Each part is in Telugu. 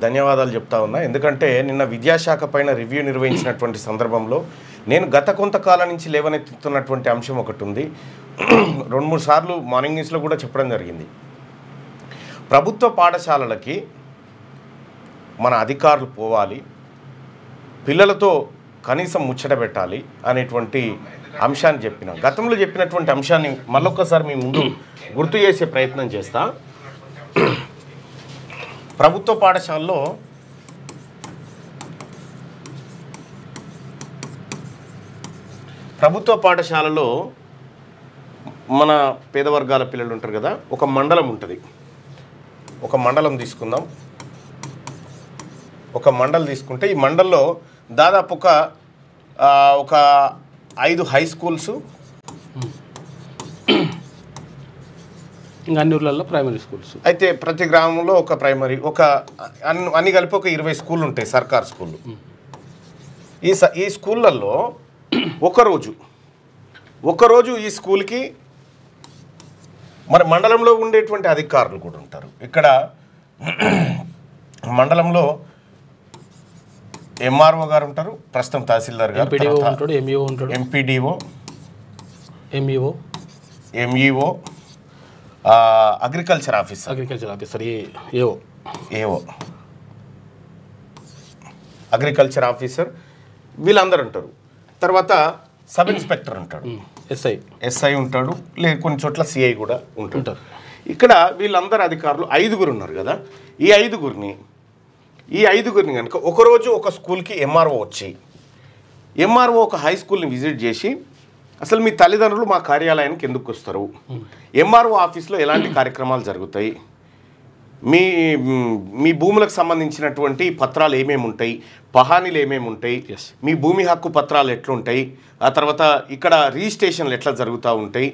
ధన్యవాదాలు చెప్తా ఉన్నా. ఎందుకంటే నిన్న విద్యాశాఖ పైన రివ్యూ నిర్వహించినటువంటి సందర్భంలో నేను గత కొంతకాలం నుంచి లేవనెత్తుతున్నటువంటి అంశం ఒకటి ఉంది. 2-3 సార్లు మార్నింగ్ న్యూస్లో కూడా చెప్పడం జరిగింది. ప్రభుత్వ పాఠశాలలకి మన అధికారులు పోవాలి, పిల్లలతో కనీసం ముచ్చట పెట్టాలి అనేటువంటి అంశాన్ని చెప్పిన గతంలో చెప్పినటువంటి అంశాన్ని మళ్ళొక్కసారి మీ ముందు గుర్తు చేసే ప్రయత్నం చేస్తా. ప్రభుత్వ పాఠశాలలో మన పేద వర్గాల పిల్లలు ఉంటారు కదా, ఒక మండలం ఉంటుంది. ఒక మండలం తీసుకుందాం. ఒక మండలం తీసుకుంటే ఈ మండలంలో దాదాపు ఒక 5 హై స్కూల్స్, ఇంకా అన్ని ఊర్లలో ప్రైమరీ స్కూల్స్. అయితే ప్రతి గ్రామంలో ఒక ప్రైమరీ, అన్ని కలిపి ఒక 20 స్కూళ్ళు ఉంటాయి, సర్కార్ స్కూళ్ళు. ఈ స్కూళ్ళల్లో ఒకరోజు ఈ స్కూల్కి మరి మండలంలో ఉండేటువంటి అధికారులు కూడా ఉంటారు. ఇక్కడ మండలంలో ఎంఆర్ఓ గారు ఉంటారు, ప్రస్తుతం తహసీల్దార్ గారు, MPDO, MEO, agriculture officer, AO agriculture officer, వీళ్ళందరూ ఉంటారు. తర్వాత సబ్ ఇన్స్పెక్టర్ ఉంటాడు, ఎస్ఐ ఉంటాడు, కొన్ని చోట్ల సిఐ కూడా ఉంటారు. ఇక్కడ వీళ్ళందరూ అధికారులు 5 ఉన్నారు కదా. ఈ ఐదుగురిని కనుక ఒకరోజు ఒక స్కూల్కి ఎంఆర్ఓ వచ్చి, ఎంఆర్ఓ ఒక హై స్కూల్ని విజిట్ చేసి, అసలు మీ తల్లిదండ్రులు మా కార్యాలయానికి ఎందుకు వస్తారు, ఎంఆర్ఓ ఆఫీస్లో ఎలాంటి కార్యక్రమాలు జరుగుతాయి, మీ భూములకు సంబంధించినటువంటి పత్రాలు ఏమేమి ఉంటాయి, పహానీలు ఏమేమి ఉంటాయి, మీ భూమి హక్కు పత్రాలు ఎట్లుంటాయి, ఆ తర్వాత ఇక్కడ రిజిస్ట్రేషన్లు ఎట్లా జరుగుతూ ఉంటాయి,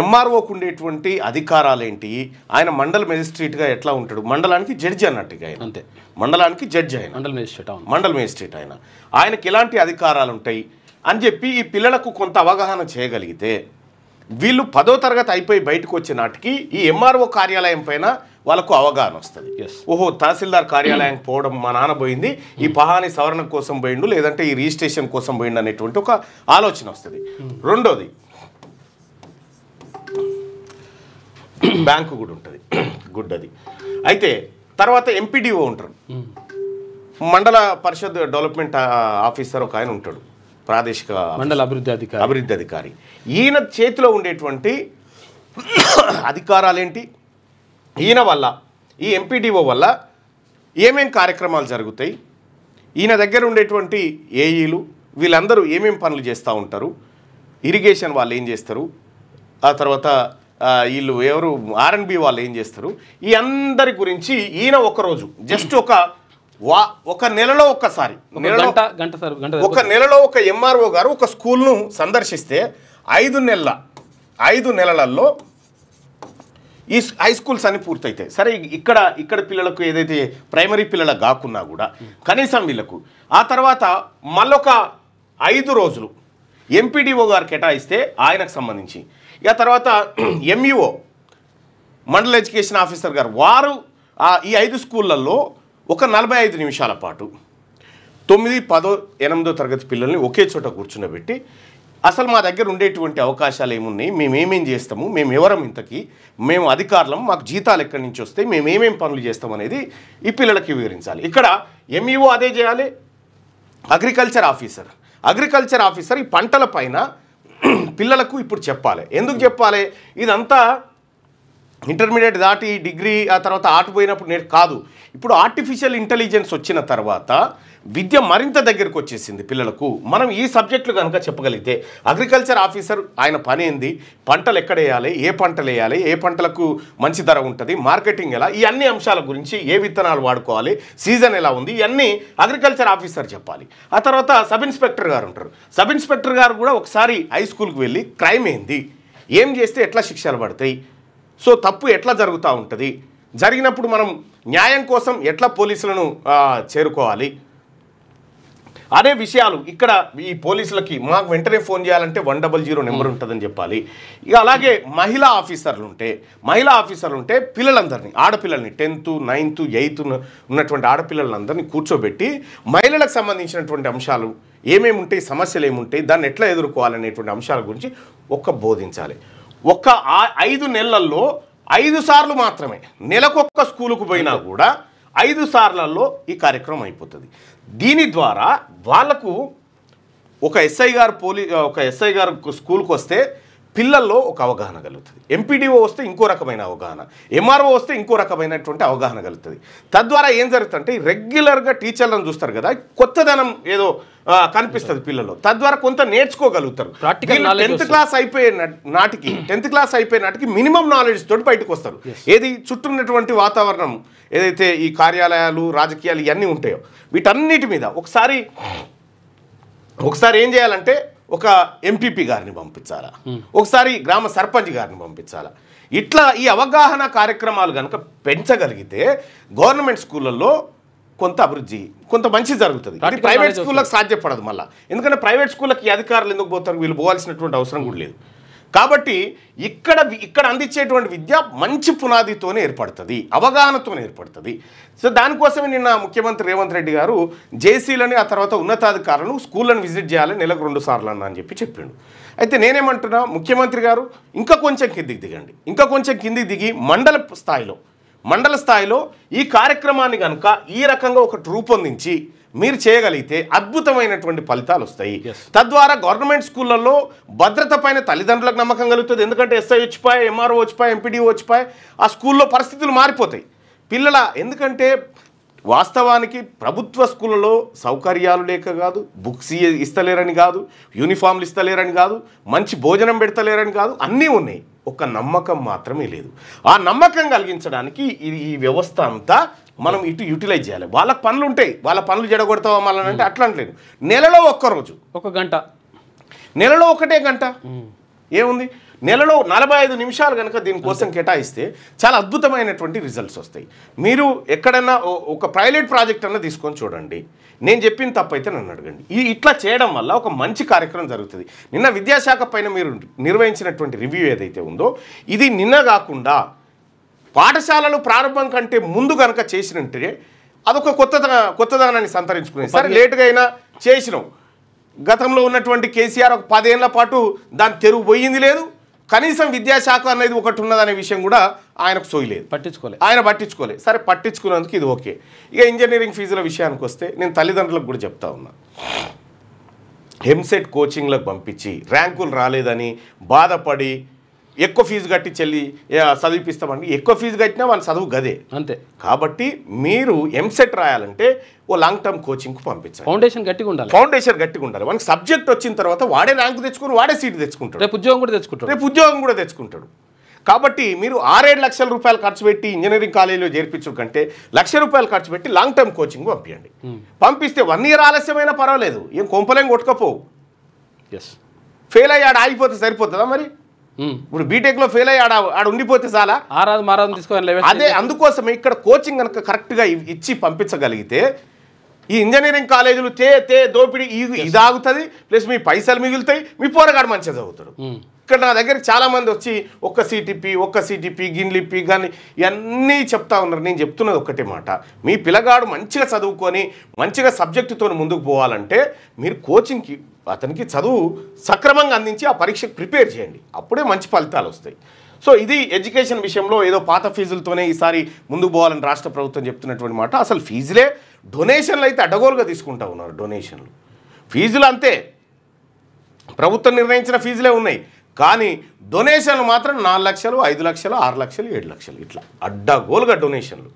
ఎంఆర్ఓకు ఉండేటువంటి అధికారాలు ఏంటి, ఆయన మండల మెజిస్ట్రేట్గా ఎట్లా ఉంటాడు, మండలానికి జడ్జి అన్నట్టుగా ఆయన, అంతే, మండలానికి జడ్జి ఆయన, మండల మెజిస్ట్రేట్ ఆయనకి ఎలాంటి అధికారాలు ఉంటాయి అని చెప్పి ఈ పిల్లలకు కొంత అవగాహన చేయగలిగితే, వీళ్ళు 10వ తరగతి అయిపోయి బయటకు వచ్చే నాటికి ఈ ఎంఆర్ఓ కార్యాలయం పైన వాళ్ళకు అవగాహన వస్తుంది. ఓహో, తహసీల్దార్ కార్యాలయానికి పోవడం మా నాన్న పోయింది, ఈ పహాని సవరణ కోసం పోయిండు, లేదంటే ఈ రిజిస్ట్రేషన్ కోసం పోయిండు అనేటువంటి ఒక ఆలోచన వస్తుంది. రెండోది, బ్యాంకు కూడా ఉంటుంది, గుడ్డది. అయితే తర్వాత ఎంపీడీఓ ఉంటారు, మండల పరిషత్ డెవలప్మెంట్ ఆఫీసర్ ఒక ఆయన ఉంటాడు, ప్రాదేశిక మండల అభివృద్ధి అధికారి. ఈయన చేతిలో ఉండేటువంటి అధికారాలేంటి, ఈయన వల్ల, ఈ ఎంపీడీఓ వల్ల ఏమేం కార్యక్రమాలు జరుగుతాయి, ఈయన దగ్గర ఉండేటువంటి ఏఈలు వీళ్ళందరూ ఏమేం పనులు చేస్తూ ఉంటారు, ఇరిగేషన్ వాళ్ళు ఏం చేస్తారు, ఆ తర్వాత వీళ్ళు ఎవరు R&B వాళ్ళు ఏం చేస్తారు, ఈ అందరి గురించి ఈయన ఒకరోజు జస్ట్ ఒక నెలలో ఒక్కసారి, ఒక నెలలో ఒక ఎంఆర్ఓ గారు ఒక స్కూల్ను సందర్శిస్తే 5 నెలలలో ఈ హై స్కూల్స్ అన్ని పూర్తయితాయి. సరే, ఇక్కడ పిల్లలకు ఏదైతే ప్రైమరీ పిల్లలకు కాకున్నా కూడా కనీసం వీళ్ళకు ఆ తర్వాత మళ్ళొక 5 రోజులు ఎంపీడీఓ గారు కేటాయిస్తే ఆయనకు సంబంధించి, ఇక తర్వాత ఎంఈఓ మండల ఎడ్యుకేషన్ ఆఫీసర్ గారు వారు ఈ 5 స్కూళ్ళల్లో ఒక 45 నిమిషాల పాటు 9, 10, 8వ తరగతి పిల్లల్ని ఒకే చోట కూర్చున్నబెట్టి, అసలు మా దగ్గర ఉండేటువంటి అవకాశాలు ఏమున్నాయి, మేమేమేం చేస్తాము, మేము ఎవరం ఇంతకీ, మేము అధికారులం, మాకు జీతాలు ఎక్కడి నుంచి వస్తాయి, మేమేమేం పనులు చేస్తాం అనేది ఈ పిల్లలకి వివరించాలి. ఇక్కడ ఎంఈఓ అదే చేయాలి. అగ్రికల్చర్ ఆఫీసర్ ఈ పంటల పైన పిల్లలకు ఇప్పుడు చెప్పాలి. ఎందుకు చెప్పాలి? ఇదంతా ఇంటర్మీడియట్ దాటి డిగ్రీ ఆ తర్వాత ఆటిపోయినప్పుడు కాదు. ఇప్పుడు ఆర్టిఫిషియల్ ఇంటెలిజెన్స్ వచ్చిన తర్వాత విద్య మరింత దగ్గరకు వచ్చేసింది పిల్లలకు. మనం ఈ సబ్జెక్టులు కనుక చెప్పగలిగితే, అగ్రికల్చర్ ఆఫీసర్ ఆయన పని ఏంది, పంటలు ఎక్కడ వేయాలి, ఏ పంటలు వేయాలి, ఏ పంటలకు మంచి ధర ఉంటుంది, మార్కెటింగ్ ఎలా, ఈ అన్ని అంశాల గురించి, ఏ విత్తనాలు వాడుకోవాలి, సీజన్ ఎలా ఉంది, ఇవన్నీ అగ్రికల్చర్ ఆఫీసర్ చెప్పాలి. ఆ తర్వాత సబ్ ఇన్స్పెక్టర్ గారు ఉంటారు. సబ్ ఇన్స్పెక్టర్ గారు కూడా ఒకసారి హై స్కూల్కి వెళ్ళి క్రైమ్ ఏంది, ఏం చేస్తే ఎట్లా శిక్షలు పడతాయి, సో తప్పు ఎట్లా జరుగుతూ ఉంటుంది, జరిగినప్పుడు మనం న్యాయం కోసం ఎట్లా పోలీసులను చేరుకోవాలి, అదే విషయాలు ఇక్కడ ఈ పోలీసులకి మాకు వెంటనే ఫోన్ చేయాలంటే 100 నెంబర్ ఉంటుందని చెప్పాలి. ఇక అలాగే మహిళా ఆఫీసర్లు ఉంటే పిల్లలందరినీ, ఆడపిల్లల్ని 10th 9th 8th ఉన్నటువంటి ఆడపిల్లలందరినీ కూర్చోబెట్టి మహిళలకు సంబంధించినటువంటి అంశాలు ఏమేమి ఉంటాయి, సమస్యలు ఏముంటాయి, దాన్ని ఎట్లా ఎదుర్కోవాలనేటువంటి అంశాల గురించి బోధించాలి. 5 నెలల్లో 5 సార్లు మాత్రమే, నెలకొక్క స్కూలుకు పోయినా కూడా 5 సార్లలో ఈ కార్యక్రమం అయిపోతుంది. దీని ద్వారా వాళ్లకు ఒక ఎస్ఐ గారు స్కూల్కి వస్తే పిల్లల్లో ఒక అవగాహన కలుగుతుంది, ఎంపీడీఓ వస్తే ఇంకో రకమైన అవగాహన, ఎంఆర్ఓ వస్తే ఇంకో రకమైనటువంటి అవగాహన కలుగుతుంది. తద్వారా ఏం జరుగుతుందంటే రెగ్యులర్గా టీచర్లను చూస్తారు కదా, కొత్తదనం ఏదో కనిపిస్తుంది పిల్లలు, తద్వారా కొంత నేర్చుకోగలుగుతారు. 10th క్లాస్ అయిపోయే నాటికి మినిమం నాలెడ్జ్ తోటి బయటకు వస్తారు. ఏది చుట్టూ ఉన్నటువంటి వాతావరణం ఏదైతే ఈ కార్యాలయాలు రాజకీయాలు ఇవన్నీ ఉంటాయో వీటన్నిటి మీద ఒకసారి ఏం చేయాలంటే ఒక ఎంపీపీ గారిని పంపించాలా, ఒకసారి గ్రామ సర్పంచ్ గారిని పంపించాలా. ఇట్లా ఈ అవగాహన కార్యక్రమాలు కనుక పెంచగలిగితే గవర్నమెంట్ స్కూళ్ళల్లో కొంత అభివృద్ధి, కొంత మంచి జరుగుతుంది. ఇది ప్రైవేట్ స్కూళ్ళకి సాధ్యపడదు మళ్ళీ, ఎందుకంటే ప్రైవేట్ స్కూళ్ళకి అధికారులు ఎందుకు పోతారు, వీళ్ళు పోవాల్సినటువంటి అవసరం కూడా లేదు. కాబట్టి ఇక్కడ అందించేటువంటి విద్య మంచి పునాదితోనే ఏర్పడుతుంది, అవగాహనతోనే ఏర్పడుతుంది. సో దానికోసమే నిన్న ముఖ్యమంత్రి రేవంత్ రెడ్డి గారు జేసీలని ఆ తర్వాత ఉన్నతాధికారులను స్కూళ్ళను విజిట్ చేయాలి నెలకు 2 సార్లు అని చెప్పి చెప్పిండు. అయితే నేనేమంటున్నా, ముఖ్యమంత్రి గారు ఇంకా కొంచెం కిందికి దిగి మండల స్థాయిలో ఈ కార్యక్రమాన్ని కనుక ఈ రకంగా ఒకటి రూపొందించి మీరు చేయగలిగితే అద్భుతమైనటువంటి ఫలితాలు వస్తాయి. తద్వారా గవర్నమెంట్ స్కూళ్ళల్లో భద్రత పైన తల్లిదండ్రులకు నమ్మకం కలుగుతుంది. ఎందుకంటే ఎస్ఐ వచ్చిపోయి, ఎంఆర్ఓ వచ్చిపోయి, ఎంపీడీఓ వచ్చిపోయి, ఆ స్కూల్లో పరిస్థితులు మారిపోతాయి. ఎందుకంటే వాస్తవానికి ప్రభుత్వ స్కూళ్ళలో సౌకర్యాలు లేక కాదు, బుక్స్ ఇస్తలేరని కాదు, యూనిఫామ్లు ఇస్తలేరని కాదు, మంచి భోజనం పెడతలేరని కాదు, అన్నీ ఉన్నాయి. ఒక నమ్మకం మాత్రమే లేదు. ఆ నమ్మకం కలిగించడానికి ఈ వ్యవస్థ అంతా మనం యూటిలైజ్ చేయాలి. వాళ్ళకి పనులు ఉంటాయి, వాళ్ళ పనులు జడగొడతావా మళ్ళీ అంటే అట్లా అంటలేదు. నెలలో 1 రోజు 1 గంట, నెలలో 1 గంట ఏముంది, నెలలో 45 నిమిషాలు కనుక దీనికోసం కేటాయిస్తే చాలా అద్భుతమైనటువంటి రిజల్ట్స్ వస్తాయి. మీరు ఎక్కడన్నా ఒక పైలట్ ప్రాజెక్ట్ అన్న తీసుకొని చూడండి, నేను చెప్పిన తప్పైతే నన్ను అడగండి. ఇట్లా చేయడం వల్ల ఒక మంచి కార్యక్రమం జరుగుతుంది. నిన్న విద్యాశాఖ పైన మీరు నిర్వహించినటువంటి రివ్యూ ఏదైతే ఉందో ఇది నిన్న కాకుండా పాఠశాలలు ప్రారంభం కంటే ముందు కనుక చేసినట్టే అదొక కొత్తదనాన్ని సంతరించుకునేది. సరే లేటుగా అయినా చేసినాం. గతంలో ఉన్నటువంటి కేసీఆర్ ఒక 10 ఏళ్ల పాటు దాని తెరువు పోయింది లేదు, కనీసం విద్యాశాఖ అనేది ఒకటి ఉన్నదనే విషయం కూడా ఆయనకు సోయలేదు, పట్టించుకోలేదు. సరే పట్టించుకున్నందుకు ఇది ఓకే. ఇక ఇంజనీరింగ్ ఫీజుల విషయానికి వస్తే నేను తల్లిదండ్రులకు కూడా చెప్తా ఉన్నా, ఎంసెట్ కోచింగ్లకు పంపించి ర్యాంకులు రాలేదని బాధపడి ఎక్కువ ఫీజు కట్టి చదివిపిస్తామండి. ఎక్కువ ఫీజు కట్టినా వాళ్ళ చదువు గదే అంతే. కాబట్టి మీరు ఎంసెట్ రాయాలంటే ఓ లాంగ్ టర్మ్ కోచింగ్కి పంపించాలి. ఫౌండేషన్ గట్టిగా ఉండాలి. మనకి సబ్జెక్ట్ వచ్చిన తర్వాత వాడే ర్యాంకు తెచ్చుకుని వాడే సీట్ తెచ్చుకుంటాడు, రేపు ఉద్యోగం కూడా తెచ్చుకుంటాడు. కాబట్టి మీరు 6-7 లక్షల రూపాయలు ఖర్చు పెట్టి ఇంజనీరింగ్ కాలేజీలో చేర్పించు కంటే 1 లక్ష రూపాయలు ఖర్చు పెట్టి లాంగ్ టర్మ్ కోచింగ్ పంపించండి. పంపిస్తే 1 ఇయర్ ఆలస్యమైనా పర్వాలేదు, ఏం కొంపలేం కొట్టుకపోవు. ఫెయిల్ అయ్యి ఆగిపోతే సరిపోతుందా? మరి ఇప్పుడు బీటెక్లో ఫెయిల్ అయ్యి ఆడ ఉండిపోతే చాలా అదే. అందుకోసమే ఇక్కడ కోచింగ్ కనుక కరెక్ట్గా ఇచ్చి పంపించగలిగితే ఈ ఇంజనీరింగ్ కాలేజీలు దోపిడీ ఇది ఆగుతుంది, ప్లస్ మీ పైసలు మిగులుతాయి, మీ పోరగాడు మంచిగా చదువుతాడు. ఇక్కడ నా దగ్గరికి చాలామంది వచ్చి ఒక్క సిటిపి గిన్లిపి కానీ ఇవన్నీ చెప్తా ఉన్నారు. నేను చెప్తున్నది ఒక్కటే మాట, మీ పిల్లగాడు మంచిగా చదువుకొని మంచిగా సబ్జెక్టుతో ముందుకు పోవాలంటే మీరు కోచింగ్కి అతనికి చదువు సక్రమంగా అందించి ఆ పరీక్షకు ప్రిపేర్ చేయండి, అప్పుడే మంచి ఫలితాలు వస్తాయి. సో ఇది ఎడ్యుకేషన్ విషయంలో ఏదో పాత ఫీజులతోనే ఈసారి ముందుకు పోవాలని రాష్ట్ర ప్రభుత్వం చెప్తున్నటువంటి మాట. అసలు ఫీజులే డొనేషన్లు అయితే అడ్డగోలుగా తీసుకుంటా ఉన్నారు. ఫీజులు అంతే, ప్రభుత్వం నిర్ణయించిన ఫీజులే ఉన్నాయి, కానీ డొనేషన్లు మాత్రం 4 లక్షలు 5 లక్షలు 6 లక్షలు 7 లక్షలు ఇట్లా అడ్డగోలుగా డొనేషన్లు.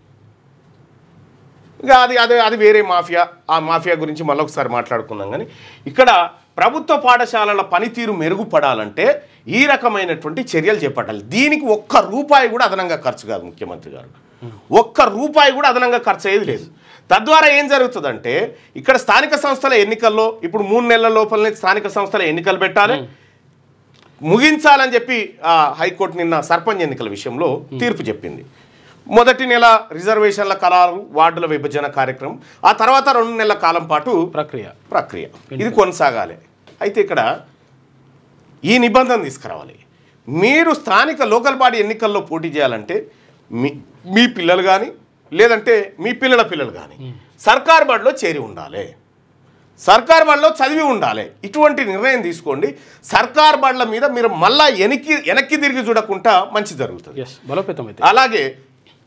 ఇక అది వేరే మాఫియా. ఆ మాఫియా గురించి మళ్ళొకసారి మాట్లాడుకుందాం. కానీ ఇక్కడ ప్రభుత్వ పాఠశాలల పనితీరు మెరుగుపడాలంటే ఈ రకమైనటువంటి చర్యలు చేపట్టాలి. దీనికి 1 రూపాయి కూడా అదనంగా ఖర్చు కాదు. ముఖ్యమంత్రి గారు 1 రూపాయి కూడా అదనంగా ఖర్చు అయ్యేది లేదు. తద్వారా ఏం జరుగుతుందంటే ఇక్కడ స్థానిక సంస్థల ఎన్నికల్లో ఇప్పుడు 3 నెలల లోపలనే స్థానిక సంస్థల ఎన్నికలు పెట్టాలి, ముగించాలని చెప్పి హైకోర్టు నిన్న సర్పంచ్ ఎన్నికల విషయంలో తీర్పు చెప్పింది. మొదటి నెల రిజర్వేషన్ల ఖరారు, వార్డుల విభజన కార్యక్రమం, ఆ తర్వాత 2 నెలల కాలం పాటు ప్రక్రియ ఇది కొనసాగాలి. అయితే ఇక్కడ ఈ నిబంధన తీసుకురావాలి. మీరు స్థానిక లోకల్ బాడీ ఎన్నికల్లో పోటీ చేయాలంటే మీ పిల్లలు కానీ లేదంటే మీ పిల్లల పిల్లలు కానీ సర్కార్ బడిలో చేరి ఉండాలి, సర్కార్ బడిలో చదివి ఉండాలి. ఇటువంటి నిర్ణయం తీసుకోండి. సర్కార్ బడుల మీద మీరు మళ్ళా వెనక్కి తిరిగి చూడకుండా మంచి జరుగుతుంది. అలాగే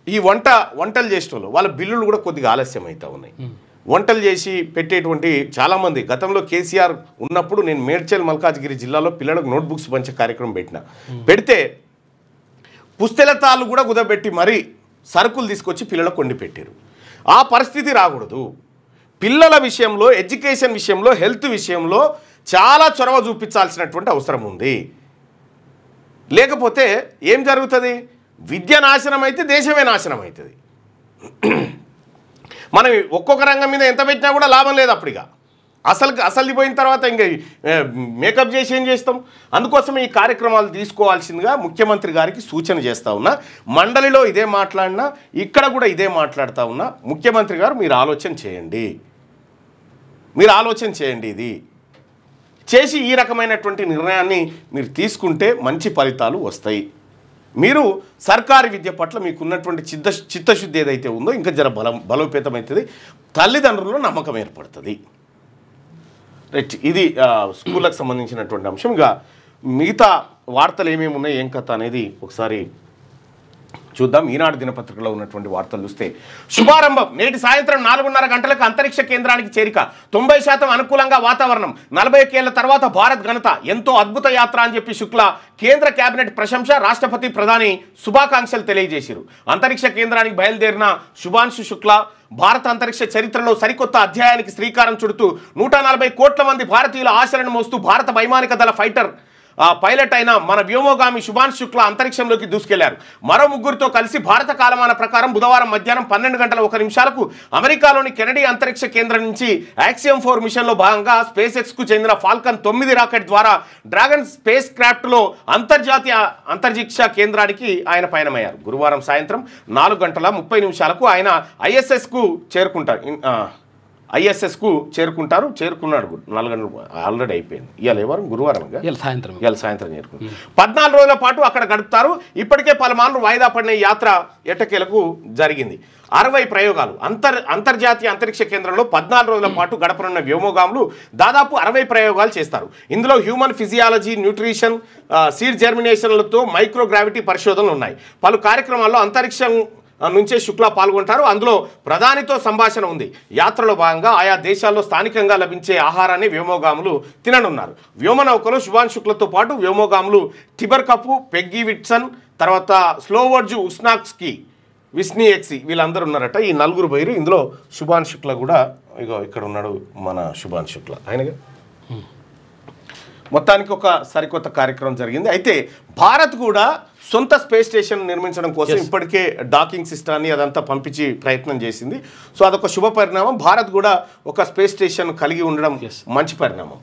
ఈ వంటలు చేసేటోళ్ళు వాళ్ళ బిల్లులు కూడా కొద్దిగా ఆలస్యం అవుతూ ఉన్నాయి. వంటలు చేసి పెట్టేటువంటి చాలామంది గతంలో కేసీఆర్ ఉన్నప్పుడు నేను మేడ్చల్ మల్కాజ్గిరి జిల్లాలో పిల్లలకు నోట్బుక్స్ పంచే కార్యక్రమం పెడితే పుస్తెలతాళ్ళు కూడా కుదబెట్టి మరీ సరుకులు తీసుకొచ్చి పిల్లలకు కొండి పెట్టారు. ఆ పరిస్థితి రాకూడదు. పిల్లల విషయంలో, ఎడ్యుకేషన్ విషయంలో, హెల్త్ విషయంలో చాలా చొరవ చూపించాల్సినటువంటి అవసరం ఉంది. లేకపోతే ఏం జరుగుతుంది? విద్య నాశనం అయితే దేశమే నాశనం అవుతుంది. మనం ఒక్కొక్క రంగం మీద ఎంత పెట్టినా కూడా లాభం లేదు. అప్పుడిగా అసలు పోయిన తర్వాత ఇంకా మేకప్ చేసి ఏం చేస్తాం? అందుకోసం ఈ కార్యక్రమాలు తీసుకోవాల్సిందిగా ముఖ్యమంత్రి గారికి సూచన చేస్తూ ఉన్నా. మండలిలో ఇదే మాట్లాడినా, ఇక్కడ కూడా ఇదే మాట్లాడుతూ ఉన్నా. ముఖ్యమంత్రి గారు మీరు ఆలోచన చేయండి, ఇది చేసి ఈ రకమైనటువంటి నిర్ణయాన్ని మీరు తీసుకుంటే మంచి ఫలితాలు వస్తాయి. మీరు సర్కారీ విద్య పట్ల మీకున్నటువంటి చిత్తశుద్ధి ఏదైతే ఉందో ఇంకా జర బలోపేతమవుతుంది, తల్లిదండ్రుల్లో నమ్మకం ఏర్పడుతుంది. రైట్, ఇది స్కూళ్ళకు సంబంధించినటువంటి అంశం. ఇక మిగతా వార్తలు ఏమేమి ఉన్నాయి, ఏం కథ అనేది ఒకసారి చూద్దాం. ఈనాడు దినపత్రికలో ఉన్నటువంటి వార్తలు చూస్తే శుభారంభం నేటి సాయంత్రం 4:30 గంటలకు అంతరిక్ష కేంద్రానికి చేరిక, 90% అనుకూలంగా వాతావరణం, 41 ఏళ్ల తర్వాత భారత్ ఘనత, ఎంతో అద్భుత యాత్ర అని చెప్పి శుక్లా కేంద్ర కేబినెట్ ప్రశంస, రాష్ట్రపతి ప్రధాని శుభాకాంక్షలు తెలియజేశారు. అంతరిక్ష కేంద్రానికి బయలుదేరిన శుభాంశు శుక్లా భారత అంతరిక్ష చరిత్రలో సరికొత్త అధ్యాయానికి శ్రీకారం చుడుతూ 140 కోట్ల మంది భారతీయుల ఆశలను మోస్తూ భారత వైమానిక దళ ఫైటర్ పైలట్ అయిన మన వ్యోమగామి శుభాంశు శుక్లా అంతరిక్షంలోకి దూసుకెళ్లారు. మరో ముగ్గురితో కలిసి భారత కాలమాన ప్రకారం బుధవారం మధ్యాహ్నం 12:01 అమెరికాలోని కెనడీ అంతరిక్ష కేంద్రం నుంచి యాక్సియం 4 మిషన్లో భాగంగా స్పేస్ ఎక్స్కు చెందిన ఫాల్కన్ 9 రాకెట్ ద్వారా డ్రాగన్ స్పేస్ క్రాఫ్ట్లో అంతర్జాతీయ అంతరిక్ష కేంద్రానికి ఆయన పయనమయ్యారు. గురువారం సాయంత్రం 4:30 ఆయన ఐఎస్ఎస్కు చేరుకున్నాడు. 4 గంటలు ఆల్రెడీ అయిపోయింది. ఇవాళ ఎవరు గురువారం, ఇవాళ సాయంత్రం చేరుకున్నారు. 14 రోజుల పాటు అక్కడ గడుపుతారు. ఇప్పటికే పలుమార్లు వాయిదా పడిన యాత్ర ఎట్టకేలకు జరిగింది. 60 ప్రయోగాలు అంతర్జాతీయ అంతరిక్ష కేంద్రంలో 14 రోజుల పాటు గడపనున్న వ్యోమగాములు దాదాపు 60 ప్రయోగాలు చేస్తారు. ఇందులో హ్యూమన్ ఫిజియాలజీ, న్యూట్రిషన్, సీడ్ జెర్మినేషన్లతో మైక్రోగ్రావిటీ పరిశోధనలు ఉన్నాయి. పలు కార్యక్రమాల్లో అంతరిక్షం నుంచే శుక్లా పాల్గొంటారు. అందులో ప్రధానితో సంభాషణ ఉంది. యాత్రలో భాగంగా ఆయా దేశాల్లో స్థానికంగా లభించే ఆహారాన్ని వ్యోమగాములు తిననున్నారు. వ్యోమనౌకలో శుభాంశు శుక్లతో పాటు వ్యోమగాములు టిబర్ కపు, పెగ్గీ విట్సన్, తర్వాత స్లోవర్జు ఉస్నాక్స్కి, విస్నియెక్సి వీళ్ళందరూ ఉన్నారట. ఈ 4 బైరు. ఇందులో శుభాంశు శుక్ల కూడా ఇక్కడ ఉన్నాడు, మన శుభాంశు శుక్ల ఆయనగా. మొత్తానికి ఒక సరికొత్త కార్యక్రమం జరిగింది. అయితే భారత్ కూడా సొంత స్పేస్ స్టేషన్ నిర్మించడం కోసం ఇప్పటికే డాకింగ్ సిస్టాన్ని అదంతా పంపించి ప్రయత్నం చేసింది. సో అదొక శుభ పరిణామం. భారత్ కూడా ఒక స్పేస్ స్టేషన్ కలిగి ఉండడం మంచి పరిణామం.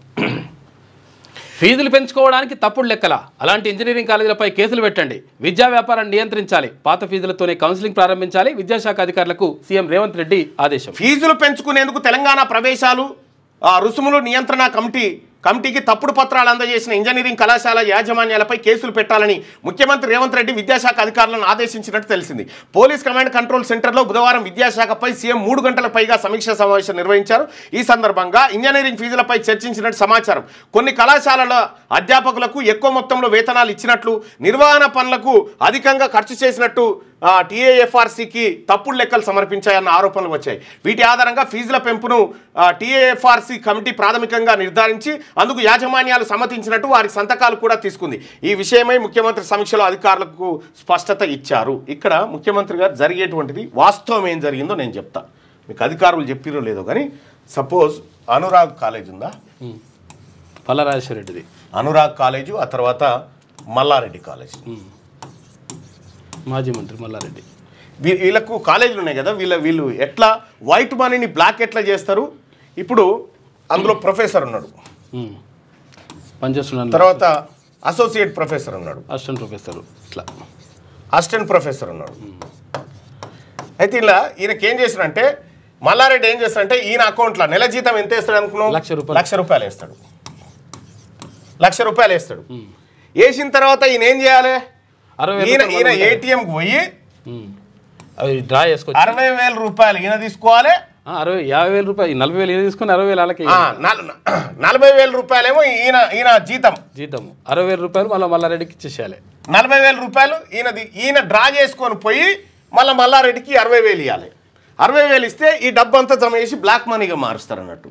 ఫీజులు పెంచుకోవడానికి తప్పుడు లెక్కల, అలాంటి ఇంజనీరింగ్ కాలేజీలపై కేసులు పెట్టండి. విద్యా వ్యాపారాన్ని నియంత్రించాలి. పాత ఫీజులతోనే కౌన్సిలింగ్ ప్రారంభించాలి. విద్యాశాఖ అధికారులకు సీఎం రేవంత్ రెడ్డి ఆదేశం. ఫీజులు పెంచుకునేందుకు తెలంగాణ ప్రవేశాలు రుసుములు నియంత్రణ కమిటీకి తప్పుడు పత్రాలు అందజేసిన ఇంజనీరింగ్ కళాశాల యాజమాన్యాలపై కేసులు పెట్టాలని ముఖ్యమంత్రి రేవంత్ రెడ్డి విద్యాశాఖ అధికారులను ఆదేశించినట్టు తెలిసింది. పోలీస్ కమాండ్ కంట్రోల్ సెంటర్లో బుధవారం విద్యాశాఖపై సీఎం 3 గంటల పైగా సమీక్షా సమావేశం నిర్వహించారు. ఈ సందర్భంగా ఇంజనీరింగ్ ఫీజులపై చర్చించినట్టు సమాచారం. కొన్ని కళాశాలల అధ్యాపకులకు ఎక్కువ మొత్తంలో వేతనాలు ఇచ్చినట్లు, నిర్వహణ పనులకు అధికంగా ఖర్చు చేసినట్టు టీఏఎఫ్ఆర్సీకి తప్పుడు లెక్కలు సమర్పించాయన్న ఆరోపణలు వచ్చాయి. వీటి ఆధారంగా ఫీజుల పెంపును టీఏఎఫ్ఆర్సీ కమిటీ ప్రాథమికంగా నిర్ధారించి అందుకు యాజమాన్యాలు సమ్మతించినట్టు వారి సంతకాలు కూడా తీసుకుంది. ఈ విషయమై ముఖ్యమంత్రి సమీక్షలో అధికారులకు స్పష్టత ఇచ్చారు. ఇక్కడ ముఖ్యమంత్రి గారు జరిగేటువంటిది వాస్తవం ఏం జరిగిందో నేను చెప్తా. మీకు అధికారులు చెప్పిరో లేదో కానీ సపోజ్ అనురాగ్ కాలేజ్ ఉందా, పల్లరాజేశ్వర రెడ్డిది అనురాగ్ కాలేజు, ఆ తర్వాత మల్లారెడ్డి కాలేజ్, మాజీ మంత్రి మల్లారెడ్డి, వీళ్ళకు కాలేజీలు ఉన్నాయి కదా. వీళ్ళు ఎట్లా వైట్ మనీని బ్లాక్ ఎట్లా చేస్తారు? ఇప్పుడు అందులో ప్రొఫెసర్ ఉన్నాడు, తర్వాత అసోసియేట్ ప్రొఫెసర్ ఉన్నాడు, అసిస్టెంట్ ప్రొఫెసర్, ఇట్లా అసిస్టెంట్ ప్రొఫెసర్ ఉన్నాడు, అయితే ఇలా ఈయనకి ఏం చేస్తాడంటే మల్లారెడ్డి ఏం చేస్తాడంటే ఈయన అకౌంట్లో నెల జీతం ఎంత వేస్తాడు అనుకున్నాం? ₹1,00,000 వేస్తాడు. ₹1,00,000 వేస్తాడు. వేసిన తర్వాత ఈయన ఏం చేయాలి? ఈయన ఏటీఎంకి పోయి డ్రా చేసుకోవచ్చు. ₹60,000 ఈయన తీసుకోవాలి, 50,000 రూపాయలు 40,000 ఈయన తీసుకొని 60,000 వాళ్ళకి, ₹40,000 ఏమో ఈయన జీతం 60,000 మళ్ళీ మల్లారెడ్డికి ఇచ్చేసేయాలి. ₹40,000 ఈయన డ్రా చేసుకొని పోయి మళ్ళీ మల్లారెడ్డికి 60,000 ఇవ్వాలి. 60,000 ఇస్తే ఈ డబ్బు అంతా జమ చేసి బ్లాక్ మనీగా మారుస్తారు అన్నట్టు.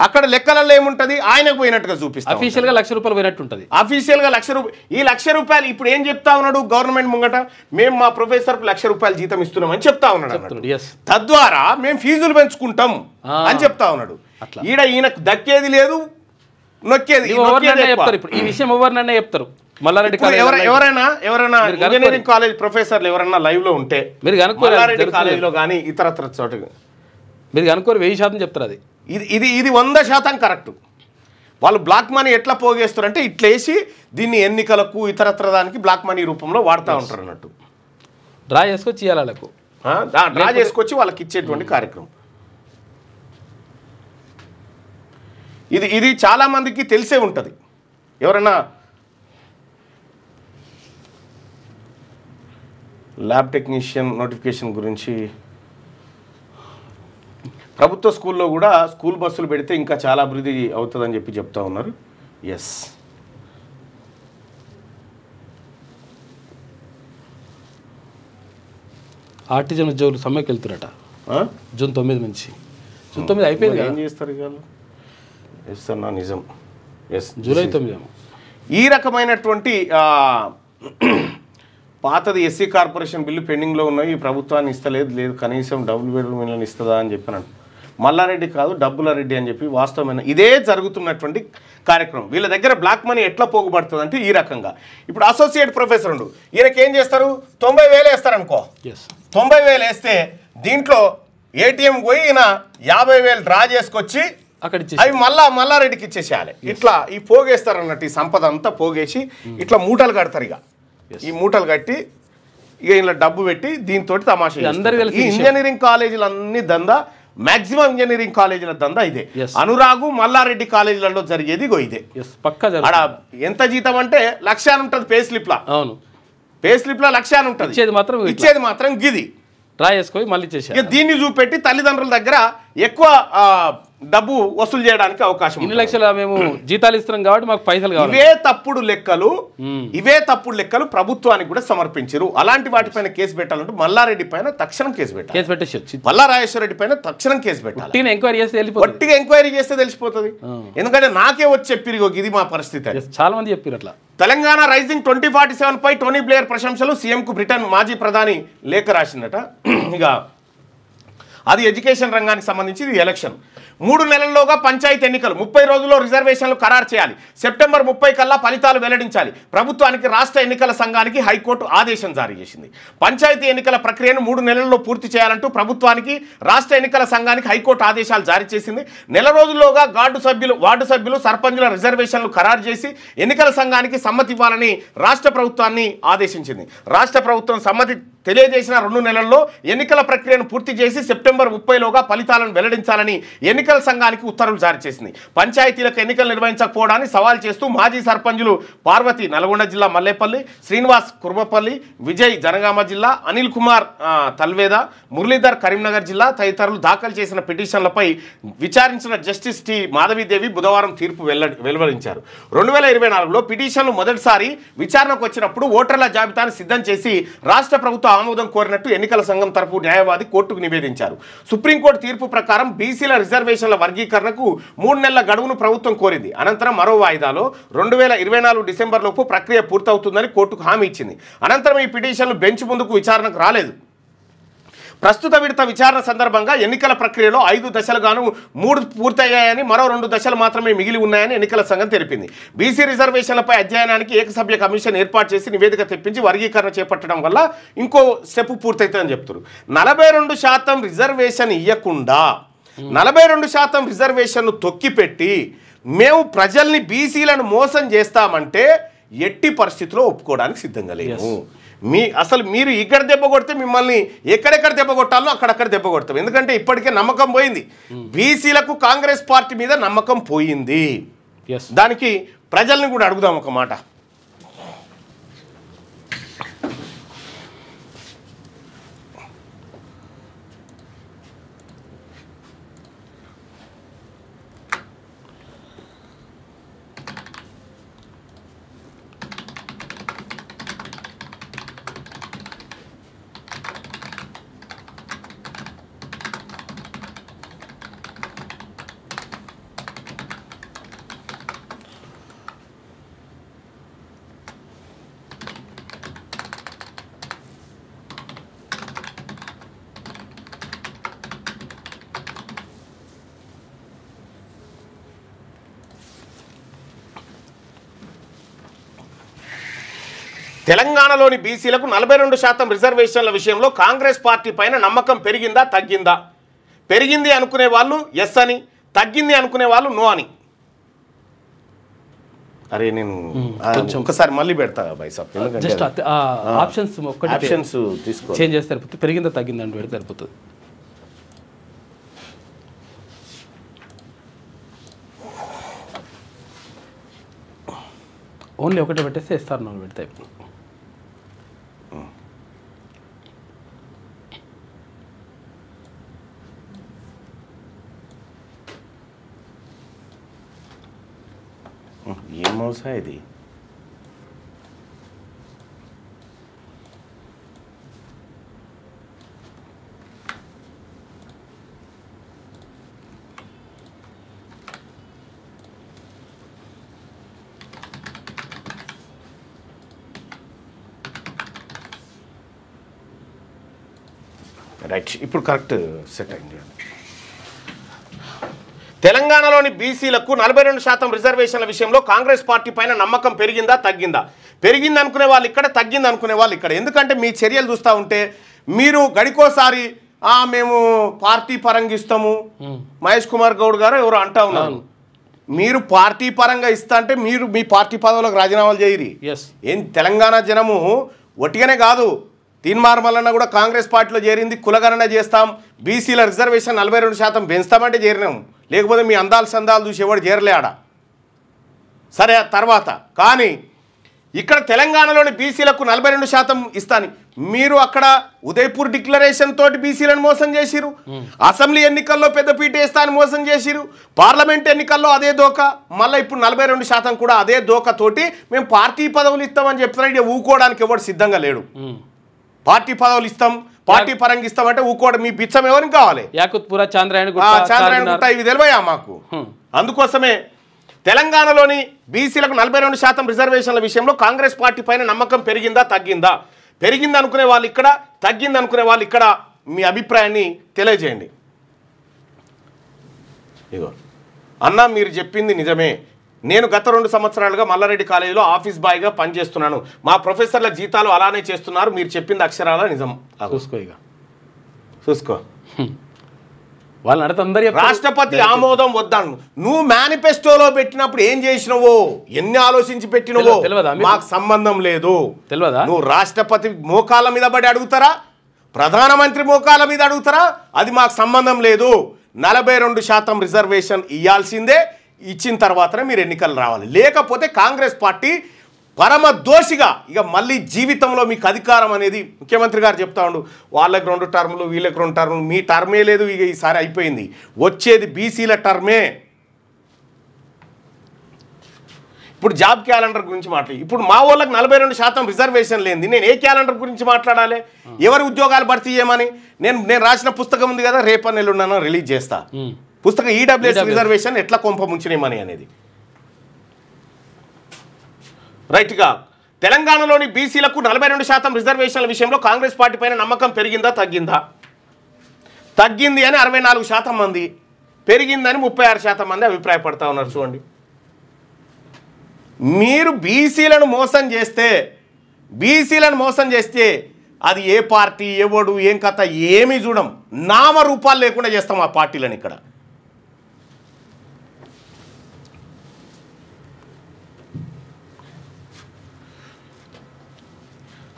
అక్కడ లెక్కలలో ఏముంటుంది? ఆయనకు పోయినట్టుగా చూపిస్తారు. అఫీషియల్ గా ₹1,00,000 పోయినట్టు ఉంటుంది. అఫీషియల్ గా ₹1,00,000. ఈ ₹1,00,000 ఇప్పుడు ఏం చెప్తా ఉన్నాడు గవర్నమెంట్ ముంగట? మేము మా ప్రొఫెసర్కు ₹1,00,000 జీతం ఇస్తున్నామని చెప్తా ఉన్నాడు. తద్వారా మేము ఫీజులు పెంచుకుంటాం అని చెప్తా ఉన్నాడు. ఈయనకు దక్కేది లేదు, నొక్కేది చెప్తారు. ఇప్పుడు ఈ విషయం ఎవరినన్నా చెప్తారు. మల్లారెడ్డి ఎవరైనా ఇంజనీరింగ్ కాలేజ్ ప్రొఫెసర్లు ఎవరైనా లైవ్ లో ఉంటే మీరు మల్లారెడ్డి కాలేజీలో కానీ ఇతరత్ర చోట మీరు కనుక్కోరు 1000% చెప్తారు. అది ఇది 100% కరెక్ట్. వాళ్ళు బ్లాక్ మనీ ఎట్లా పోగేస్తారంటే ఇట్లా వేసి దీన్ని ఎన్నికలకు ఇతరత్ర దానికి బ్లాక్ మనీ రూపంలో వాడుతూ ఉంటారు అన్నట్టు. డ్రా చేసుకొచ్చి ఇవ్వాలి వాళ్ళకు, డ్రా చేసుకొచ్చి వాళ్ళకి ఇచ్చేటువంటి కార్యక్రమం ఇది చాలా మందికి తెలిసే ఉంటుంది. ఎవరైనా ల్యాబ్ టెక్నీషియన్ నోటిఫికేషన్ గురించి ప్రభుత్వ స్కూల్లో కూడా స్కూల్ బస్సులు పెడితే ఇంకా చాలా అభివృద్ధి అవుతుందని చెప్తా ఉన్నారు. ఎస్, ఆర్టిజన్ ఉద్యోగులు సమ్మెకి వెళ్తున్నారట. జూన్ 9 నుంచి. జూన్ 9 అయిపోయింది. ఏం చేస్తారు ఇవాళ? ఎస్ అన్నా, నిజం. Yes, July 9. ఈ రకమైనటువంటి పాతది ఎస్సీ కార్పొరేషన్ బిల్లు పెండింగ్లో ఉన్నాయి, ఈ ప్రభుత్వాన్ని లేదు కనీసం డబుల్ బెడ్రూమ్ ఇళ్ళని ఇస్తుందా అని చెప్పినాను. మల్లారెడ్డి కాదు డబ్బుల రెడ్డి అని చెప్పి వాస్తవమైన ఇదే జరుగుతున్నటువంటి కార్యక్రమం. వీళ్ళ దగ్గర బ్లాక్ మనీ ఎట్లా పోగుపడుతుంది అంటే ఈ రకంగా. ఇప్పుడు అసోసియేట్ ప్రొఫెసర్ ఉండు, ఈయనకి ఏం చేస్తారు? 90,000 వేస్తారనుకో. 90,000 వేస్తే దీంట్లో ఏటీఎం పోయి ఈయన 50,000 డ్రా చేసుకొచ్చి అవి మల్లారెడ్డికి ఇచ్చేసేయాలి. ఇట్లా ఈ పోగేస్తారు అన్నట్టు. ఈ సంపద అంతా పోగేసి ఇట్లా మూటలు కడతారు. ఇక ఈ మూటలు కట్టి ఇక ఇలా డబ్బు పెట్టి దీంతో తమాషా. ఈ ఇంజనీరింగ్ కాలేజీలు అన్ని దందా, మాక్సిమం ఇంజనీరింగ్ కాలేజీల దందా ఇదే. అనురాగు మల్లారెడ్డి కాలేజీలలో జరిగేది ఇదే. ఎంత జీతం అంటే 1,00,000 అని ఉంటుంది పే స్లిప్లా. అవును, పే స్లిప్లా 1,00,000 ఉంటుంది. ఇచ్చేది మాత్రం గిది డ్రా చేసుకొని మళ్ళీ చేసి దీన్ని చూపెట్టి తల్లిదండ్రుల దగ్గర ఎక్కువ డబ్బు వసూలు చేయడానికి అవకాశం. ఇన్ని లక్షల మేము జీతాలు ఇస్తున్నాం కాబట్టి మాకు పైసలు కావాలి. ఇవే తప్పుడు లెక్కలు ప్రభుత్వానికి కూడా సమర్పించారు. అలాంటి వాటిపైన కేసు పెట్టాలంటే మల్లారెడ్డి పైన తక్షణం కేసు పెట్టాలి. మల్లా రాజేశ్వర రెడ్డి పైన తక్షణం కేసు పెట్టాలి. వట్టిగా ఎంక్వైరీ చేస్తే తెలిసిపోతుంది. ఎందుకంటే నాకే వచ్చి చెప్పిరు ఇది మా పరిస్థితి. చాలా మంది చెప్పారు అట్లా. తెలంగాణ రైజింగ్ 2047 పై టోనీ బ్లేయర్ ప్రశంసలు. సీఎంకు బ్రిటన్ మాజీ ప్రధాని లేఖ రాసిందట. ఇక అది ఎడ్యుకేషన్ రంగానికి సంబంధించి ఇది ఎలక్షన్. 3 నెలల్లోగా పంచాయతీ ఎన్నికలు, 30 రోజుల్లో రిజర్వేషన్లు ఖరారు చేయాలి. సెప్టెంబర్ 30 కల్లా ఫలితాలు వెల్లడించాలి. ప్రభుత్వానికి రాష్ట్ర ఎన్నికల సంఘానికి హైకోర్టు ఆదేశం జారీ చేసింది. పంచాయతీ ఎన్నికల ప్రక్రియను 3 నెలల్లో పూర్తి చేయాలంటూ ప్రభుత్వానికి రాష్ట్ర ఎన్నికల సంఘానికి హైకోర్టు ఆదేశాలు జారీ చేసింది. నెల రోజుల్లోగా వార్డు సభ్యులు సర్పంచుల రిజర్వేషన్లు ఖరారు చేసి ఎన్నికల సంఘానికి సమ్మతి ఇవ్వాలని రాష్ట్ర ప్రభుత్వాన్ని ఆదేశించింది. రాష్ట్ర ప్రభుత్వం సమ్మతి తెలియజేసిన 2 నెలల్లో ఎన్నికల ప్రక్రియను పూర్తి చేసి సెప్టెంబర్ 30లోగా ఫలితాలను వెల్లడించాలని ఎన్నికల సంఘానికి ఉత్తర్వులు జారీ చేసింది. పంచాయతీలకు ఎన్నికలు నిర్వహించకపోవడాన్ని సవాల్ చేస్తూ మాజీ సర్పంచులు పార్వతి నల్గొండ జిల్లా మల్లేపల్లి, శ్రీనివాస్ కుర్మపల్లి, విజయ్ జనగామ జిల్లా, అనిల్ కుమార్ తల్వేద, మురళీధర్ కరీంనగర్ జిల్లా తదితరులు దాఖలు చేసిన పిటిషన్లపై విచారించిన జస్టిస్ టి మాధవీదేవి బుధవారం తీర్పు వెలువరించారు. 2024లో పిటిషన్లు మొదటిసారి విచారణకు వచ్చినప్పుడు ఓటర్ల జాబితాను సిద్ధం చేసి రాష్ట్ర ప్రభుత్వ ఆమోదం కోరినట్టు ఎన్నికల సంఘం తరపు న్యాయవాది కోర్టుకు నివేదించారు. సుప్రీంకోర్టు తీర్పు ప్రకారం బీసీల రిజర్వేషన్ల వర్గీకరణకు 3 నెలల గడువును ప్రభుత్వం కోరింది. అనంతరం మరో వాయిదాలో 2024 డిసెంబర్ లోపు ప్రక్రియ పూర్తవుతుందని కోర్టుకు హామీ ఇచ్చింది. అనంతరం ఈ పిటిషన్లు బెంచ్ ముందుకు విచారణకు రాలేదు. ప్రస్తుత విడత విచారణ సందర్భంగా ఎన్నికల ప్రక్రియలో 5 దశలుగాను 3 పూర్తయ్యాయని, మరో 2 దశలు మాత్రమే మిగిలి ఉన్నాయని ఎన్నికల సంఘం తెలిపింది. బీసీ రిజర్వేషన్లపై అధ్యయనానికి ఏకసభ్య కమిషన్ ఏర్పాటు చేసి నివేదిక తెప్పించి వర్గీకరణ చేపట్టడం వల్ల ఇంకో స్టెప్ పూర్తవుతుందని చెప్తున్నారు. 42% రిజర్వేషన్ ఇవ్వకుండా 42% రిజర్వేషన్ను తొక్కిపెట్టి మేము ప్రజల్ని బీసీలను మోసం చేస్తామంటే ఎట్టి పరిస్థితిలో ఒప్పుకోవడానికి సిద్ధంగా లేము. అసలు మీరు ఇక్కడ దెబ్బ కొడితే మిమ్మల్ని ఎక్కడెక్కడ దెబ్బ కొట్టాలో అక్కడక్కడ దెబ్బ కొడతాం. ఎందుకంటే ఇప్పటికే నమ్మకం పోయింది. బీసీలకు కాంగ్రెస్ పార్టీ మీద నమ్మకం పోయింది. దానికి ప్రజల్ని కూడా అడుగుదాం ఒక మాట. తెలంగాణలోని బీసీలకు 42% రిజర్వేషన్ల విషయంలో కాంగ్రెస్ పార్టీ పైన నమ్మకం పెరిగిందా తగ్గిందా? పెరిగింది అనుకునే వాళ్ళు ఎస్ అని, తగ్గింది అనుకునే వాళ్ళు నో అని. అరే నేను ఒకసారి మళ్ళీ పెడతా బైసాబ్, ఆప్షన్స్ తీసుకో చేంజ్ చేస్తే సరిపోతుంది. పెరిగిందా తగ్గిందా అని పెడితే సరిపోతుంది. ఓన్లీ ఒకటే పెట్టేస్తే ఇస్తారు, నాలుగు పెడతాయి. ఏం అవసరం ఇది? రైట్, ఇప్పుడు కరెక్ట్ సెట్ అయింది. తెలంగాణలోని బీసీలకు 42% రిజర్వేషన్ల విషయంలో కాంగ్రెస్ పార్టీ పైన నమ్మకం పెరిగిందా తగ్గిందా? పెరిగింది అనుకునే వాళ్ళు ఇక్కడ, తగ్గింది అనుకునే వాళ్ళు ఇక్కడ. ఎందుకంటే మీ చర్యలు చూస్తూ ఉంటే మీరు గడికోసారి మేము పార్టీ పరంగా ఇస్తాము, మహేష్ కుమార్ గౌడ్ గారు ఎవరు అంటా ఉన్నారు. మీరు పార్టీ పరంగా ఇస్తా అంటే మీరు మీ పార్టీ పదవులకు రాజీనామాలు చేయరి. ఏం తెలంగాణ జనము ఒట్టిగానే కాదు, తీన్మార్ మల్లన్న కూడా కాంగ్రెస్ పార్టీలో చేరింది. కులగణన చేస్తాం, బీసీల రిజర్వేషన్ 42% పెంచుతామంటే చేరినాం. లేకపోతే మీ అందాలు సందాలు చూసి ఎవడు చేరలే ఆడ. సరే తర్వాత కానీ ఇక్కడ తెలంగాణలోని బీసీలకు 42% ఇస్తాను. మీరు అక్కడ ఉదయపూర్ డిక్లరేషన్ తోటి బీసీలను మోసం చేసిరు, అసెంబ్లీ ఎన్నికల్లో పెద్దపీట వేస్తాను మోసం చేసిరు, పార్లమెంట్ ఎన్నికల్లో అదే దోక, మళ్ళీ ఇప్పుడు 42% కూడా అదే దోక తోటి మేము పార్టీ పదవులు ఇస్తామని చెప్తున్నా. ఇక ఊకోవడానికి ఎవరు సిద్ధంగా లేడు. పార్టీ పదవులు ఇస్తాం, పార్టీ పరంగా ఇస్తామంటే ఊకోవడం మీ బిచ్చం ఎవరికి కావాలి? చాంద్రాయణగుట్ట ఇవి తెలివయా మాకు. అందుకోసమే తెలంగాణలోని బీసీలకు 42% రిజర్వేషన్ల విషయంలో కాంగ్రెస్ పార్టీ పైన నమ్మకం పెరిగిందా తగ్గిందా? పెరిగింది అనుకునే వాళ్ళు ఇక్కడ, తగ్గింది అనుకునే వాళ్ళు ఇక్కడ. మీ అభిప్రాయాన్ని తెలియజేయండి. ఇగో అన్న, మీరు చెప్పింది నిజమే. నేను గత 2 సంవత్సరాలుగా మల్లారెడ్డి కాలేజీలో ఆఫీస్ బాయ్గా పనిచేస్తున్నాను. మా ప్రొఫెసర్ల జీతాలు అలానే చేస్తున్నారు. మీరు చెప్పింది అక్షరాల నిజం. చూసుకో, ఇక చూసుకో. వాళ్ళని అడుగుతారు, రాష్ట్రపతి ఆమోదం వద్దాను. నువ్వు మేనిఫెస్టోలో పెట్టినప్పుడు ఏం చేసినవో, ఎన్ని ఆలోచించి పెట్టినవో మాకు సంబంధం లేదు. తెలియదా? నువ్వు రాష్ట్రపతి మోకాళ్ళ మీద పడి అడుగుతారా, ప్రధానమంత్రి మోకాళ్ళ మీద అడుగుతారా, అది మాకు సంబంధం లేదు. 42% రిజర్వేషన్ ఇవ్వాల్సిందే. ఇచ్చిన తర్వాతనే మీరు ఎన్నికలు రావాలి. లేకపోతే కాంగ్రెస్ పార్టీ పరమ దోషిగా ఇక మళ్ళీ జీవితంలో మీకు అధికారం అనేది ముఖ్యమంత్రి గారు చెప్తా ఉండు. వాళ్ళకి 2 టర్ములు, వీళ్ళకి 2 టర్ములు, మీ టర్మే లేదు. ఇక ఈసారి అయిపోయింది. వచ్చేది బీసీల టర్మే. ఇప్పుడు జాబ్ క్యాలెండర్ గురించి మాట్లాడి, ఇప్పుడు మా వాళ్ళకి 42% రిజర్వేషన్ లేనిది నేను ఏ క్యాలెండర్ గురించి మాట్లాడాలి? ఎవరి ఉద్యోగాలు భర్తీ చేయమని? నేను రాసిన పుస్తకం ఉంది కదా, రేపటి నెలలున్నాను రిలీజ్ చేస్తా పుస్తకం. ఈడబ్ల్యూఎస్ రిజర్వేషన్ ఎట్లా కొంప ముంచినేమని అనేది. రైట్గా తెలంగాణలోని బీసీలకు 42% రిజర్వేషన్ల విషయంలో కాంగ్రెస్ పార్టీ పైన నమ్మకం పెరిగిందా తగ్గిందా? తగ్గింది అని 64% మంది, పెరిగిందని 36% మంది అభిప్రాయపడతా ఉన్నారు. చూడండి, మీరు బీసీలను మోసం చేస్తే అది ఏ పార్టీ, ఎవడు, ఏం కథ ఏమీ చూడం. నామరూపాలు లేకుండా చేస్తాం ఆ పార్టీలను. ఇక్కడ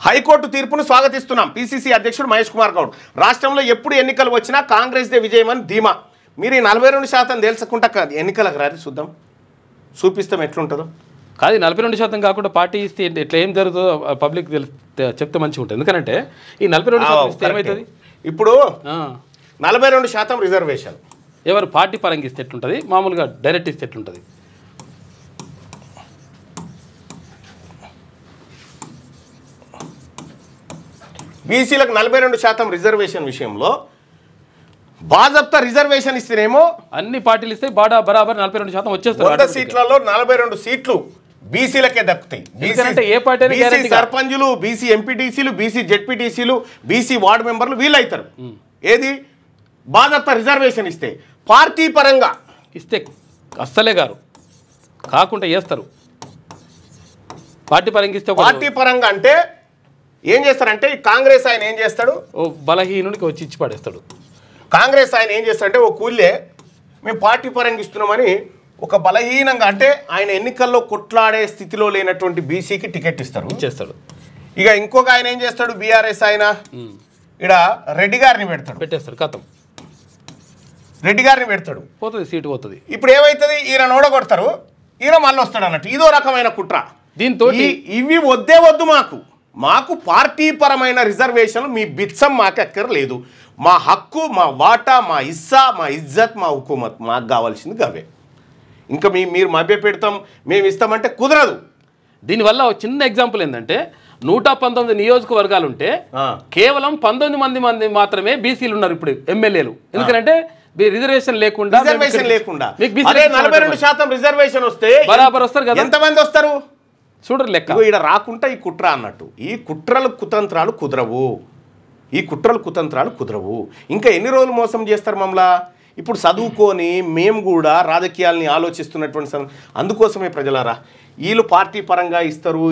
హైకోర్టు తీర్పును స్వాగతిస్తున్నాం. పిసిసి అధ్యక్షుడు మహేష్ కుమార్ గౌడ్. రాష్ట్రంలో ఎప్పుడు ఎన్నికలు వచ్చినా కాంగ్రెస్దే విజయమని ధీమా. మీరు ఈ 42% తెలుసుకుంటా ఎన్నికలకు రారి చూద్దాం, చూపిస్తాం ఎట్లుంటుందో. కాదు 42% కాకుండా పార్టీ ఇస్తే ఎట్లా ఏం జరుగుతుందో పబ్లిక్ చెప్తే మంచిగా ఉంటుంది. ఎందుకంటే ఈ 42% ఇస్తే ఏమవుతుంది? ఇప్పుడు 42% రిజర్వేషన్ ఎవరు పార్టీ పరంగా ఇస్తే ఎట్లుంటుంది, మామూలుగా డైరెక్ట్ ఇస్తే ఎట్లుంటుంది? బీసీలకు 42% రిజర్వేషన్ విషయంలో బాజప్తా రిజర్వేషన్ ఇస్తేనేమో అన్ని పార్టీలు ఇస్తే బరాబర్ 42% వచ్చేస్తారు. 100 సీట్లలో 42 సీట్లు బీసీలకే దక్కుతాయి. ఏ పార్టీ బీసీ సర్పంచులు, బీసీ ఎంపీటీసీలు, బీసీ జెడ్పీటీసీలు, బీసీ వార్డు మెంబర్లు వీళ్ళు అవుతారు. ఏది బాజప్తా రిజర్వేషన్ ఇస్తే. పార్టీ పరంగా ఇస్తే అస్సలే గారు కాకుండా చేస్తారు. పార్టీ పరంగా ఇస్తే పార్టీ పరంగా అంటే ఏం చేస్తారంటే కాంగ్రెస్ ఆయన ఏం చేస్తాడు, ఓ బలహీనుడికి వచ్చి ఇచ్చి పడేస్తాడు. కాంగ్రెస్ ఆయన ఏం చేస్తాడంటే ఓ కూల్లే మేము పార్టీ పరంగా ఇస్తున్నామని ఒక బలహీనంగా, అంటే ఆయన ఎన్నికల్లో కొట్లాడే స్థితిలో లేనటువంటి బీసీకి టికెట్ ఇచ్చేస్తాడు. ఇక ఇంకొక ఆయన ఏం చేస్తాడు, బీఆర్ఎస్ ఆయన ఇక్కడ రెడ్డి గారిని పెట్టేస్తాడు. కథం రెడ్డి గారిని పెడతాడు, పోతుంది, సీటు పోతుంది. ఇప్పుడు ఏమవుతుంది, ఈయన ఓడగొడతారు, ఈయన మళ్ళీ వస్తాడు అన్నట్టు. ఇదో రకమైన కుట్ర. దీంతో ఇవి వద్దు మాకు పార్టీ పరమైన రిజర్వేషన్లు మీ బిత్సం మాకు ఎక్కర్లేదు. మా హక్కు, మా వాటా, మా ఇస్సా, మా ఇజ్జత్, మా హుకూమత్ మాకు కావాల్సింది అవే. ఇంకా మీరు మభ్య పెడతాం మేము ఇస్తామంటే కుదరదు. దీనివల్ల ఒక చిన్న ఎగ్జాంపుల్ ఏంటంటే 119 నియోజకవర్గాలు ఉంటే కేవలం 19 మంది మాత్రమే బీసీలు ఉన్నారు ఇప్పుడు ఎమ్మెల్యేలు. ఎందుకంటే రిజర్వేషన్ లేకుండా 42% రిజర్వేషన్ వస్తే బరాబర్ వస్తారు కదా. ఎంతమంది వస్తారు చూడరు లెక్క. ఇక్కడ రాకుంటా ఈ కుట్ర అన్నట్టు. ఈ కుట్రలు కుతంత్రాలు కుదరవు. ఇంకా ఎన్ని రోజులు మోసం చేస్తారు మమ్మల్ని? ఇప్పుడు చదువుకొని మేము కూడా రాజకీయాల్ని ఆలోచిస్తున్నటువంటి అందుకోసమే ప్రజలారా వీళ్ళు పార్టీ పరంగా ఇస్తారు.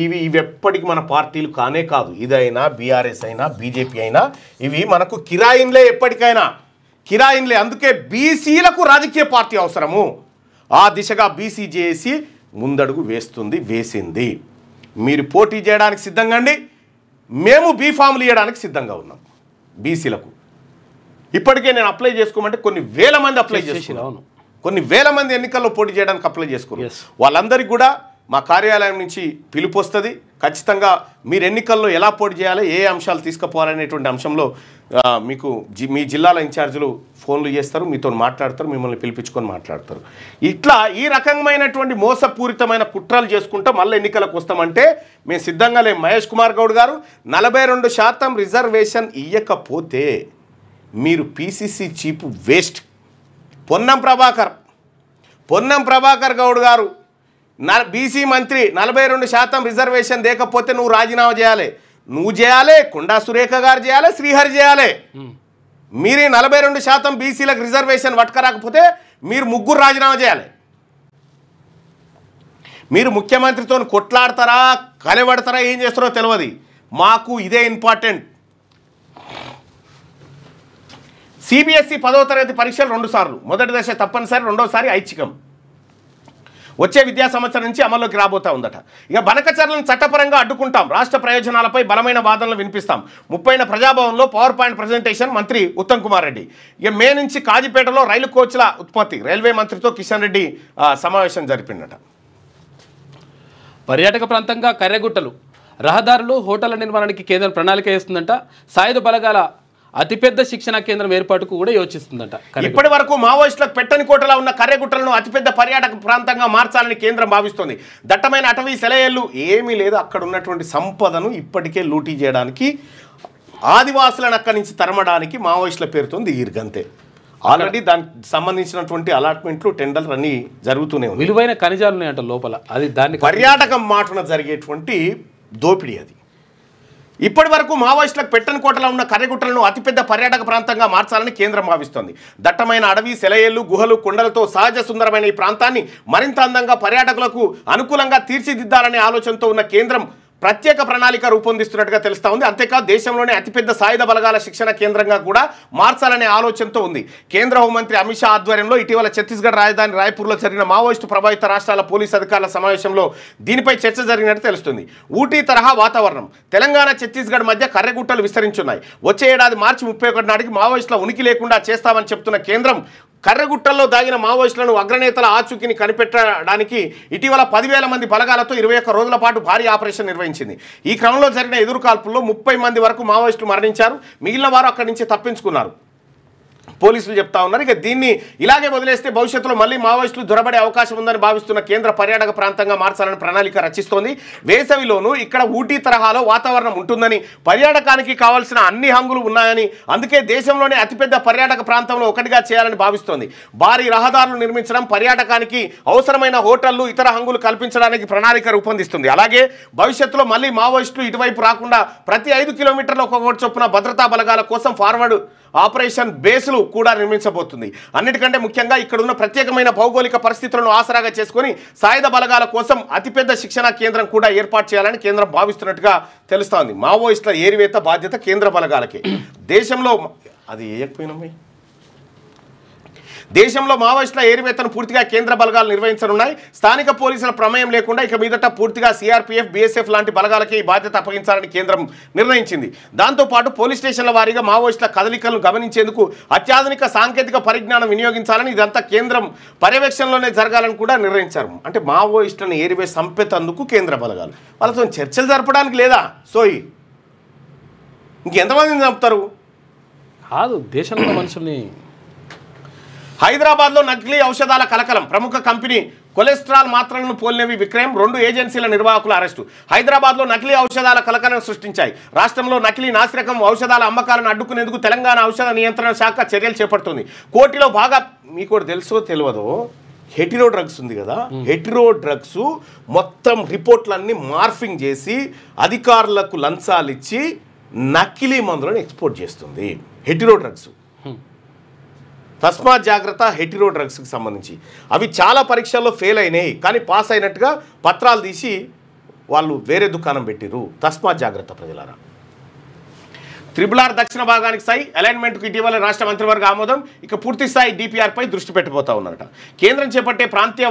ఇవి ఎప్పటికీ మన పార్టీలు కానే కాదు. ఇదైనా బీఆర్ఎస్ అయినా బీజేపీ అయినా ఇవి మనకు కిరాయిన్లే, ఎప్పటికైనా కిరాయిన్లే. అందుకే బీసీలకు రాజకీయ పార్టీ అవసరము. ఆ దిశగా బీసీ జేఏసీ ముందడుగు వేసింది. మీరు పోటీ చేయడానికి సిద్ధంగా అండి, మేము బీఫామ్లు ఇవ్వడానికి సిద్ధంగా ఉన్నాం. బీసీలకు ఇప్పటికే నేను అప్లై చేసుకోమంటే కొన్ని వేల మంది అప్లై చేసుకున్నాను. కొన్ని వేల మంది ఎన్నికల్లో పోటీ చేయడానికి అప్లై చేసుకున్నారు. వాళ్ళందరికీ కూడా మా కార్యాలయం నుంచి పిలుపు వస్తుంది. ఖచ్చితంగా మీరు ఎన్నికల్లో ఎలా పోటీ చేయాలి, ఏ అంశాలు తీసుకుపోవాలనేటువంటి అంశంలో మీకు మీ జిల్లాల ఇన్ఛార్జీలు ఫోన్లు చేస్తారు, మీతో మాట్లాడతారు, మిమ్మల్ని పిలిపించుకొని మాట్లాడతారు. ఇట్లా ఈ రకమైనటువంటి మోసపూరితమైన కుట్రలు చేసుకుంటూ మళ్ళీ ఎన్నికలకు వస్తామంటే మేము సిద్ధంగా లేము. మహేష్ కుమార్ గౌడ్ గారు 42% రిజర్వేషన్ ఇవ్వకపోతే మీరు PCC chief waste. Ponnam Prabhakar Goud గారు బీసీ మంత్రి 42% రిజర్వేషన్ లేకపోతే నువ్వు రాజీనామా చేయాలి. నువ్వు చేయాలి, కొండా సురేఖ గారు చేయాలి, శ్రీహరి చేయాలి. మీరు 42% బీసీలకు రిజర్వేషన్ పట్టుకరాకపోతే మీరు ముగ్గురు రాజీనామా చేయాలి. మీరు ముఖ్యమంత్రితో కొట్లాడతారా, కలబడతారా, ఏం చేస్తారో తెలియదు. మాకు ఇదే ఇంపార్టెంట్. సిబిఎస్ఈ 10వ తరగతి పరీక్షలు 2 సార్లు, మొదటి దశ తప్పనిసరి, రెండోసారి ఐచ్ఛికం. వచ్చే విద్యా సంవత్సరం నుంచి అమల్లోకి రాబోతా ఉందట. ఇక బనకచర్లను చట్టపరంగా అడ్డుకుంటాం, రాష్ట్ర ప్రయోజనాలపై బలమైన వాదనలు వినిపిస్తాం. 30న ప్రజాభవన్లో పవర్ పాయింట్ ప్రజెంటేషన్ మంత్రి ఉత్తమ్ కుమార్ రెడ్డి. ఇక మే నుంచి కాజీపేటలో రైలు కోచ్ల ఉత్పత్తి, రైల్వే మంత్రితో కిషన్ రెడ్డి సమావేశం జరిపిందట. పర్యాటక ప్రాంతంగా కర్రెగుట్టలు, రహదారులు, హోటళ్ల నిర్మాణానికి కేంద్రం ప్రణాళిక వేస్తుందంట. సాయుధ బలగాల అతిపెద్ద శిక్షణ కేంద్రం ఏర్పాటుకు కూడా యోచిస్తుందంట. ఇప్పటి వరకు మావోయిస్టులకు పెట్టని కోటలా ఉన్న కర్రెగుట్టలను అతిపెద్ద పర్యాటక ప్రాంతంగా మార్చాలని కేంద్రం భావిస్తోంది. దట్టమైన అటవీ సెలయేళ్లు ఏమీ లేదు. అక్కడ ఉన్నటువంటి సంపదను ఇప్పటికే లూటీ చేయడానికి, ఆదివాసులను అక్కడి నుంచి తరమడానికి మావోయిస్టుల పేరుతో దిగిరిగంతే. ఆల్రెడీ దానికి సంబంధించినటువంటి అలాట్మెంట్లు, టెండర్లు అన్నీ జరుగుతూనే ఉన్నాయి. విలువైన ఖనిజాలు ఉన్నాయంట లోపల. అది దాన్ని పర్యాటకం మాటున జరిగేటువంటి దోపిడీ అది. ఇప్పటి వరకు మావోయిస్టులకు పెట్టని కోటలో ఉన్న కర్రెగుట్టలను అతిపెద్ద పర్యాటక ప్రాంతంగా మార్చాలని కేంద్రం భావిస్తోంది. దట్టమైన అడవి, సెలయేళ్లు, గుహలు, కొండలతో సహజ సుందరమైన ఈ ప్రాంతాన్ని మరింత అందంగా పర్యాటకులకు అనుకూలంగా తీర్చిదిద్దాలనే ఆలోచనతో ఉన్న కేంద్రం ప్రత్యేక ప్రణాళిక రూపొందిస్తున్నట్టుగా తెలుస్తా ఉంది. అంతేకాదు దేశంలోనే అతిపెద్ద సాయుధ బలగాల శిక్షణ కేంద్రంగా కూడా మార్చాలనే ఆలోచనతో ఉంది. కేంద్ర హోంమంత్రి అమిత్ షా ఆధ్వర్యంలో ఇటీవల ఛత్తీస్గఢ్ రాజధాని రాయ్పూర్లో జరిగిన మావోయిస్టు ప్రభావిత రాష్ట్రాల పోలీసు అధికారుల సమావేశంలో దీనిపై చర్చ జరిగినట్టు తెలుస్తుంది. ఊటీ తరహా వాతావరణం. తెలంగాణ ఛత్తీస్గఢ్ మధ్య కర్రెగుట్టలు విస్తరించున్నాయి. వచ్చే ఏడాది మార్చి 31 నాటికి మావోయిస్టుల ఉనికి లేకుండా చేస్తామని చెప్తున్న కేంద్రం కర్రెగుట్టల్లో దాగిన మావోయిస్టులను అగ్రనేతల ఆచూకీని కనిపెట్టడానికి ఇటీవల 10,000 మంది బలగాలతో 21 రోజుల పాటు భారీ ఆపరేషన్ నిర్వహించింది. ఈ క్రమంలో జరిగిన ఎదురుకాల్పుల్లో 30 మంది వరకు మావోయిస్టులు మరణించారు. మిగిలిన వారు అక్కడి నుంచి తప్పించుకున్నారు. పోలీసులు చెప్తా ఉన్నారు. ఇక దీన్ని ఇలాగే వదిలేస్తే భవిష్యత్తులో మళ్ళీ మావోయిస్టులు దొరబడే అవకాశం ఉందని భావిస్తున్న కేంద్ర పర్యాటక ప్రాంతంగా మార్చాలని ప్రణాళిక రచిస్తోంది. వేసవిలోనూ ఇక్కడ ఊటీ తరహాలో వాతావరణం ఉంటుందని, పర్యాటకానికి కావాల్సిన అన్ని హంగులు ఉన్నాయని, అందుకే దేశంలోనే అతిపెద్ద పర్యాటక ప్రాంతంలో ఒకటిగా చేయాలని భావిస్తోంది. భారీ రహదారులు నిర్మించడం, పర్యాటకానికి అవసరమైన హోటళ్లు, ఇతర హంగులు కల్పించడానికి ప్రణాళిక రూపొందిస్తుంది. అలాగే భవిష్యత్తులో మళ్ళీ మావోయిస్టులు ఇటువైపు రాకుండా ప్రతి 5 కిలోమీటర్ల ఒక్కొక్కటి చొప్పున భద్రతా బలగాల కోసం ఫార్వర్డ్ ఆపరేషన్ బేస్లు కూడా నిర్మించబోతుంది. అన్నిటికంటే ముఖ్యంగా ఇక్కడున్న ప్రత్యేకమైన భౌగోళిక పరిస్థితులను ఆసరాగా చేసుకుని సాయుధ బలగాల కోసం అతిపెద్ద శిక్షణా కేంద్రం కూడా ఏర్పాటు చేయాలని కేంద్రం భావిస్తున్నట్టుగా తెలుస్తోంది. మావోయిస్టుల ఏరివేత బాధ్యత కేంద్ర బలగాలకే. దేశంలో అది దేశంలో మావోయిస్టుల ఏరివేతను పూర్తిగా కేంద్ర బలగాలు నిర్వహించనున్నాయి. స్థానిక పోలీసుల ప్రమేయం లేకుండా ఇక మీదట పూర్తిగా సిఆర్పీఎఫ్, బీఎస్ఎఫ్ లాంటి బలగాలకే ఈ బాధ్యత అప్పగించాలని కేంద్రం నిర్ణయించింది. దాంతోపాటు పోలీస్ స్టేషన్ల వారీగా మావోయిస్టుల కదలికలను గమనించేందుకు అత్యాధునిక సాంకేతిక పరిజ్ఞానం వినియోగించాలని, ఇదంతా కేంద్రం పర్యవేక్షణలోనే జరగాలని కూడా నిర్ణయించారు. అంటే మావోయిస్టులను ఏరివేసి చంపేతందుకు కేంద్ర బలగాలు వాళ్ళతో చర్చలు జరపడానికి లేదా? సోయి ఇంకెంతమందిని చంపుతారు? కాదు, దేశంలో మనుషుల్ని. హైదరాబాద్లో నకిలీ ఔషధాల కలకలం. ప్రముఖ కంపెనీ కొలెస్ట్రాల్ మాత్రలను పోలినవి విక్రయం. 2 ఏజెన్సీల నిర్వాహకుల అరెస్టు. హైదరాబాద్లో నకిలీ ఔషధాల కలకలం సృష్టించాయి. రాష్ట్రంలో నకిలీ నాసిరకం ఔషధాల అమ్మకాలను అడ్డుకునేందుకు తెలంగాణ ఔషధ నియంత్రణ శాఖ చర్యలు చేపడుతుంది. కోటిలో బాగా మీకు తెలుసో తెలియదో హెటిరో డ్రగ్స్ ఉంది కదా, హెటిరో డ్రగ్స్ మొత్తం రిపోర్ట్లన్నీ మార్ఫింగ్ చేసి అధికారులకు లంచాలు ఇచ్చి నకిలీ మందులను ఎక్స్పోర్ట్ చేస్తుంది. హెటిరో డ్రగ్స్ తస్మాత్ జాగ్రత్త. హెటిరో డ్రగ్స్కి సంబంధించి అవి చాలా పరీక్షల్లో ఫెయిల్ అయినాయి, కానీ పాస్ అయినట్టుగా పత్రాలు తీసి వాళ్ళు వేరే దుకాణం పెట్టిరు. తస్మాత్ జాగ్రత్త ప్రజలారా. RRR దక్షిణ భాగానికి సై అలైన్మెంట్కు ఇటీవల రాష్ట్ర మంత్రివర్గ ఆమోదం. ఇక పూర్తి స్థాయి DPRపై దృష్టి పెట్టబోతా ఉన్నారట. కేంద్రం చేపట్టే ప్రాంతీయ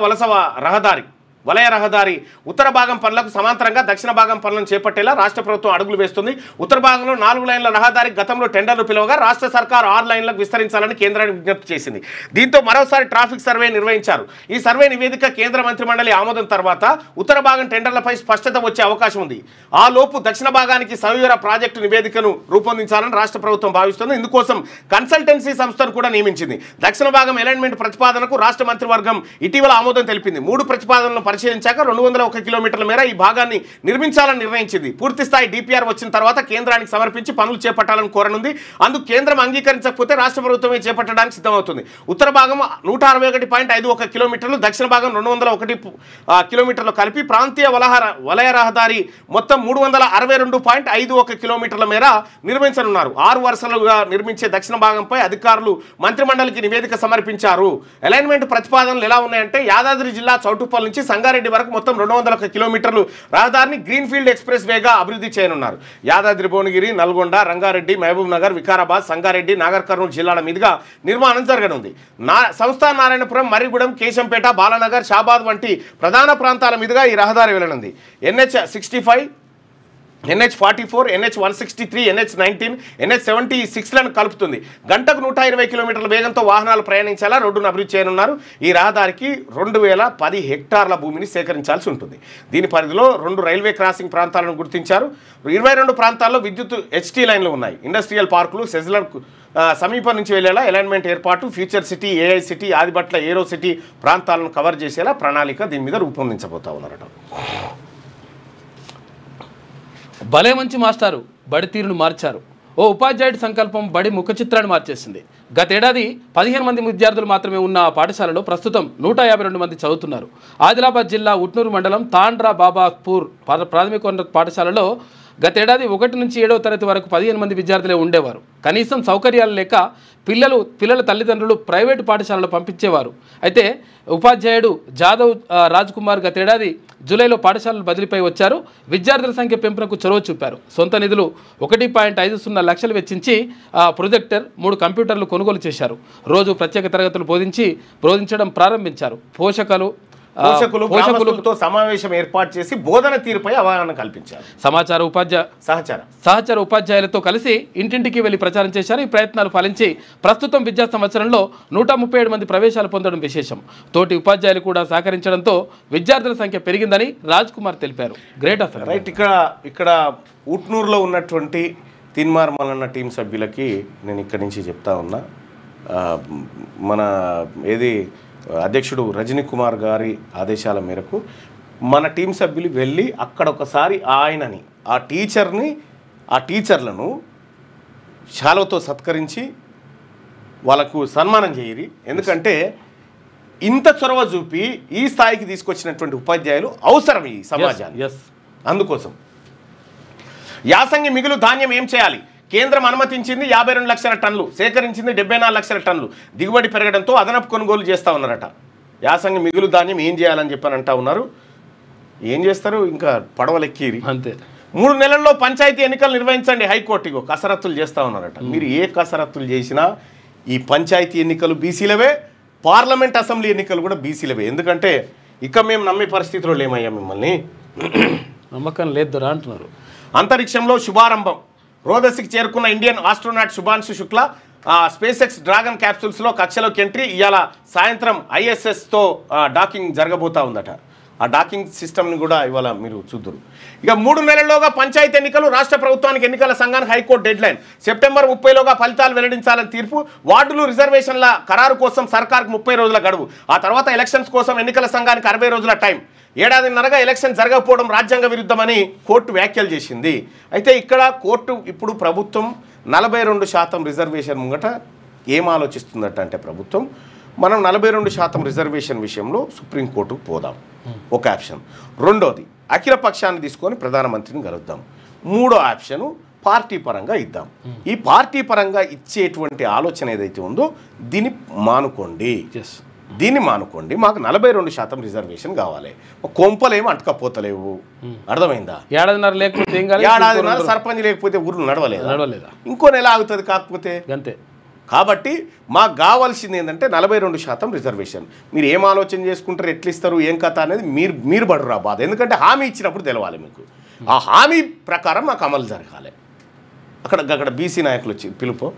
వలయ రహదారి ఉత్తర భాగం పనులకు సమాంతరంగా దక్షిణ భాగం పనులను చేపట్టేలా రాష్ట్ర ప్రభుత్వం అడుగులు వేస్తుంది. ఉత్తర భాగంలో 4 లైన్ల రహదారి గతంలో టెండర్లు పిలువగా రాష్ట్ర సర్కారు 6 లైన్లకు విస్తరించాలని కేంద్రానికి విజ్ఞప్తి చేసింది. దీంతో మరోసారి ట్రాఫిక్ సర్వే నిర్వహించారు. ఈ సర్వే నివేదిక కేంద్ర మంత్రిమండలి ఆమోదం తర్వాత ఉత్తర భాగం టెండర్లపై స్పష్టత వచ్చే అవకాశం ఉంది. ఆ లోపు దక్షిణ భాగానికి సవివర ప్రాజెక్టు నివేదికను రూపొందించాలని రాష్ట్ర ప్రభుత్వం భావిస్తుంది. ఇందుకోసం కన్సల్టెన్సీ సంస్థను కూడా నియమించింది. దక్షిణ భాగం అలైన్మెంట్ ప్రతిపాదనకు రాష్ట్ర మంత్రివర్గం ఇటీవల ఆమోదం తెలిపింది. 3 ప్రతిపాదనలను పరిశీలించాక 201 కిలోమీటర్ల మేర ఈ భాగాన్ని నిర్మించాలని నిర్ణయించింది. పూర్తి స్థాయి DPR వచ్చిన తర్వాత కేంద్రానికి సమర్పించి పనులు చేపట్టాలని కోరనుంది. అందుకు కేంద్రం అంగీకరించకపోతే రాష్ట్ర ప్రభుత్వమే చేపట్టడానికి సిద్ధమవుతుంది. ఉత్తర భాగం 161.51 కిలోమీటర్లు, దక్షిణ భాగం 201 కిలోమీటర్లు కలిపి ప్రాంతీయ వలయ రహదారి మొత్తం 362.51 కిలోమీటర్ల మేర నిర్మించనున్నారు. 6 వరుసలుగా నిర్మించే దక్షిణ భాగంపై అధికారులు మంత్రిమండలికి నివేదిక సమర్పించారు. అలైన్మెంట్ ప్రతిపాదనలు ఎలా ఉన్నాయంటే యాదాద్రి జిల్లా చౌటుప్పల్ నుంచి సంగారెడ్డి వరకు మొత్తం 201 కిలోమీటర్లు రహదారిని గ్రీన్ఫీల్డ్ ఎక్స్ప్రెస్ వేగా అభివృద్ధి చేయనున్నారు. యాదాద్రి, భువనగిరి, నల్గొండ, రంగారెడ్డి, మహబూబ్ నగర్, వికారాబాద్, సంగారెడ్డి, నాగర్ కర్నూలు జిల్లాల మీదుగా నిర్మాణం జరగనుంది. సంస్థాన నారాయణపురం, మర్రిగూడెం, కేశంపేట, బాలానగర్, షాబాద్ వంటి ప్రధాన ప్రాంతాల మీదుగా ఈ రహదారి వెళ్ళనుంది. NH65, NH44, NH163, NH19, NH76లను కలుపుతుంది. గంటకు 120 కిలోమీటర్ల వేగంతో వాహనాలు ప్రయాణించేలా రోడ్డును అభివృద్ధి చేయనున్నారు. ఈ రహదారికి 2010 హెక్టార్ల భూమిని సేకరించాల్సి ఉంటుంది. దీని పరిధిలో 2 రైల్వే క్రాసింగ్ ప్రాంతాలను గుర్తించారు. 22 ప్రాంతాల్లో విద్యుత్ HT లైన్లు ఉన్నాయి. ఇండస్ట్రియల్ పార్కులు, సెజ్లర్ సమీపం నుంచి వెళ్ళేలా అలైన్మెంట్ ఏర్పాటు, future city, AI city, Adibatla aero city ప్రాంతాలను కవర్ చేసేలా ప్రణాళిక దీని మీద రూపొందించబోతా ఉన్నారట. భలే మంచి మాస్టారు బడి తీరును మార్చారు. ఓ ఉపాధ్యాయుడి సంకల్పం బడి ముఖ చిత్రాన్ని మార్చేసింది. గతేడాది 15 మంది విద్యార్థులు మాత్రమే ఉన్న ఆ పాఠశాలలో ప్రస్తుతం 152 మంది చదువుతున్నారు. ఆదిలాబాద్ జిల్లా ఉట్నూరు మండలం తాండ్రా బాబాపూర్ ప్రాథమికోన్నత పాఠశాలలో గతేడాది 1 నుంచి 7వ తరగతి వరకు 15 మంది విద్యార్థులే ఉండేవారు. కనీసం సౌకర్యాలు లేక పిల్లల తల్లిదండ్రులు ప్రైవేటు పాఠశాలలో పంపించేవారు. అయితే ఉపాధ్యాయుడు జాదవ్ రాజ్ కుమార్ గతేడాది జూలైలో పాఠశాలలు బదిలీపై వచ్చారు. విద్యార్థుల సంఖ్య పెంపునకు చొరవ చూపారు. సొంత నిధులు 1.50 లక్షలు వెచ్చించి ప్రొజెక్టర్ 3 కంప్యూటర్లు కొనుగోలు చేశారు. రోజు ప్రత్యేక తరగతులు బోధించడం ప్రారంభించారు. పోషకులతో సమావేశం ఏర్పాటు చేసి బోధన తీరుపై అవగాహన కల్పించారు. సహచర ఉపాధ్యాయులతో కలిసి ఇంటింటికి వెళ్లి ప్రచారం చేశారు. ఈ ప్రయత్నాలు ఫలించి ప్రస్తుతం విద్యా సంవత్సరంలో 137 మంది ప్రవేశాలు పొందడం విశేషం. తోటి ఉపాధ్యాయులు కూడా సహకరించడంతో విద్యార్థుల సంఖ్య పెరిగిందని రాజ్ కుమార్ తెలిపారు. గ్రేట్ అసలు. రైట్. ఇక్కడ ఉట్నూరులో ఉన్నటువంటి తిన్మార్ మల్లన్న టీం సభ్యులకి నేను ఇక్కడి నుంచి చెప్తా ఉన్నా, మన అధ్యక్షుడు రజనీ కుమార్ గారి ఆదేశాల మేరకు మన టీం సభ్యులు వెళ్ళి అక్కడ ఒకసారి ఆ టీచర్లను శాలువతో సత్కరించి వాళ్ళకు సన్మానం చేయరి. ఎందుకంటే ఇంత చొరవ చూపి ఈ స్థాయికి తీసుకొచ్చినటువంటి ఉపాధ్యాయులు అవసరం ఈ సమాజానికి. అందుకోసం యాసంగి మిగులు ధాన్యం ఏం చేయాలి? కేంద్రం అనుమతించింది 52 లక్షల టన్నులు, సేకరించింది 74 లక్షల టన్నులు. దిగుబడి పెరగడంతో అదనపు కొనుగోలు చేస్తూ ఉన్నారట. యాసంగి మిగులు ధాన్యం ఏం చేయాలని చెప్పని అంటా ఉన్నారు. ఏం చేస్తారు? ఇంకా పడవలెక్కిరి అంతే. 3 నెలల్లో పంచాయతీ ఎన్నికలు నిర్వహించండి హైకోర్టుకు కసరత్తులు చేస్తూ ఉన్నారట. మీరు ఏ కసరత్తులు చేసినా ఈ పంచాయతీ ఎన్నికలు బీసీలవే, పార్లమెంట్ అసెంబ్లీ ఎన్నికలు కూడా బీసీలవే. ఎందుకంటే ఇక మేము నమ్మే పరిస్థితిలో లేమయ్యా, మిమ్మల్ని నమ్మకం లేదు అంటున్నారు. అంతరిక్షంలో శుభారంభం. రోదసికి చేరుకున్న Indian astronaut Shubhanshu Shukla SpaceX dragon క్యాప్సూల్స్లో కక్షలోకి ఎంట్రీ. ఇవాళ సాయంత్రం ISSతో డాకింగ్ జరగబోతా ఉందట. ఆ డాకింగ్ సిస్టమ్ని కూడా ఇవాళ మీరు చూద్దరు. ఇక 3 నెలల్లోగా పంచాయతీ ఎన్నికలు, రాష్ట్ర ప్రభుత్వానికి ఎన్నికల సంఘానికి హైకోర్టు డెడ్లైన్. సెప్టెంబర్ 30లోగా ఫలితాలు వెల్లడించాలని తీర్పు. వార్డులు రిజర్వేషన్ల ఖరారు కోసం సర్కార్కు 30 రోజుల గడువు. ఆ తర్వాత ఎలక్షన్స్ కోసం ఎన్నికల సంఘానికి 60 రోజుల టైం. ఏడాదిన్నరగా ఎలక్షన్ జరగకపోవడం రాజ్యాంగ విరుద్ధమని కోర్టు వ్యాఖ్యలు చేసింది. అయితే ఇక్కడ కోర్టు ఇప్పుడు ప్రభుత్వం 42% రిజర్వేషన్ ముంగట ఏం ఆలోచిస్తుందట అంటే, ప్రభుత్వం మనం 42% రిజర్వేషన్ విషయంలో సుప్రీంకోర్టుకు పోదాం, ఒక ఆప్షన్. రెండోది అఖిల పక్షాన్ని తీసుకొని ప్రధానమంత్రిని కలుద్దాం. మూడో ఆప్షను పార్టీ పరంగా ఇద్దాం. ఈ పార్టీ పరంగా ఇచ్చేటువంటి ఆలోచన ఏదైతే ఉందో దీన్ని మానుకోండి. మాకు 42% రిజర్వేషన్ కావాలి. కొంపలేమో అంటకపోతలేవు. అర్థమైందా? ఏడాదిన్నర లేకపోతే సర్పంచ్ లేకపోతే ఊర్లు నడవలేదా? ఇంకో నెల ఆగుతుంది కాకపోతే అంతే. కాబట్టి మాకు కావాల్సింది ఏంటంటే 42% రిజర్వేషన్. మీరు ఏం ఆలోచన చేసుకుంటారు, ఎట్లా ఇస్తారు, ఏం కథ అనేది మీరు పడురా బాధ. ఎందుకంటే హామీ ఇచ్చినప్పుడు తెలవాలి మీకు. ఆ హామీ ప్రకారం మాకు అమలు జరగాలి. అక్కడ బీసీ నాయకులు వచ్చి పిలుపు.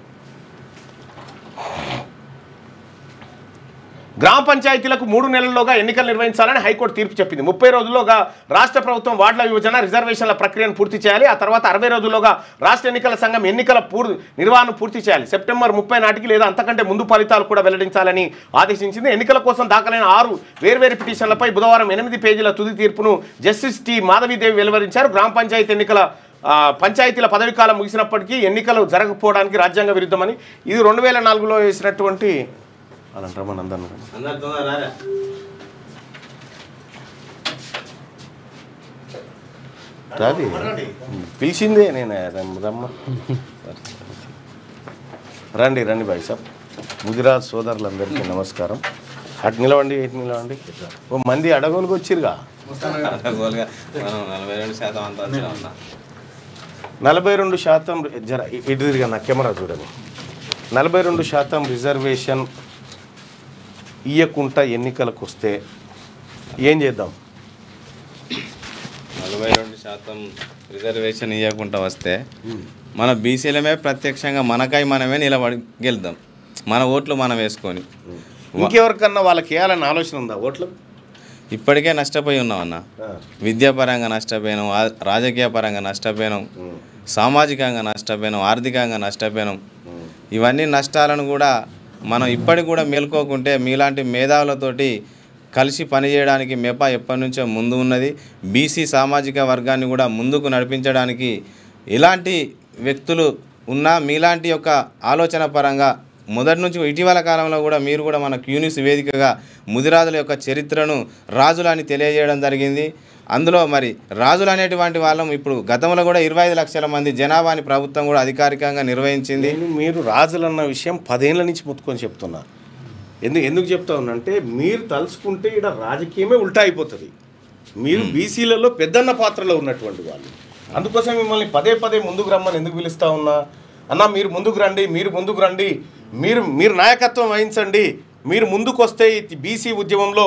గ్రామ పంచాయతీలకు 3 నెలల్లోగా ఎన్నికలు నిర్వహించాలని హైకోర్టు తీర్పు చెప్పింది. 30 రోజుల్లోగా రాష్ట్ర ప్రభుత్వం వార్డుల విభజన, రిజర్వేషన్ల ప్రక్రియను పూర్తి చేయాలి. ఆ తర్వాత 60 రోజుల్లోగా రాష్ట్ర ఎన్నికల సంఘం ఎన్నికల నిర్వహణ పూర్తి చేయాలి. సెప్టెంబర్ 30 నాటికి లేదా అంతకంటే ముందు ఫలితాలు కూడా వెల్లడించాలని ఆదేశించింది. ఎన్నికల కోసం దాఖలైన 6 వేర్వేరు పిటిషన్లపై బుధవారం 8 పేజీల తుది తీర్పును జస్టిస్ టి మాధవీదేవి వెలువరించారు. గ్రామ పంచాయతీ పంచాయతీల పదవీకాలం ముగిసినప్పటికీ ఎన్నికలు జరగకపోవడానికి రాజ్యాంగ విరుద్ధమని, ఇది 2004లో వేసినటువంటి పిలిచిందే నేను. రండి బాయ్ సాబ్. గుజరాత్ సోదరులందరికీ నమస్కారం. అటు నిలవండి, ఇటు నిలవండి. ఓ మంది అడగోలుగా వచ్చిరుగా. 42% జర ఇటు తిరిగా నా కెమెరా చూడండి. 42% రిజర్వేషన్ ఇయ్యకుండా ఎన్నికలకు వస్తే ఏం చేద్దాం? 42% రిజర్వేషన్ ఇవ్వకుండా వస్తే మన బీసీలమే ప్రత్యక్షంగా మనమే నిలబడి గెలుద్దాం. మన ఓట్లు మనం వేసుకొని. ఇంకెవరికన్నా వాళ్ళకి వేయాలని ఆలోచన ఉందా? ఓట్లు ఇప్పటికే నష్టపోయి ఉన్నామన్న. విద్యాపరంగా నష్టపోయినాం, రాజకీయ పరంగా నష్టపోయినాం, సామాజికంగా నష్టపోయినాం, ఆర్థికంగా నష్టపోయినాం. ఇవన్నీ నష్టాలను కూడా మనం ఇప్పటికి కూడా మేల్కోకుంటే మీలాంటి మేధావులతోటి కలిసి పనిచేయడానికి మెపా ఎప్పటి నుంచో ముందు ఉన్నది. బీసీ సామాజిక వర్గాన్ని కూడా ముందుకు నడిపించడానికి ఎలాంటి వ్యక్తులు ఉన్నా మీలాంటి యొక్క ఆలోచన పరంగా మొదటి నుంచి ఇటీవల కాలంలో కూడా మీరు కూడా మన క్యూన్యూస్ వేదికగా ముదిరాజుల యొక్క చరిత్రను రాజులని తెలియజేయడం జరిగింది. అందులో మరి రాజులు అనేటువంటి వాళ్ళం ఇప్పుడు గతంలో కూడా 25 లక్షల మంది జనాభాని ప్రభుత్వం కూడా అధికారికంగా నిర్వహించింది. మీరు రాజులన్న విషయం 10 ఏళ్ల నుంచి ముత్తుకొని చెప్తున్నా. ఎందుకు చెప్తా ఉన్నా అంటే మీరు తలుచుకుంటే ఇక్కడ రాజకీయమే ఉల్టా అయిపోతుంది. మీరు బీసీలలో పెద్దన్న పాత్రలో ఉన్నటువంటి వాళ్ళు. అందుకోసం మిమ్మల్ని పదే ముందుకు రమ్మని ఎందుకు పిలుస్తా ఉన్నా అన్న, మీరు ముందుకు రండి, మీరు నాయకత్వం వహించండి, మీరు ముందుకు వస్తే బీసీ ఉద్యమంలో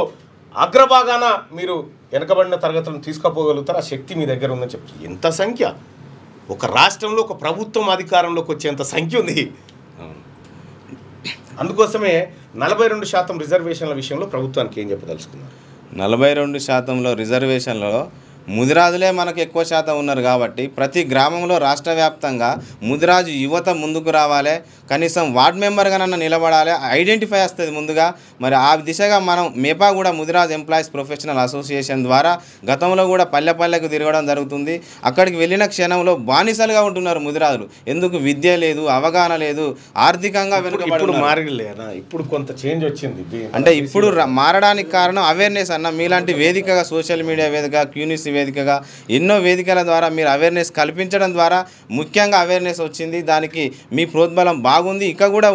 అగ్రభాగాన మీరు వెనకబడిన తరగతులను తీసుకుపోగలుగుతారు. ఆ శక్తి మీ దగ్గర ఉందని చెప్తారు. ఎంత సంఖ్య, ఒక రాష్ట్రంలో ఒక ప్రభుత్వం అధికారంలోకి వచ్చేంత సంఖ్య ఉంది. అందుకోసమే 42% రిజర్వేషన్ల విషయంలో ప్రభుత్వానికి ఏం చెప్పదలుచుకున్నారు? 42% రిజర్వేషన్లలో ముదిరాజులే మనకు ఎక్కువ శాతం ఉన్నారు కాబట్టి ప్రతి గ్రామంలో రాష్ట్ర వ్యాప్తంగా ముదిరాజు యువత ముందుకు రావాలి, కనీసం వార్డ్ మెంబర్గానన్నా నిలబడాలి, ఐడెంటిఫై వస్తుంది ముందుగా. మరి ఆ దిశగా మనం మేపా కూడా ముదిరాజ్ ఎంప్లాయీస్ ప్రొఫెషనల్ అసోసియేషన్ ద్వారా గతంలో కూడా పల్లెకు తిరగడం జరుగుతుంది. అక్కడికి వెళ్ళిన క్షణంలో బానిసలుగా ఉంటున్నారు ముదిరాజులు. ఎందుకు? విద్య లేదు, అవగాహన లేదు, ఆర్థికంగా వెనుకబడి. ఇప్పుడు కొంత చేంజ్ వచ్చింది అంటే ఇప్పుడు మారడానికి కారణం అవేర్నెస్ అన్న. మీలాంటి వేదికగా, సోషల్ మీడియా వేదిక, క్యూనిస్ వేదికగా ఎన్నో వేదికల ద్వారా మీరు అవేర్నెస్ కల్పించడం ద్వారా ముఖ్యంగా అవేర్నెస్ వచ్చింది. దానికి మీ ప్రోద్బలం బాగుంది, ఇక కూడా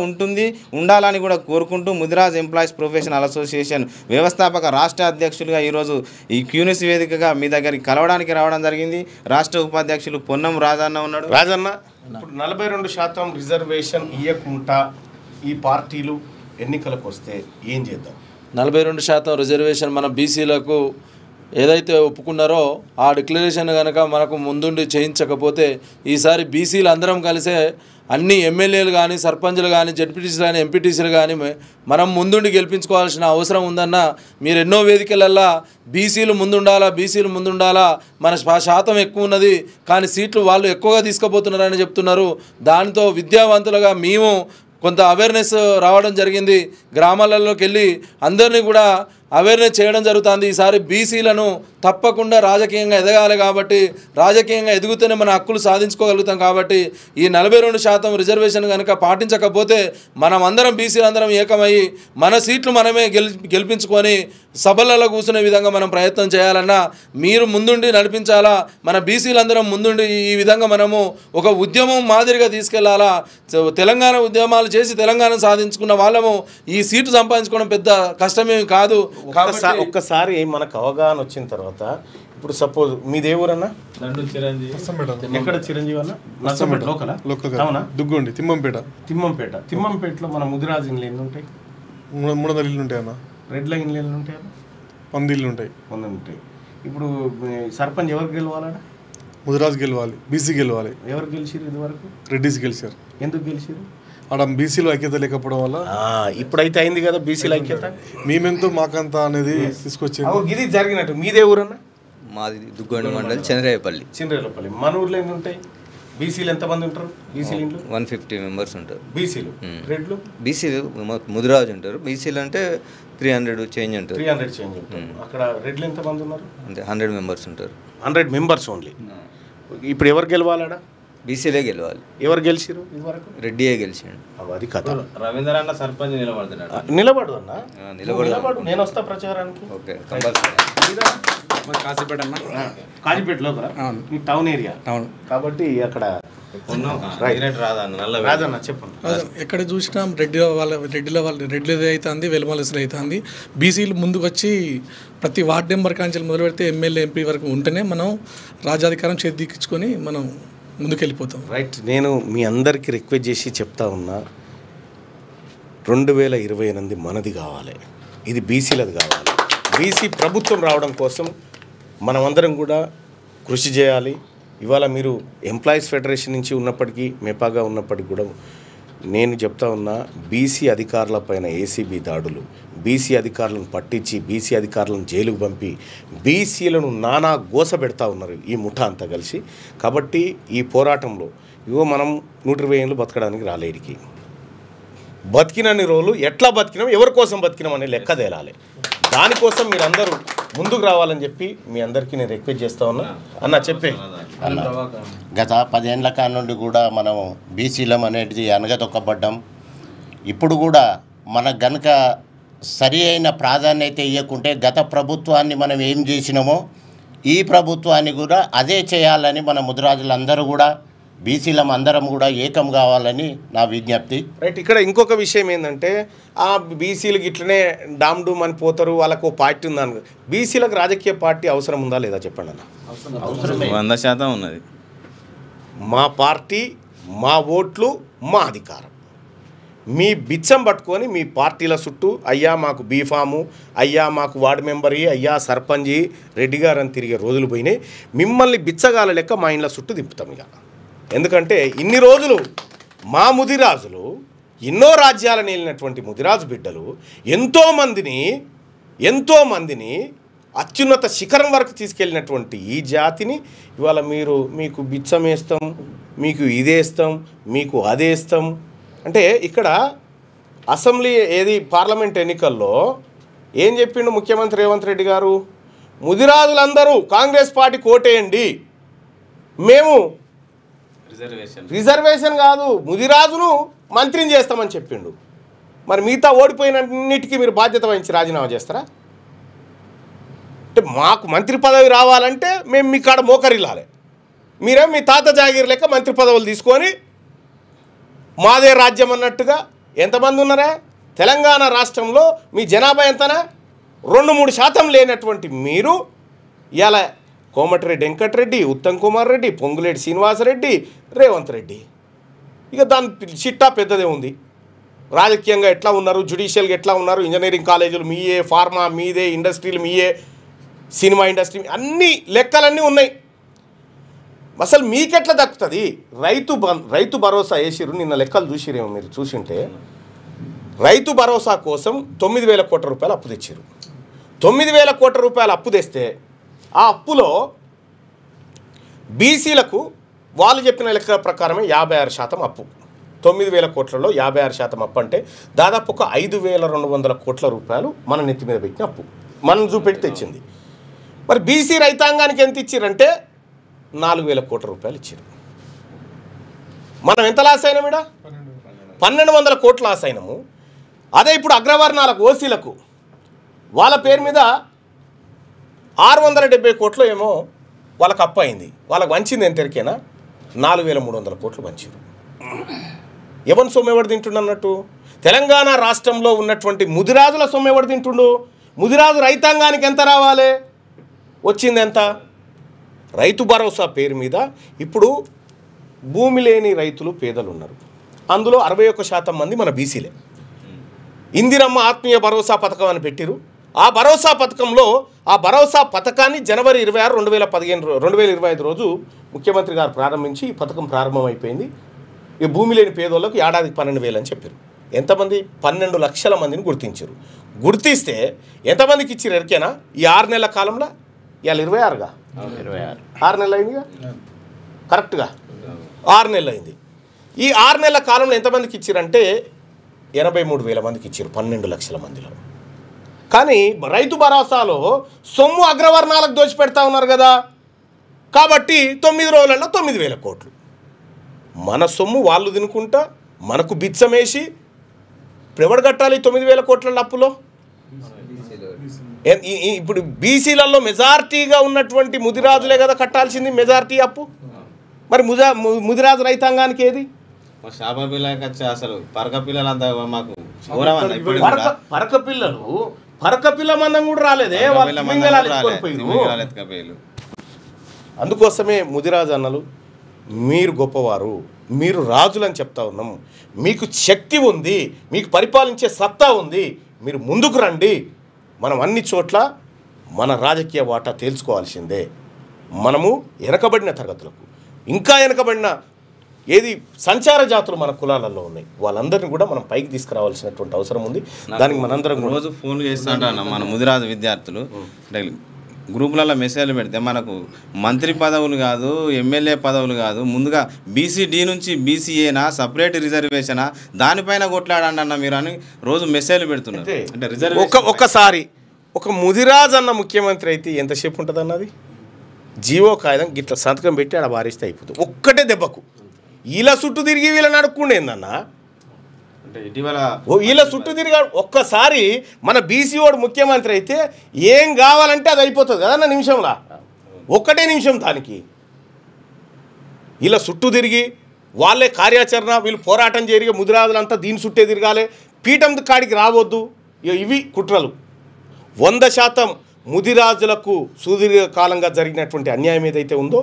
ఉండాలని కూడా కోరుకుంటూ ముదిరాజ్ ఎంప్లాయీస్ ప్రొఫెషనల్ అసోసియేషన్ వ్యవస్థాపక రాష్ట్ర అధ్యక్షులుగా ఈరోజు ఈ క్యూనిస్ వేదికగా మీ దగ్గరికి కలవడానికి రావడం జరిగింది. రాష్ట్ర ఉపాధ్యక్షులు పొన్నం రాజన్న ఉన్నాడు. రాజన్న, ఇప్పుడు 42% రిజర్వేషన్ ఇవ్వకుండా ఈ పార్టీలు ఎన్నికలకు వస్తే ఏం చేద్దాం? 42% రిజర్వేషన్ మన బీసీలకు ఏదైతే ఒప్పుకున్నారో ఆ డిక్లరేషన్ కనుక మనకు ముందుండి చేయించకపోతే ఈసారి బీసీలు అందరం కలిసే అన్ని ఎమ్మెల్యేలు కానీ, సర్పంచ్లు కానీ, జడ్పీటీసీలు కానీ, ఎంపీటీసీలు కానీ మనం ముందుండి గెలిపించుకోవాల్సిన అవసరం ఉందన్న. మీరు ఎన్నో వేదికలల్లో బీసీలు ముందుండాలా, మన శాతం ఎక్కువ ఉన్నది కానీ సీట్లు వాళ్ళు ఎక్కువగా తీసుకుపోతున్నారని చెప్తున్నారు. దానితో విద్యావంతులుగా మేము కొంత అవేర్నెస్ రావడం జరిగింది. గ్రామాలలోకి వెళ్ళి అందరినీ కూడా అవేర్నెస్ చేయడం జరుగుతుంది. ఈసారి బీసీలను తప్పకుండా రాజకీయంగా ఎదగాలి కాబట్టి, రాజకీయంగా ఎదుగుతూనే మన హక్కులు సాధించుకోగలుగుతాం కాబట్టి ఈ 42% రిజర్వేషన్ కనుక పాటించకపోతే మనం అందరం బీసీలందరం ఏకమయ్యి మన సీట్లు మనమే గెలిపించుకొని సభలలో కూర్చునే విధంగా మనం ప్రయత్నం చేయాలన్నా మీరు ముందుండి నడిపించాలా. మన బీసీలందరం ముందుండి ఈ విధంగా మనము ఒక ఉద్యమం మాదిరిగా తీసుకెళ్లాలా. తెలంగాణ ఉద్యమాలు చేసి తెలంగాణ సాధించుకున్న వాళ్ళము ఈ సీటు సంపాదించుకోవడం పెద్ద కష్టమేమి కాదు. ఒక్కసారి మనకు అవగాహన వచ్చిన తర్వాత, ఇప్పుడు సపోజ్ మీ దేవురన్నా ఎక్కడ? చిరంజీవి అన్న నర్సంపేట లోకల్ దుగ్గుండి తిమ్మంపేటలో మన ముదిరాజు ఇల్లు ఎన్ని ఉంటాయి? 300 ఇల్లు ఉంటాయి అన్న. రెడ్ లైన్ ఇల్లు ఉంటాయి అన్న? 100 ఇల్లు ఉంటాయి. 100 ఉంటాయి. ఇప్పుడు సర్పంచ్ ఎవరికి గెలవాలన్నా? ముదిరాజు గెలవాలి, బీసీ గెలవాలి. ఎవరు గెలిచిరు ఇది వరకు? రెడ్డిస్ గెలిచారు. ఎందుకు గెలిచిరు? ఆడ బీసీలో ఐక్యత లేకపోవడం వల్ల. ఇప్పుడైతే అయింది కదా బీసీలో ఐక్యత, మేమెంతో మాకంతా అనేది తీసుకొచ్చింది. ఇది జరిగినట్టు. మీదే ఊరన్నా? మాది దుగ్గొండ మండలం చంద్రయ్యపల్లి. మన ఊర్లో ఎన్ని ఉంటాయి బీసీలు? ఎంతమంది ఉంటారు బీసీలు ఇంట్లో? 150 మెంబర్స్ ఉంటారు బీసీలు. రెడ్లు బీసీలు ముదిరాజు ఉంటారు. బీసీలు అంటే 300 చేంజ్ ఉంటారు. 300 చేంజ్ ఉంటారు. అక్కడ రెడ్లు ఎంతమంది ఉన్నారు? అంటే 100 మెంబర్స్ ఉంటారు. 100 మెంబర్స్ ఓన్లీ. ఇప్పుడు ఎవరు గెలవాలడా? బీసీలే గెలవాలి. ఎవరు గెలిచిరు ఇదివరకు? రెడ్డియే గెలిచాడు. అది కథ. రవీంద్ర అన్న సర్పంచ్ నిలబడు అన్న, నిలబడు. నేను వస్తా ప్రచారానికి. ఓకే. కాజీపేటలో టౌన్ ఏరియా కాబట్టి అక్కడ రాజన్న చెప్పండి. ఎక్కడ చూసినా రెడ్డిలో అవుతుంది, వెలుమలసులు అవుతుంది. బీసీలు ముందుకు వచ్చి ప్రతి వార్డ్ నెంబర్ కాంచెలు మొదలు పెడితే ఎమ్మెల్యే ఎంపీ వరకు ఉంటేనే మనం రాజ్యాధికారం చేతికించుకొని మనం ముందుకెళ్ళిపోతాం. రైట్. నేను మీ అందరికీ రిక్వెస్ట్ చేసి చెప్తా ఉన్నా, 2028 మనది కావాలి, ఇది బీసీలది కావాలి. బీసీ ప్రభుత్వం రావడం కోసం మనమందరం కూడా కృషి చేయాలి. ఇవాళ మీరు ఎంప్లాయీస్ ఫెడరేషన్ నుంచి ఉన్నప్పటికీ, మెపాగా ఉన్నప్పటికీ కూడా నేను చెప్తా ఉన్నా, బీసీ అధికారులపైన ఏసీబీ దాడులు, బీసీ అధికారులను పట్టించి బీసీ అధికారులను జైలుకు పంపి బీసీలను నానా గోస పెడతా ఉన్నారు ఈ ముఠా అంతా కలిసి. కాబట్టి ఈ పోరాటంలో మనం 120 ఏళ్ళు బతకడానికి రాలేడికి, బతికినన్ని రోజులు ఎట్లా బతికినాం, ఎవరి కోసం బతికినాం అనే లెక్క తేలాలి. దానికోసం మీరందరూ ముందుకు రావాలని చెప్పి మీ అందరికీ నేను రిక్వెస్ట్ చేస్తా ఉన్నా. అన్న చెప్పే. గత 10 ఏళ్ల కానుండి కూడా మనం బీసీలం అనేది అనగదొక్కబడ్డాం. ఇప్పుడు కూడా మనకు గనక సరి అయిన ప్రాధాన్యత ఇవ్వకుంటే గత ప్రభుత్వాన్ని మనం ఏం చేసినామో ఈ ప్రభుత్వాన్ని కూడా అదే చేయాలని మన ముదిరాజులందరూ కూడా బీసీలం అందరం కూడా ఏకం కావాలని నా విజ్ఞప్తి. రైట్. ఇక్కడ ఇంకొక విషయం ఏంటంటే ఆ బీసీలకు ఇట్లనే డామ్ డూమ్ అని పోతారు, వాళ్ళకు పార్టీ ఉందని. బీసీలకు రాజకీయ పార్టీ అవసరం ఉందా లేదా చెప్పండి అన్న. 100% ఉన్నది. మా పార్టీ, మా ఓట్లు, మా అధికారం. మీ బిచ్చం పట్టుకొని మీ పార్టీల చుట్టూ అయ్యా మాకు బీఫాము, అయ్యా మాకు వార్డు మెంబరీ, అయ్యా సర్పంచి రెడ్డి గారు అని తిరిగే రోజులు పోయినాయి. మిమ్మల్ని బిచ్చగాల లెక్క మా ఇండ్ల చుట్టూ దింపుతాం ఇక. ఎందుకంటే ఇన్ని రోజులు మా ముదిరాజులు, ఎన్నో రాజ్యాలను వెళ్ళినటువంటి ముదిరాజు బిడ్డలు ఎంతోమందిని అత్యున్నత శిఖరం వరకు తీసుకెళ్ళినటువంటి ఈ జాతిని ఇవాళ మీకు బిచ్చం వేస్తాం, మీకు ఇదేస్తాం, మీకు అదేస్తాం అంటే ఇక్కడ అసెంబ్లీ పార్లమెంట్ ఎన్నికల్లో ఏం చెప్పిండు ముఖ్యమంత్రి రేవంత్ రెడ్డి గారు? ముదిరాజులందరూ కాంగ్రెస్ పార్టీకి ఓటేయండి, మేము రిజర్వేషన్ కాదు ముదిరాజును మంత్రిని చేస్తామని చెప్పిండు. మరి మిగతా ఓడిపోయినన్నిటికీ మీరు బాధ్యత వహించి రాజీనామా చేస్తారా? అంటే మాకు మంత్రి పదవి రావాలంటే మేము మీ కాడ మోకరిల్లాలి, మీరేం మీ తాత జాగీర్ లెక్క మంత్రి పదవులు తీసుకొని మాదే రాజ్యం అన్నట్టుగా. ఎంతమంది ఉన్నారా తెలంగాణ రాష్ట్రంలో? మీ జనాభా ఎంతనా? 2-3% లేనటువంటి మీరు ఇలా కోమటిరెడ్డి వెంకటరెడ్డి, ఉత్తమ్ కుమార్ రెడ్డి, పొంగులేటి శ్రీనివాసరెడ్డి, రేవంత్ రెడ్డి, ఇక దాని చిట్టా పెద్దదే ఉంది. రాజకీయంగా ఎట్లా ఉన్నారు, జ్యుడిషియల్గా ఎట్లా ఉన్నారు, ఇంజనీరింగ్ కాలేజీలు మీయే, ఫార్మా మీదే, ఇండస్ట్రీలు మీయే, సినిమా ఇండస్ట్రీ, అన్ని లెక్కలన్నీ ఉన్నాయి. అసలు మీకెట్లా దక్కుతుంది? రైతు భరోసా వేసిరు, నిన్న లెక్కలు చూసిరేమో మీరు చూసింటే. రైతు భరోసా కోసం 9,000 కోట్ల రూపాయలు అప్పు తెచ్చారు. 9,000 కోట్ల రూపాయలు అప్పు తెస్తే ఆ అప్పులో బీసీలకు వాళ్ళు చెప్పిన లెక్క ప్రకారమే 56% అప్పు. 9,000 కోట్లలో 56% అప్పు అంటే దాదాపు ఒక 5,200 కోట్ల రూపాయలు మన నెత్తి మీద పెట్టిన అప్పు మనం చూపెట్టి తెచ్చింది. మరి బీసీ రైతాంగానికి ఎంత ఇచ్చారంటే 4,000 కోట్ల రూపాయలు ఇచ్చారు. మనం ఎంత లాస్ అయినాం? 1,200 కోట్లు లాస్ అయినాము. అదే ఇప్పుడు అగ్రవర్ణాలకు, ఓసీలకు వాళ్ళ పేరు మీద 670 కోట్లు ఏమో వాళ్ళకి అప్పు అయింది. వాళ్ళకి వంచింది ఎంత ఎరికేనా? 4,300 కోట్లు వంచారు. ఎవరి సొమ్ము ఎవరు తింటుండు అన్నట్టు? తెలంగాణ రాష్ట్రంలో ఉన్నటువంటి ముదిరాజుల సొమ్ము ఎవరు తింటుండు? ముదిరాజు రైతాంగానికి ఎంత రావాలి? వచ్చింది ఎంత? రైతు భరోసా పేరు మీద ఇప్పుడు భూమి లేని రైతులు, పేదలు ఉన్నారు. అందులో 61% మంది మన బీసీలే. ఇందిరమ్మ ఆత్మీయ భరోసా పథకం అని పెట్టిరు. ఆ భరోసా పథకంలో ఆ భరోసా పథకాన్ని జనవరి 26, 2025 రోజు ముఖ్యమంత్రి గారు ప్రారంభించి ఈ పథకం ప్రారంభమైపోయింది. ఈ భూమి లేని పేదోళ్ళకు ఏడాదికి 12,000 అని చెప్పారు. ఎంతమంది? 12 లక్షల మందిని గుర్తించారు. గుర్తిస్తే ఎంతమందికి ఇచ్చారు ఎరికేనా? ఈ 6 నెలల కాలంలో ఇవాళ 26గా 6 నెలలు అయిందిగా, కరెక్ట్గా 6 నెలలు అయింది. ఈ 6 నెలల కాలంలో ఎంతమందికి ఇచ్చారంటే 83,000 మందికి ఇచ్చారు 12 లక్షల మందిలో. కానీ రైతు భరోసాలో సొమ్ము అగ్రవర్ణాలకు దోచిపెడతా ఉన్నారు కదా, కాబట్టి 9 రోజులలో 9,000 కోట్లు మన సొమ్ము వాళ్ళు తినుకుంటా మనకు బిచ్చమేసి ఇప్పుడు ఎవడు కట్టాలి 9,000 కోట్ల అప్పులో? ఇప్పుడు బీసీలలో మెజారిటీగా ఉన్నటువంటి ముదిరాజులే కదా కట్టాల్సింది మెజారిటీ అప్పు. మరి ముదిరాజు రైతాంగానికి ఏది? అసలు పరక పిల్లలంతా మాకు పరక పిల్ల మందం కూడా రాలేదే. అందుకోసమే ముదిరాజు అన్నలు, మీరు గొప్పవారు, మీరు రాజులని చెప్తా ఉన్నాం. మీకు శక్తి ఉంది, మీకు పరిపాలించే సత్తా ఉంది, మీరు ముందుకు రండి. మనం అన్ని చోట్ల మన రాజకీయ వాటా తేల్చుకోవాల్సిందే. మనము వెనకబడిన తరగతులకు, ఇంకా వెనకబడిన సంచార జాతులు మన కులాలలో ఉన్నాయి, వాళ్ళందరినీ కూడా మనం పైకి తీసుకురావాల్సినటువంటి అవసరం ఉంది. దానికి మనందరం రోజు ఫోన్ చేస్తాంట మన ముదిరాజు విద్యార్థులు గ్రూపులలో మెసేజ్లు పెడితే మనకు మంత్రి పదవులు కాదు, ఎమ్మెల్యే పదవులు కాదు, ముందుగా బీసీడీ నుంచి బీసీఏనా, సపరేట్ రిజర్వేషనా, దానిపైన కొట్లాడండి అన్న మీరు అని రోజు మెసేజ్లు పెడుతున్నారు. అంటే రిజర్వేషన్ ఒక్కసారి ఒక ముదిరాజు అన్న ముఖ్యమంత్రి అయితే ఎంతసేపు ఉంటుంది అన్నది? జీవో కాగితం గిట్ల సంతకం పెట్టి ఆడ వారిస్తే అయిపోతుంది ఒక్కటే దెబ్బకు. వీళ్ళ చుట్టూ తిరిగి వీళ్ళని అడుక్కుండేందన్న. ఇటీవల వీళ్ళ చుట్టూ తిరిగి ఒక్కసారి మన బీసీ వాడు ముఖ్యమంత్రి అయితే ఏం కావాలంటే అది అయిపోతుంది కదన్న నిమిషంలో. ఒక్కటే నిమిషం దానికి ఇలా చుట్టూ తిరిగి వాళ్ళే కార్యాచరణ వీళ్ళు పోరాటం జరిగే ముదిరాజులంతా దీని చుట్టే తిరగాలి పీఠం కాడికి రావద్దు ఇవి కుట్రలు 100% ముదిరాజులకు సుదీర్ఘకాలంగా జరిగినటువంటి అన్యాయం ఏదైతే ఉందో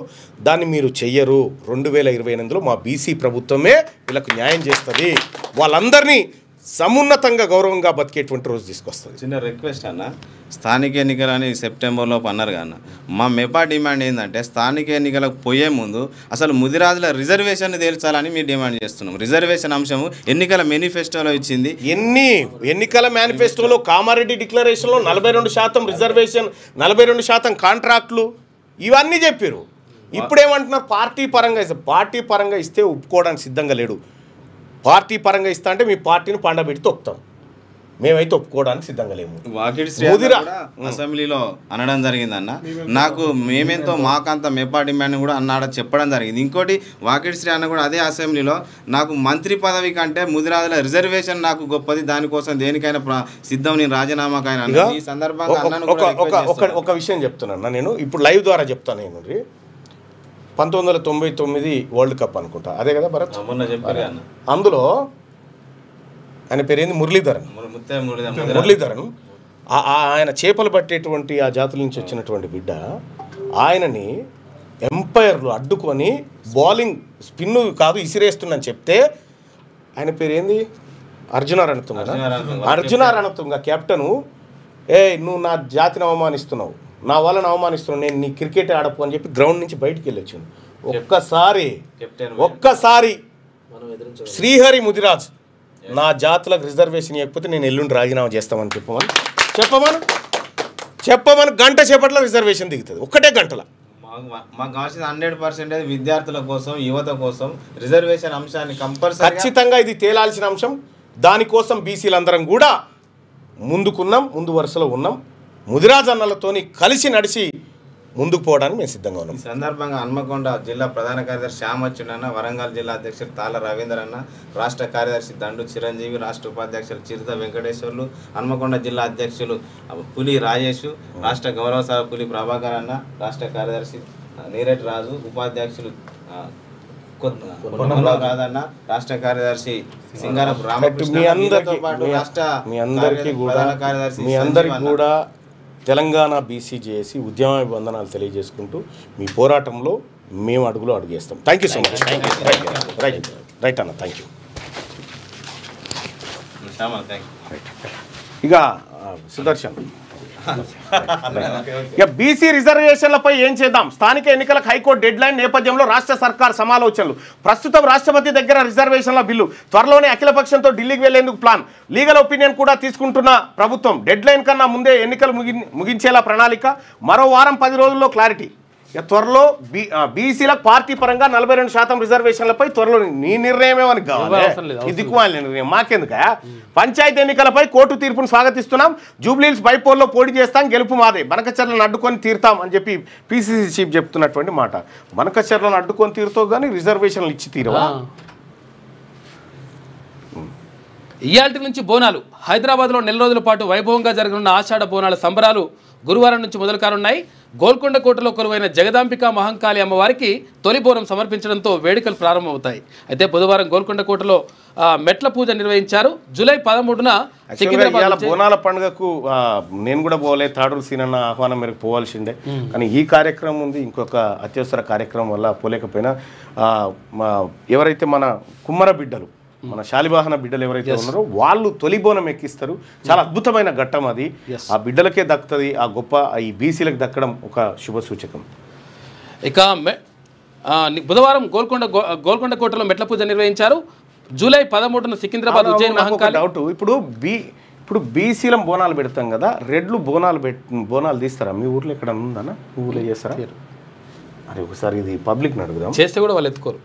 దాన్ని మీరు చెయ్యరు 2028లో మా బీసీ ప్రభుత్వమే వీళ్ళకు న్యాయం చేస్తుంది వాళ్ళందరినీ సమున్నతంగా గౌరవంగా బతికేటువంటి రోజు తీసుకొస్తుంది చిన్న రిక్వెస్ట్ అన్న స్థానిక ఎన్నికలని సెప్టెంబర్లో అన్నారు కానీ మా మెపా డిమాండ్ ఏంటంటే స్థానిక ఎన్నికలకు పోయే ముందు అసలు ముదిరాజుల రిజర్వేషన్ తేల్చాలని మేము డిమాండ్ చేస్తున్నాం రిజర్వేషన్ అంశము ఎన్నికల మేనిఫెస్టోలో ఇచ్చింది ఎన్నికల మేనిఫెస్టోలో కామారెడ్డి డిక్లరేషన్లో 42% రిజర్వేషన్ 42% కాంట్రాక్టులు ఇవన్నీ చెప్పారు ఇప్పుడేమంటున్నారు పార్టీ పరంగా ఇస్తే ఒప్పుకోవడానికి సిద్ధంగా లేడు పార్టీ పరంగా ఇస్తా అంటే మీ పార్టీని పండబెట్టి తొక్కుతాం మేమైతే ఒప్పుకోవడానికి సిద్ధంగా లేము వాకిడి శ్రీ అసెంబ్లీలో అనడం జరిగిందన్న నాకు మేమెంతో మాకంత మెపా డిమాండ్ కూడా అన్నాడ చెప్పడం జరిగింది ఇంకోటి వాకిడి శ్రీ అన్న కూడా అదే అసెంబ్లీలో నాకు మంత్రి పదవి కంటే ముదిరాజుల రిజర్వేషన్ నాకు గొప్పది దానికోసం దేనికైనా సిద్ధం నేను రాజీనామాకైనా ఈ సందర్భంగా ఒక విషయం చెప్తున్నాను నేను ఇప్పుడు లైవ్ ద్వారా చెప్తాను నేను 1999 వరల్డ్ కప్ అనుకుంటా అదే కదా భరత్ అందులో ఆయన పేరేంది మురళీధరన్ ఆయన చేపలు పట్టేటువంటి ఆ జాతుల నుంచి వచ్చినటువంటి బిడ్డ ఆయనని ఎంపైర్లు అడ్డుకొని బౌలింగ్ స్పిన్ను కాదు ఇసిరేస్తుందని చెప్తే ఆయన పేరేంది అర్జున రణతుంగ కెప్టెను నువ్వు నా జాతిని అవమానిస్తున్నావు నా వాళ్ళని అవమానిస్తున్నావు నేను నీ క్రికెట్ ఆడపు అని చెప్పి గ్రౌండ్ నుంచి బయటికి వెళ్ళొచ్చాను ఒక్కసారి శ్రీహరి ముదిరాజ్ నా జాతులకు రిజర్వేషన్ ఇవ్వకపోతే నేను ఎల్లుండి రాజీనామా చేస్తామని చెప్పమని గంట సేపట్లో రిజర్వేషన్ దిగుతుంది ఒక్కటే గంటల మాకు కావాల్సిన 100% విద్యార్థుల కోసం యువత కోసం రిజర్వేషన్ అంశాన్ని కంపల్సరీ ఖచ్చితంగా ఇది తేలాల్సిన అంశం దానికోసం బీసీలందరం కూడా ముందు వరుసలో ఉన్నాం ముదిరాజ్ అన్నలతోని కలిసి నడిచి ముందుకు పోవడానికి మేము సిద్ధంగా ఉన్నాం ఈ సందర్భంగా హన్మకొండ జిల్లా ప్రధాన కార్యదర్శి శ్యామచ్చుడన్న వరంగల్ జిల్లా అధ్యక్షుడు తాళ్ళ రవీందర్ అన్న రాష్ట్ర కార్యదర్శి దండు చిరంజీవి రాష్ట్ర ఉపాధ్యక్షులు చిరుత వెంకటేశ్వర్లు హన్మకొండ జిల్లా అధ్యక్షులు పులి రాజేష్ రాష్ట్ర గౌరవ సభ పులి ప్రభాకర్ అన్న రాష్ట్ర కార్యదర్శి నీరెడ్డి రాజు ఉపాధ్యక్షులు రాదన్న రాష్ట్ర కార్యదర్శి సింగారపు రామకృష్ణ మీ అందరికీ కూడా తెలంగాణ బీసీజేఏసీ ఉద్యమ వందనాలు తెలియజేసుకుంటూ మీ పోరాటంలో మేము అడుగేస్తాం thank you so much right అన్న థ్యాంక్ యూ ఇక సుదర్శన్ ఇక బీసీ రిజర్వేషన్లపై ఏం చేద్దాం స్థానిక ఎన్నికలకు హైకోర్టు డెడ్ లైన్ నేపథ్యంలో రాష్ట్ర సర్కార్ సమాలోచనలు ప్రస్తుతం రాష్ట్రపతి దగ్గర రిజర్వేషన్ల బిల్లు త్వరలోనే అఖిలపక్షంతో ఢిల్లీకి వెళ్లేందుకు ప్లాన్ లీగల్ ఒపీనియన్ కూడా తీసుకుంటున్న ప్రభుత్వం డెడ్ లైన్ కన్నా ముందే ఎన్నికలు ముగించేలా ప్రణాళిక మరో వారం 10 రోజుల్లో క్లారిటీ ఇక త్వరలో బీసీలకు పార్టీ పరంగా 42% రిజర్వేషన్లపై త్వరలో నీ నిర్ణయమేమని కావాలి ఈ దిక్కుమాలి నిర్ణయం మాకెందుక పంచాయతీ ఎన్నికలపై కోర్టు తీర్పును స్వాగతిస్తున్నాం జూబ్లీహిల్స్ బైపోల్లో పోటీ చేస్తాం గెలుపు మాదే బనకచర్లను అడ్డుకొని తీరుతాం అని చెప్పి పీసీసీ చీఫ్ చెప్తున్నటువంటి మాట బనకచర్లను అడ్డుకొని తీరుతావు కానీ రిజర్వేషన్లు ఇచ్చి తీరవా ఇయాల్టి నుంచి బోనాలు హైదరాబాద్లో నెల రోజుల పాటు వైభవంగా జరగనున్న ఆషాఢ బోనాల సంబరాలు గురువారం నుంచి మొదలు కానున్నాయి గోల్కొండ కోటలో కొలువైన జగదాంబిక మహంకాళి అమ్మవారికి తొలి బోనం సమర్పించడంతో వేడుకలు ప్రారంభమవుతాయి అయితే బుధవారం గోల్కొండ కోటలో మెట్ల పూజ నిర్వహించారు జూలై 13న బోనాల పండుగకు నేను కూడా పోలే తాడూరు సీనన్న ఆహ్వానం మేరకు పోవాల్సిందే కానీ ఈ కార్యక్రమం ఉంది ఇంకొక అత్యవసర కార్యక్రమం వల్ల పోలేకపోయినా ఎవరైతే మన కుమ్మర బిడ్డలు మన శాలివాహన బిడ్డలు ఎవరైతే ఉన్నారో వాళ్ళు తొలి బోనం ఎక్కిస్తారు చాలా అద్భుతమైన ఘట్టం అది ఆ బిడ్డలకే దక్కుతుంది ఆ గొప్ప ఈ బీసీలకు దక్కడం ఒక శుభ సూచకం ఇక బుధవారం గోల్కొండ కోటలో మెట్ల పూజ నిర్వహించారు జూలై 13న సికింద్రాబాద్ ఉజ్జయిన్ మహంకాళి డౌట్ ఇప్పుడు బీసీలం బోనాలు పెడతాం కదా రెడ్లు బోనాలు తీస్తారా మీ ఊర్లో ఎక్కడ ఉందన్నా ఊర్లో చేస్తారా అరే ఒకసారి ఇది పబ్లిక్ని అడుగుదాం చేస్తే కూడా వాళ్ళు ఎత్తుకోరు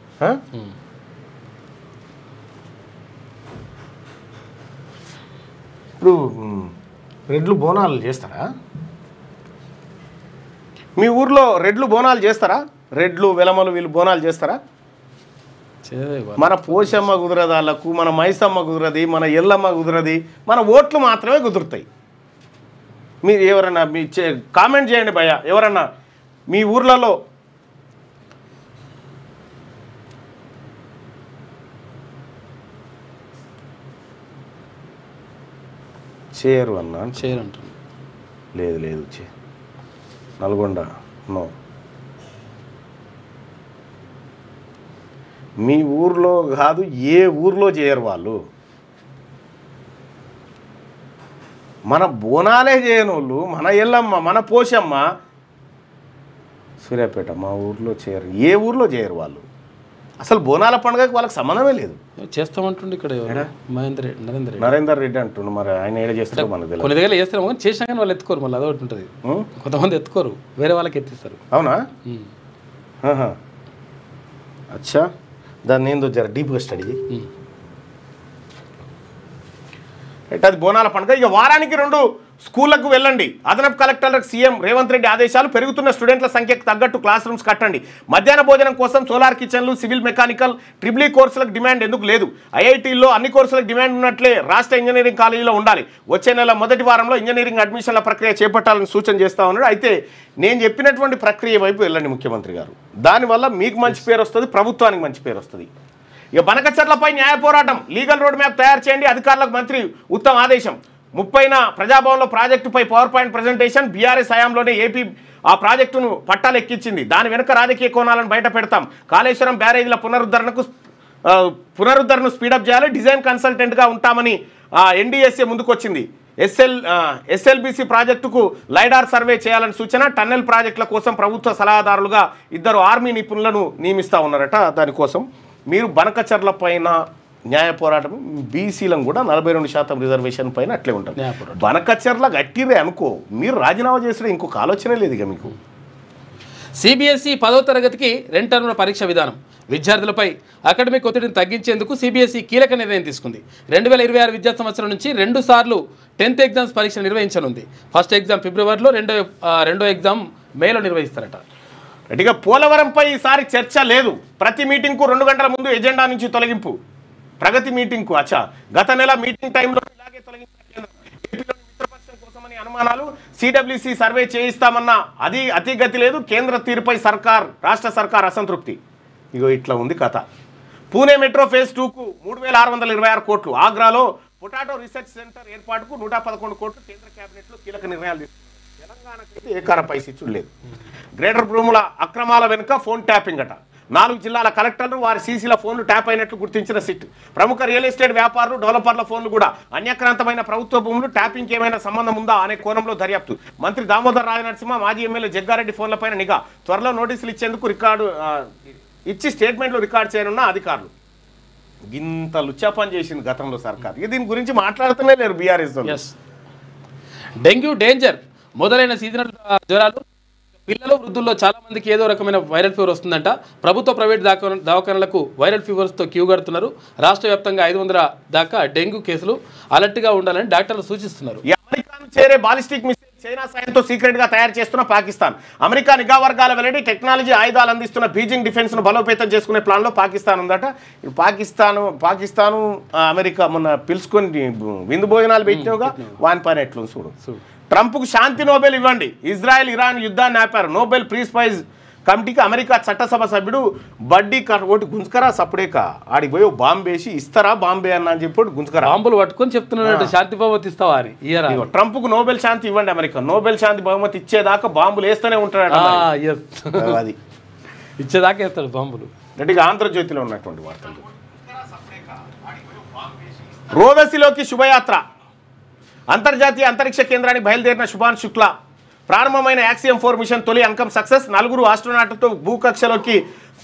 ఇప్పుడు రెడ్లు బోనాలు చేస్తారా మీ ఊర్లో రెడ్లు బోనాలు చేస్తారా రెడ్లు వెలమలు వీళ్ళు బోనాలు చేస్తారా మన పోషమ్మ కుదరదు వాళ్ళకు మన మైసమ్మ కుదరది మన ఎల్లమ్మ కుదరది మన ఓట్లు మాత్రమే కుదురుతాయి మీరు ఎవరన్నా కామెంట్ చేయండి భయ్య ఎవరన్నా మీ ఊర్లలో చేయరు అన్నా చేయరంటారు. లేదు నల్గొండ నో. మీ ఊర్లో కాదు, ఏ ఊర్లో చేయరు వాళ్ళు. మన బోనాలే చేయని వాళ్ళు, మన ఎల్లమ్మ, మన పోషమ్మ, సూర్యాపేట మా ఊర్లో చేయరు. ఏ ఊర్లో చేయరు వాళ్ళు. అసలు బోనాల పండుగకి వాళ్ళకి సంబంధమే లేదు. చేస్తామంటుండే ఇక్కడ నరేందర్ రెడ్డి అంటుండు. మరి ఆయన ఏడ చేస్తారో మనకు తెలియదు. కొన్ని దగ్గర చేస్తారు కానీ చేసినా కానీ వాళ్ళు ఎత్తుకోరు. మళ్ళీ అదొకటి ఉంటుంది. కొంతమంది ఎత్తుకోరు, వేరే వాళ్ళకి ఎత్తిస్తారు. అవునా? అచ్చా, దాన్ని ఏందో జర డీప్గా స్టడీ. అది బోనాల పండుగ. ఇక వారానికి 2 స్కూళ్లకు వెళ్ళండి. అదనపు కలెక్టర్లకు సీఎం రేవంత్ రెడ్డి ఆదేశాలు. పెరుగుతున్న స్టూడెంట్ల సంఖ్యకు తగ్గట్టు క్లాస్ రూమ్స్ కట్టండి. మధ్యాహ్న భోజనం కోసం సోలార్ కిచెన్లు, సివిల్ మెకానికల్, ట్రిపుల్ కోర్సులకు డిమాండ్ ఎందుకు లేదు? ఐఐటీల్లో అన్ని కోర్సులకు డిమాండ్ ఉన్నట్లే రాష్ట్ర ఇంజనీరింగ్ కాలేజీలో ఉండాలి. వచ్చే నెల మొదటి వారంలో ఇంజనీరింగ్ అడ్మిషన్ల ప్రక్రియ చేపట్టాలని సూచన చేస్తా ఉన్నాడు. అయితే నేను చెప్పినటువంటి ప్రక్రియ వైపు వెళ్ళండి ముఖ్యమంత్రి గారు. దానివల్ల మీకు మంచి పేరు వస్తుంది, ప్రభుత్వానికి మంచి పేరు వస్తుంది. ఇక బనకచర్లపై న్యాయ పోరాటం, లీగల్ రోడ్ మ్యాప్ తయారు చేయండి. అధికారులకు మంత్రి ఉత్తమ్ ఆదేశం. 30న ప్రజాభవన్లో ప్రాజెక్టుపై పవర్ పాయింట్ ప్రజెంటేషన్. బీఆర్ఎస్ హయాంలోనే ఏపీ ఆ ప్రాజెక్టును పట్టాలు ఎక్కించింది. దాని వెనుక రాజకీయ కోణాలను బయట పెడతాం. కాళేశ్వరం బ్యారేజీల పునరుద్ధరణను స్పీడప్ చేయాలి. డిజైన్ కన్సల్టెంట్గా ఉంటామని ఎన్డీఎస్ఏ ముందుకొచ్చింది. ఎస్ఎల్బీసీ ప్రాజెక్టుకు లైడార్ సర్వే చేయాలని సూచన. టన్నెల్ ప్రాజెక్టుల కోసం ప్రభుత్వ సలహాదారులుగా 2 ఆర్మీ నిపుణులను నియమిస్తూ ఉన్నారట. దానికోసం మీరు బనకచర్ల పైన న్యాయ పోరాటం, బీసీలను కూడా 42% రిజర్వేషన్ పైన అట్లే ఉంటుంది. బనకచర్ల గట్టిరే అనుకో, మీరు రాజీనామా చేసిన ఇంకొక ఆలోచనే లేదు ఇక మీకు. సిబిఎస్ఈ 10వ తరగతికి 2 టర్ముల పరీక్ష విధానం. విద్యార్థులపై అకాడమిక్ ఒత్తిడిని తగ్గించేందుకు సిబిఎస్ఈ కీలక నిర్ణయం తీసుకుంది. 2026 విద్యా సంవత్సరం నుంచి 2 సార్లు 10th ఎగ్జామ్స్ పరీక్ష నిర్వహించనుంది. ఫస్ట్ ఎగ్జామ్ ఫిబ్రవరిలో, రెండో ఎగ్జామ్ మేలో నిర్వహిస్తారట. ఇక పోలవరంపై ఈసారి చర్చ లేదు. ప్రతి మీటింగ్కు 2 గంటల ముందు ఎజెండా నుంచి తొలగింపు. ప్రగతి మీటింగ్కు గత నెల మీటింగ్ టైంలో ఇలాగే తొలగించిన కేంద్రం. ఏపీలోని మిత్రపక్షం కోసమని అనుమానాలు. సిడబ్ల్యూసీ సర్వే చేయిస్తామన్న అది అతిగతి లేదు. కేంద్ర తీరుపై రాష్ట్ర సర్కార్ అసంతృప్తి. ఇగో ఇట్లా ఉంది కథ. పూణే మెట్రో ఫేజ్ 2కు 3626 కోట్లు. ఆగ్రాలో పొటాటో రీసెర్చ్ సెంటర్ ఏర్పాటుకు 111 కోట్లు. కేంద్ర కేబినెట్లో కీలక నిర్ణయాలు తీసుకున్నారు. తెలంగాణకైతే ఏకార పైసిచ్చు లేదు. గ్రేటర్ భూముల అక్రమాల వెనుక ఫోన్ ట్యాపింగ్ అట. 4 జిల్లాల కలెక్టర్లు వారి సీసీల ఫోన్లు ట్యాప్ అయినట్లు గుర్తించిన సిట్. ప్రముఖ రియల్ ఎస్టేట్ వ్యాపారులు, డెవలపర్ల ఫోన్లు కూడా. అన్యక్రాంతమైన ప్రభుత్వ భూములు ట్యాపింగ్కి ఏమైనా సంబంధం ఉందా అనే కోణంలో దర్యాప్తు. మంత్రి దామోదర్ రాజనరసింహ, మాజీ ఎమ్మెల్యే జగ్గారెడ్డి ఫోన్లపైన నిఘా. త్వరలో నోటీసులు ఇచ్చేందుకు ఇచ్చి స్టేట్మెంట్లు రికార్డు చేయనున్న అధికారులు. ఇంత లుచ్చా పని చేసింది గతంలో సర్కార్. దీని గురించి మాట్లాడుతూనే లేరు బీఆర్ఎస్. Dengue danger. మొదలైన సీజనల్ జ్వరాలు పిల్లలు, వృద్ధుల్లో చాలా మందికి ఏదో రకమైన వైరల్ ఫీవర్ వస్తుందంట. ప్రభుత్వ ప్రైవేట్ దవాఖానలకు వైరల్ ఫీవర్స్తో క్యూ కడుతున్నారు. రాష్ట్ర వ్యాప్తంగా 500 దాకా డెంగ్యూ కేసులు. అలర్ట్గా ఉండాలని డాక్టర్లు సూచిస్తున్నారు. అమెరికాను చేరే బాలిస్టిక్ మిసైల్ చైనా సాయంతో సీక్రెట్ గా తయారు చేస్తున్న పాకిస్తాన్. అమెరికా నిఘా వర్గాల వెల్లడి. టెక్నాలజీ ఆయుధాలు అందిస్తున్న బీజింగ్ డిఫెన్స్ ను బలోపేతం చేసుకునే ప్లాన్ లో పాకిస్తాన్ ఉందట. పాకిస్తాను అమెరికా మొన్న పిలుచుకొని విందు భోజనాలు పెట్టినవుగా, వాని పని ఎట్లు చూడు. ట్రంప్కు శాంతి నోబెల్ ఇవ్వండి. ఇజ్రాయెల్ ఇరాన్ యుద్ధాన్ని ఆపారు. నోబెల్ పీస్ ప్రైజ్ కమిటీకి అమెరికా చట్టసభ సభ్యుడు బడ్డీ ఒకటి గుంజుకరా సప్పుడేక ఆడికి పోయి బాంబు వేసి ఇస్తారా బాంబే అన్న అని చెప్పి గుంజుకరా బాంబులు పట్టుకొని చెప్తున్నాడు శాంతి బహుమతి ఇస్తావా అని. ట్రంప్కు నోబెల్ శాంతి ఇవ్వండి. అమెరికా నోబెల్ శాంతి బహుమతి ఇచ్చేదాకా బాంబులు వేస్తూనే ఉంటాడు. అది ఇచ్చేదాకా వేస్తాడు బాంబులు. గట్టిగా ఆంధ్రజ్యోతిలో ఉన్నటువంటి వార్తలు. రోదసిలోకి శుభయాత్ర. అంతర్జాతీయ అంతరిక్ష కేంద్రానికి బయలుదేరిన శుభాన్ శుక్లా. ప్రారంభమైన యాక్సియం 4 మిషన్ తొలి అంకం సక్సెస్. 4 ఆస్ట్రోనాట్లతో భూకక్షలోకి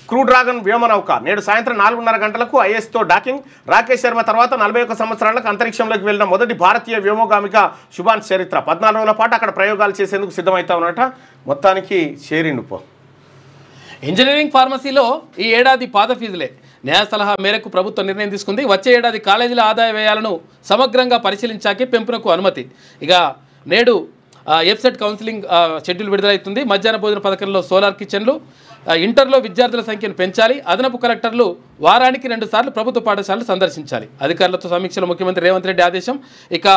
క్రూ డ్రాగన్ వ్యోమనౌక. నేడు సాయంత్రం 4:30 గంటలకు ఐఎస్తో డాకింగ్. రాకేష్ శర్మ తర్వాత 41 సంవత్సరాలకు అంతరిక్షంలోకి వెళ్ళిన మొదటి భారతీయ వ్యోమగామిక శుభాన్ చరిత్ర. 14 రోజుల పాటు అక్కడ ప్రయోగాలు చేసేందుకు సిద్ధమవుతా ఉన్నట. మొత్తానికి చేరిండు పో. ఇంజనీరింగ్ ఫార్మసీలో ఈ ఏడాది పాత ఫీజులే. న్యాయ సలహా మేరకు ప్రభుత్వం నిర్ణయం తీసుకుంది. వచ్చే ఏడాది కాలేజీల ఆదాయ వ్యయాలను సమగ్రంగా పరిశీలించాకే పెంపునకు అనుమతి. ఇక నేడు ఎఫ్సెట్ కౌన్సిలింగ్ షెడ్యూల్ విడుదలవుతుంది. మధ్యాహ్న భోజన పథకంలో సోలార్ కిచెన్లు, ఇంటర్లో విద్యార్థుల సంఖ్యను పెంచాలి, అదనపు కలెక్టర్లు వారానికి 2 సార్లు ప్రభుత్వ పాఠశాలలు సందర్శించాలి. అధికారులతో సమీక్షలో ముఖ్యమంత్రి రేవంత్ రెడ్డి ఆదేశం. ఇక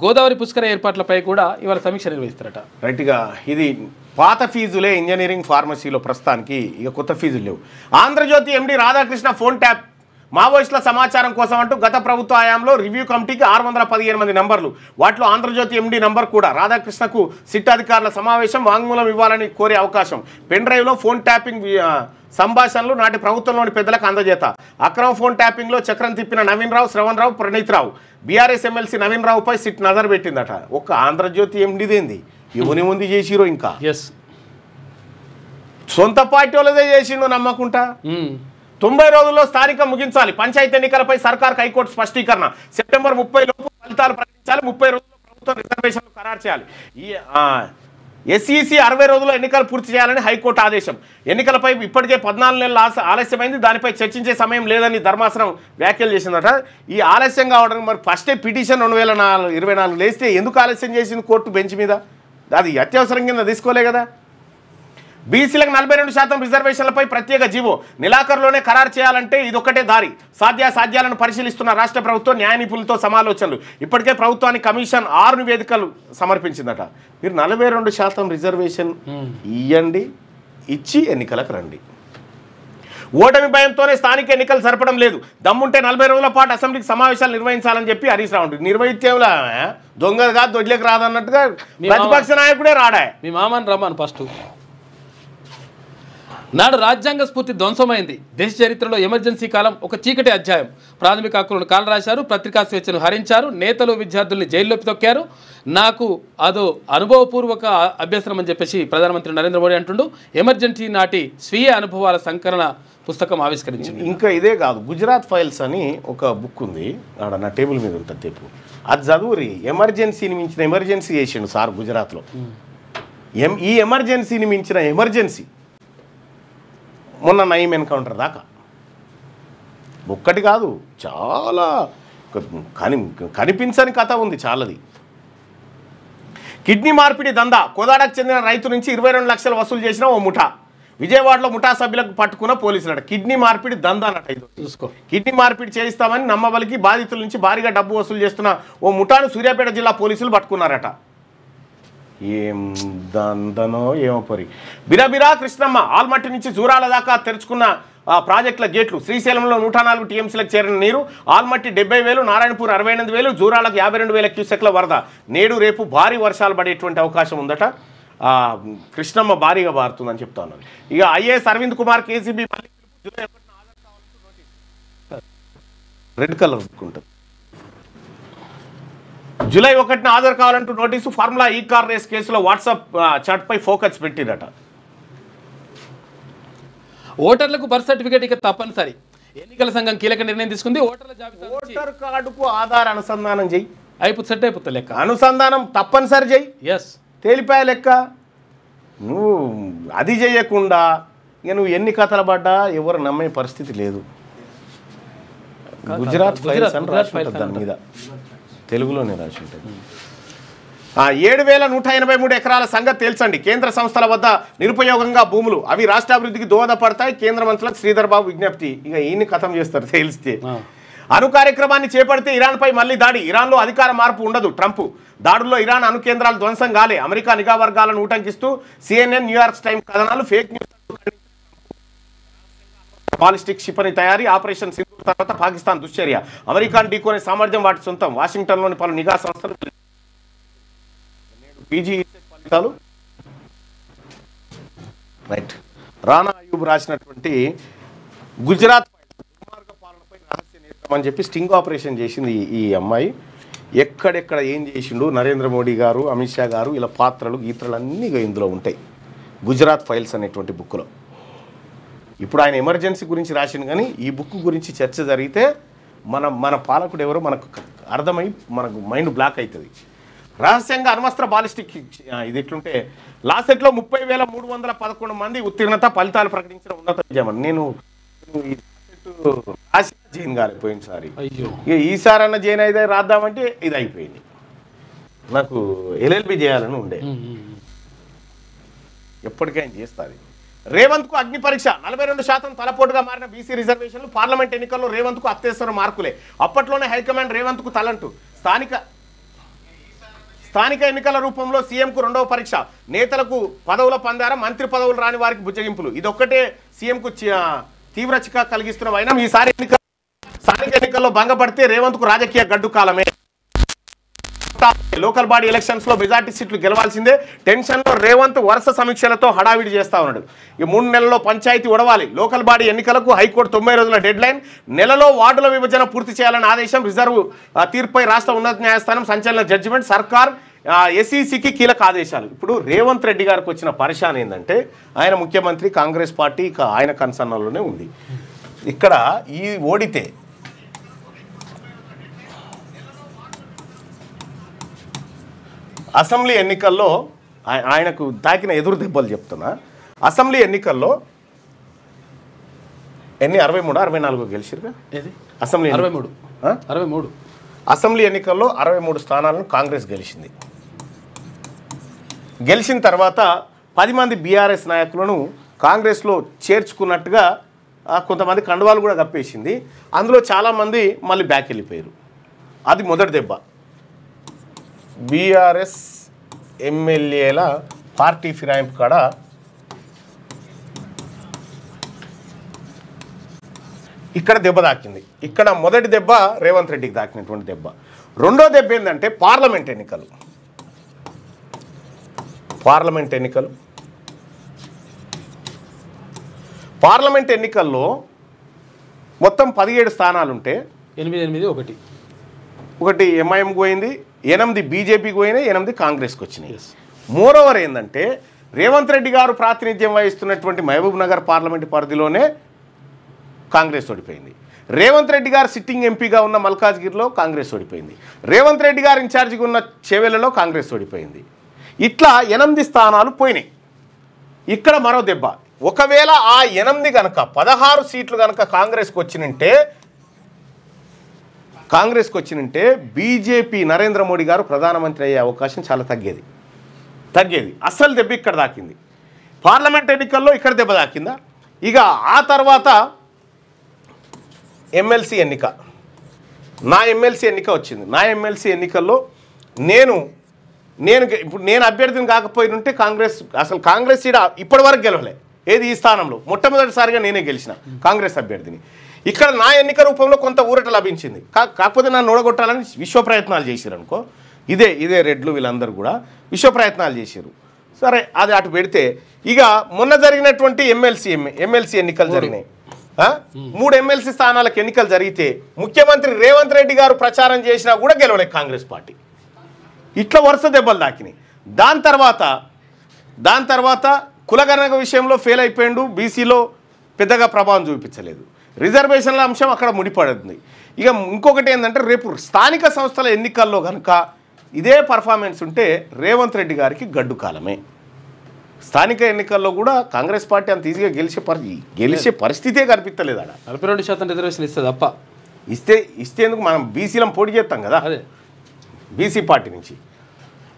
గోదావరి పుష్కర ఏర్పాట్లపై కూడా ఇవాళ సమీక్ష నిర్వహిస్తారట. రైట్గా ఇది పాత ఫీజులే ఇంజనీరింగ్ ఫార్మసీలో ప్రస్తుతానికి, ఇక కొత్త ఫీజులు లేవు. ఆంధ్రజ్యోతి ఎండి రాధాకృష్ణ ఫోన్ ట్యాప్. మావోయిస్టుల సమాచారం కోసం అంటూ గత ప్రభుత్వ హయాంలో రివ్యూ కమిటీకి 618 నంబర్లు, వాటిలో ఆంధ్రజ్యోతి ఎండి నంబర్ కూడా. రాధాకృష్ణకు సిట్ అధికారుల సమావేశం, వాంగ్మూలం ఇవ్వాలని కోరే అవకాశం. పెన్ డ్రైవ్లో ఫోన్ ట్యాపింగ్ సంభాషణలు నాటి ప్రభుత్వంలోని పెద్దలకు అందజేత. అక్రమ ఫోన్ ట్యాపింగ్లో చక్రం తిప్పిన నవీన్ రావు, శ్రవణ్ రావు, ప్రణీత్ రావు. బీఆర్ఎస్ ఎమ్మెల్సీ నవీన్ రావుపై సిట్ నజర్ పెట్టిందట. ఒక్క ఆంధ్రజ్యోతి ఎండిదేంది, ఎవరి ముందు చేసిరో ఇంకా సొంత పార్టీ వాళ్ళదే చేసిండు నమ్మకుంటా. 90 రోజుల్లో స్థానిక ముగించాలి. పంచాయతీ ఎన్నికలపై సర్కార్ హైకోర్టు స్పష్టీకరణ. సెప్టెంబర్ 30 లోపు ఫలితాలు ప్రకటించాలి. 30 రోజుల్లో ప్రభుత్వం రిజర్వేషన్లు ఖరారు చేయాలి. ఎస్ఈసి 60 రోజుల్లో ఎన్నికలు పూర్తి చేయాలని హైకోర్టు ఆదేశం. ఎన్నికలపై ఇప్పటికే 14 నెలల ఆలస్యమైంది, దానిపై చర్చించే సమయం లేదని ధర్మాసనం వ్యాఖ్యలు చేసిందట. ఈ ఆలస్యం కావడానికి మరి ఫస్టే పిటిషన్ 2024 లేస్తే ఎందుకు ఆలస్యం చేసింది కోర్టు బెంచ్ మీద? అది అత్యవసరం కింద తీసుకోలే కదా. బీసీలకు 42% రిజర్వేషన్లపై ప్రత్యేక జీవో నెలాఖరులోనే ఖరారు చేయాలంటే ఇదొక్కటే దారి. సాధ్యాలను పరిశీలిస్తున్న రాష్ట్ర ప్రభుత్వం న్యాయ నిపుణులతో సమాలోచనలు. ఇప్పటికే ప్రభుత్వానికి కమిషన్ 6 నివేదికలు సమర్పించిందట. మీరు 42% రిజర్వేషన్ ఇవ్వండి, ఇచ్చి ఎన్నికలకు రండి. ఓటమి భయంతోనే స్థానిక ఎన్నికలు జరపడం లేదు. దమ్ముంటే 40 రోజుల పాటు అసెంబ్లీకి సమావేశాలు నిర్వహించాలని చెప్పి హరీష్ రావు. నిర్వహించేలా దొంగగా దొడ్లకు రాదన్నట్టుగా ప్రతిపక్ష నాయకుడే రాడా. మీ మామని రమ్మని ఫస్ట్. నాడు రాజ్యాంగ స్ఫూర్తి ధ్వంసమైంది. దేశ చరిత్రలో ఎమర్జెన్సీ కాలం ఒక చీకటి అధ్యాయం. ప్రాథమిక హక్కులను కాలరాశారు, పత్రికా స్వేచ్ఛను హరించారు, నేతలు విద్యార్థుల్ని జైల్లోకి తొక్కారు. నాకు అదో అనుభవపూర్వక అభ్యసనం అని చెప్పేసి ప్రధానమంత్రి నరేంద్ర మోడీ అంటుండు. ఎమర్జెన్సీ నాటి స్వీయ అనుభవాల సంకలన పుస్తకం ఆవిష్కరించింది. ఇంకా ఇదే కాదు, గుజరాత్ ఫైల్స్ అని ఒక బుక్ ఉంది, ఆడ నా టేబుల్ మీద ఉంటుంది తెప్పు. అది చదువురి. ఎమర్జెన్సీని మించిన ఎమర్జెన్సీ చేసిండు సార్ గుజరాత్లో. ఈ ఎమర్జెన్సీని మించిన ఎమర్జెన్సీ మొన్న నయీం ఎన్కౌంటర్ దాకా ఒక్కటి కాదు, చాలా కనిపించని కథ ఉంది చాలాది. కిడ్నీ మార్పిడి దందా. కోదాడకు చెందిన రైతు నుంచి 22 లక్షలు వసూలు చేసిన ఓ ముఠా. విజయవాడలో ముఠా సభ్యులకు పట్టుకున్న పోలీసులట. కిడ్నీ మార్పిడి దందా అన్నట్టు ఇది చూసుకో. కిడ్నీ మార్పిడి చేయిస్తామని నమ్మబలికి బాధితుల నుంచి భారీగా డబ్బు వసూలు చేస్తున్న ఓ ముఠాను సూర్యాపేట జిల్లా పోలీసులు పట్టుకున్నారట. ఏం దందనో ఏమో పరి. బిరాబిరా కృష్ణమ్మ. ఆల్మట్టి నుంచి జూరాల దాకా తెరుచుకున్న ప్రాజెక్టుల గేట్లు. శ్రీశైలంలో 104 టీఎంసీలకు చేరిన నీరు. ఆల్మట్టి 70,000, నారాయణపూర్ 68,000, జూరాలకు 52,000 క్యూసెక్ల వరద. నేడు రేపు భారీ వర్షాలు పడేటువంటి అవకాశం ఉందట. కృష్ణమ్మ భారీగా బారుతుందని చెప్తా ఉన్నారు. ఇక ఐఏఎస్ అరవింద్ కుమార్ కేసీబీ రెడ్ కలర్ ఉంటుంది. జూలై 1న హాజరు కావాలంటూ notice. Formula E car race కేసులో వాట్సాప్ చాట్పై ఫోకస్ పెట్టిరట. ఓటర్లకు బర్త్ సర్టిఫికేట్ ఇక తప్పనిసరి. ఎన్నికల సంఘం కీలక నిర్ణయం తీసుకుంది. ఓటర్ల జాబితా ఓటర్ కార్డుకు ఆధార్ అనుసంధానం చెయ్యి. సెట్ అయిపోతుంది లెక్క. అనుసంధానం తప్పనిసరి చెయ్యి. ఎస్, తేలిపాయ లెక్క. నువ్వు అది చేయకుండా ఇక నువ్వు ఎన్ని కథలు పడ్డా ఎవరు నమ్మే పరిస్థితి లేదు. గుజరాత్ ఫైల్స్ అని రాసి ఉంటుంది దాని మీద, తెలుగులోనే రాసి ఉంటుంది. 7,183 ఎకరాల సంగతి తేల్చండి. కేంద్ర సంస్థల వద్ద నిరుపయోగంగా భూములు, అవి రాష్ట్రాభివృద్ధికి దోహదపడతాయి. కేంద్ర మంత్రులకు శ్రీధర్ బాబు విజ్ఞప్తి. ఇక ఈయన్ని ఖతం చేస్తారు తేల్స్తే. అణు కార్యక్రమాన్ని చేపడితే ఇరాన్పై మళ్లీ దాడి. ఇరాన్లో అధికార మార్పు ఉండదు. ట్రంప్ దాడుల్లో ఇరాన్ అణు కేంద్రాలు ధ్వంసం కాలే. అమెరికా నిఘా వర్గాలను ఉటంకిస్తూ CNN, న్యూయార్క్ టైమ్స్ కథనాలు ఫేక్ న్యూస్. బాలిస్టిక్ క్షిపణి తయారీ. ఆపరేషన్ సింధూర్ తర్వాత పాకిస్తాన్ దుశ్చర్య. అమెరికాను ఢీకొనే సామర్థ్యం వాటి సొంతం. వాషింగ్టన్లోని పలు నిఘా సంస్థలు పీజీ ఫలితాలు. రైట్. రానా అయూబ్ రాసినటువంటి గుజరాత్ దుర్మార్గ పాలనపై రహస్య నేత్రం అని చెప్పి స్టింగ్ ఆపరేషన్ చేసింది ఈ అమ్మాయి. ఎక్కడెక్కడ ఏం చేసిండు నరేంద్ర మోడీ గారు, అమిత్ షా గారు, ఇలా పాత్రలు గీత్రలు అన్నీ ఇందులో ఉంటాయి గుజరాత్ ఫైల్స్ అనేటువంటి బుక్లో. ఇప్పుడు ఆయన ఎమర్జెన్సీ గురించి రాసిండు, కానీ ఈ బుక్ గురించి చర్చ జరిగితే మన పాలకుడు ఎవరో మనకు అర్థమై మనకు మైండ్ బ్లాక్ అవుతుంది. రహస్యంగా అణ్వస్త్ర బాలిస్టిక్ ఇది ఎట్లుంటే లాసెట్లో 30,311 మంది ఉత్తీర్ణత. ఫలితాలు ప్రకటించిన ఉన్నత విజయం. నేను ఈ రాసి జైన్ కాలిపోయింది సారి. ఇక ఈసారి అన్న జైన్ అయితే రాద్దామంటే ఇది అయిపోయింది. నాకు LLB చేయాలని ఉండే, ఎప్పటికైనా చేస్తుంది. రేవంత్కు అగ్ని పరీక్ష 42% తలపోటుగా మారిన బీసీ రిజర్వేషన్లు పార్లమెంట్ ఎన్నికల్లో రేవంత్కు అత్యవసర మార్కులే అప్పట్లోనే హైకమాండ్ రేవంత్కు తలంటూ స్థానిక ఎన్నికల రూపంలో సీఎంకు రెండవ పరీక్ష నేతలకు పదవుల పందార మంత్రి పదవులు రాని వారికి బుజ్జగింపులు ఇదొక్కటే సీఎంకు తీవ్ర చికా కలిగిస్తున్న వైనం ఈసారి స్థానిక ఎన్నికల్లో భంగపడితే రేవంత్కు రాజకీయ గడ్డు కాలమే లోకల్ బాడీ ఎలక్షన్స్ లో మెజార్టీ సీట్లు గెలవాల్సిందే టెన్షన్ లో రేవంత్ వరుస సమీక్షలతో హడావిడి చేస్తా ఉన్నాడు ఈ 3 నెలల్లో పంచాయతీ ఉడవాలి లోకల్ బాడీ ఎన్నికలకు హైకోర్టు 90 రోజుల డెడ్ లైన్ నెలలో వార్డుల విభజన పూర్తి చేయాలని ఆదేశం రిజర్వ్ తీర్పుపై రాష్ట్ర ఉన్నత న్యాయస్థానం సంచలన జడ్జిమెంట్ సర్కార్ ఎస్ఈసికి కీలక ఆదేశాలు ఇప్పుడు రేవంత్ రెడ్డి గారికి వచ్చిన పరిశాన్ ఏంటంటే ఆయన ముఖ్యమంత్రి కాంగ్రెస్ పార్టీ ఇక ఆయన కన్సర్న్లోనే ఉంది ఇక్కడ ఈ ఓడితే అసెంబ్లీ ఎన్నికల్లో ఆయనకు తాకిన ఎదురు దెబ్బలు చెప్తున్నా అసెంబ్లీ ఎన్నికల్లో ఎన్ని 63 64 గెలిచిరుగా అసెంబ్లీ 63 అసెంబ్లీ ఎన్నికల్లో 63 స్థానాలను కాంగ్రెస్ గెలిచింది గెలిచిన తర్వాత 10 మంది బీఆర్ఎస్ నాయకులను కాంగ్రెస్లో చేర్చుకున్నట్టుగా కొంతమంది కండువాలు కూడా కప్పేసింది అందులో చాలామంది మళ్ళీ బ్యాక్ వెళ్ళిపోయారు అది మొదటి దెబ్బ బీఆర్ఎస్ ఎమ్మెల్యేల పార్టీ ఫిరాయింపు కాడ ఇక్కడ దెబ్బ తాకింది ఇక్కడ మొదటి దెబ్బ రేవంత్ రెడ్డికి తాకినటువంటి దెబ్బ రెండో దెబ్బ ఏంటంటే పార్లమెంట్ ఎన్నికల్లో మొత్తం 17 స్థానాలుంటే 8 ఒకటి ఎంఐఎంకి పోయింది 8 బీజేపీకి పోయినాయి 8 కాంగ్రెస్కి వచ్చినాయి మోరోవర్ ఏంటంటే రేవంత్ రెడ్డి గారు ప్రాతినిధ్యం వహిస్తున్నటువంటి మహబూబ్ నగర్ పార్లమెంటు పరిధిలోనే కాంగ్రెస్ ఓడిపోయింది రేవంత్ రెడ్డి గారు సిట్టింగ్ ఎంపీగా ఉన్న మల్కాజ్గిరిలో కాంగ్రెస్ ఓడిపోయింది రేవంత్ రెడ్డి గారు ఇన్ఛార్జిగా ఉన్న చేవెళ్లలో కాంగ్రెస్ ఓడిపోయింది ఇట్లా 8 స్థానాలు పోయినాయి ఇక్కడ మరో దెబ్బ ఒకవేళ ఆ 8 కనుక 16 సీట్లు కనుక కాంగ్రెస్కి వచ్చినంటే బీజేపీ నరేంద్ర మోడీ గారు ప్రధానమంత్రి అయ్యే అవకాశం చాలా తగ్గేది అస్సలు దెబ్బ ఇక్కడ దాకింది పార్లమెంట్ ఎన్నికల్లో ఇక్కడ దెబ్బ దాకిందా ఇక ఆ తర్వాత ఎమ్మెల్సీ ఎన్నిక నా ఎమ్మెల్సీ ఎన్నిక వచ్చింది నా ఎమ్మెల్సీ ఎన్నికల్లో ఇప్పుడు నేను అభ్యర్థిని కాకపోయినుంటే కాంగ్రెస్ సీడ ఇప్పటి వరకు గెలవలే ఏది ఈ స్థానంలో మొట్టమొదటిసారిగా నేనే గెలిచిన కాంగ్రెస్ అభ్యర్థిని ఇక్కడ నా ఎన్నిక రూపంలో కొంత ఊరట లభించింది కాకపోతే నన్ను ఓడగొట్టాలని విశ్వ ప్రయత్నాలు చేశారు అనుకో ఇదే రెడ్లు వీళ్ళందరూ కూడా విశ్వ ప్రయత్నాలు చేశారు సరే అది అటు పెడితే ఇక మొన్న జరిగినటువంటి ఎమ్మెల్సీ ఎన్నికలు జరిగినాయి 3 ఎమ్మెల్సీ స్థానాలకు ఎన్నికలు జరిగితే ముఖ్యమంత్రి రేవంత్ రెడ్డి గారు ప్రచారం చేసినా కూడా గెలవలే కాంగ్రెస్ పార్టీ ఇట్లా వరుస దెబ్బలు దాకినాయి దాని తర్వాత కులగణన విషయంలో ఫెయిల్ అయిపోయిండు బీసీలో పెద్దగా ప్రభావం చూపించలేదు రిజర్వేషన్ల అంశం అక్కడ ముడిపడుతుంది ఇక ఇంకొకటి ఏంటంటే రేపు స్థానిక సంస్థల ఎన్నికల్లో కనుక ఇదే పర్ఫార్మెన్స్ ఉంటే రేవంత్ రెడ్డి గారికి గడ్డు కాలమే స్థానిక ఎన్నికల్లో కూడా కాంగ్రెస్ పార్టీ అంత ఈజీగా గెలిచే పరిస్థితే కనిపించలేదు అక్కడ 42% రిజర్వేషన్ ఇస్తుంది తప్ప ఇస్తేందుకు మనం బీసీలను పోటీ చేస్తాం కదా బీసీ పార్టీ నుంచి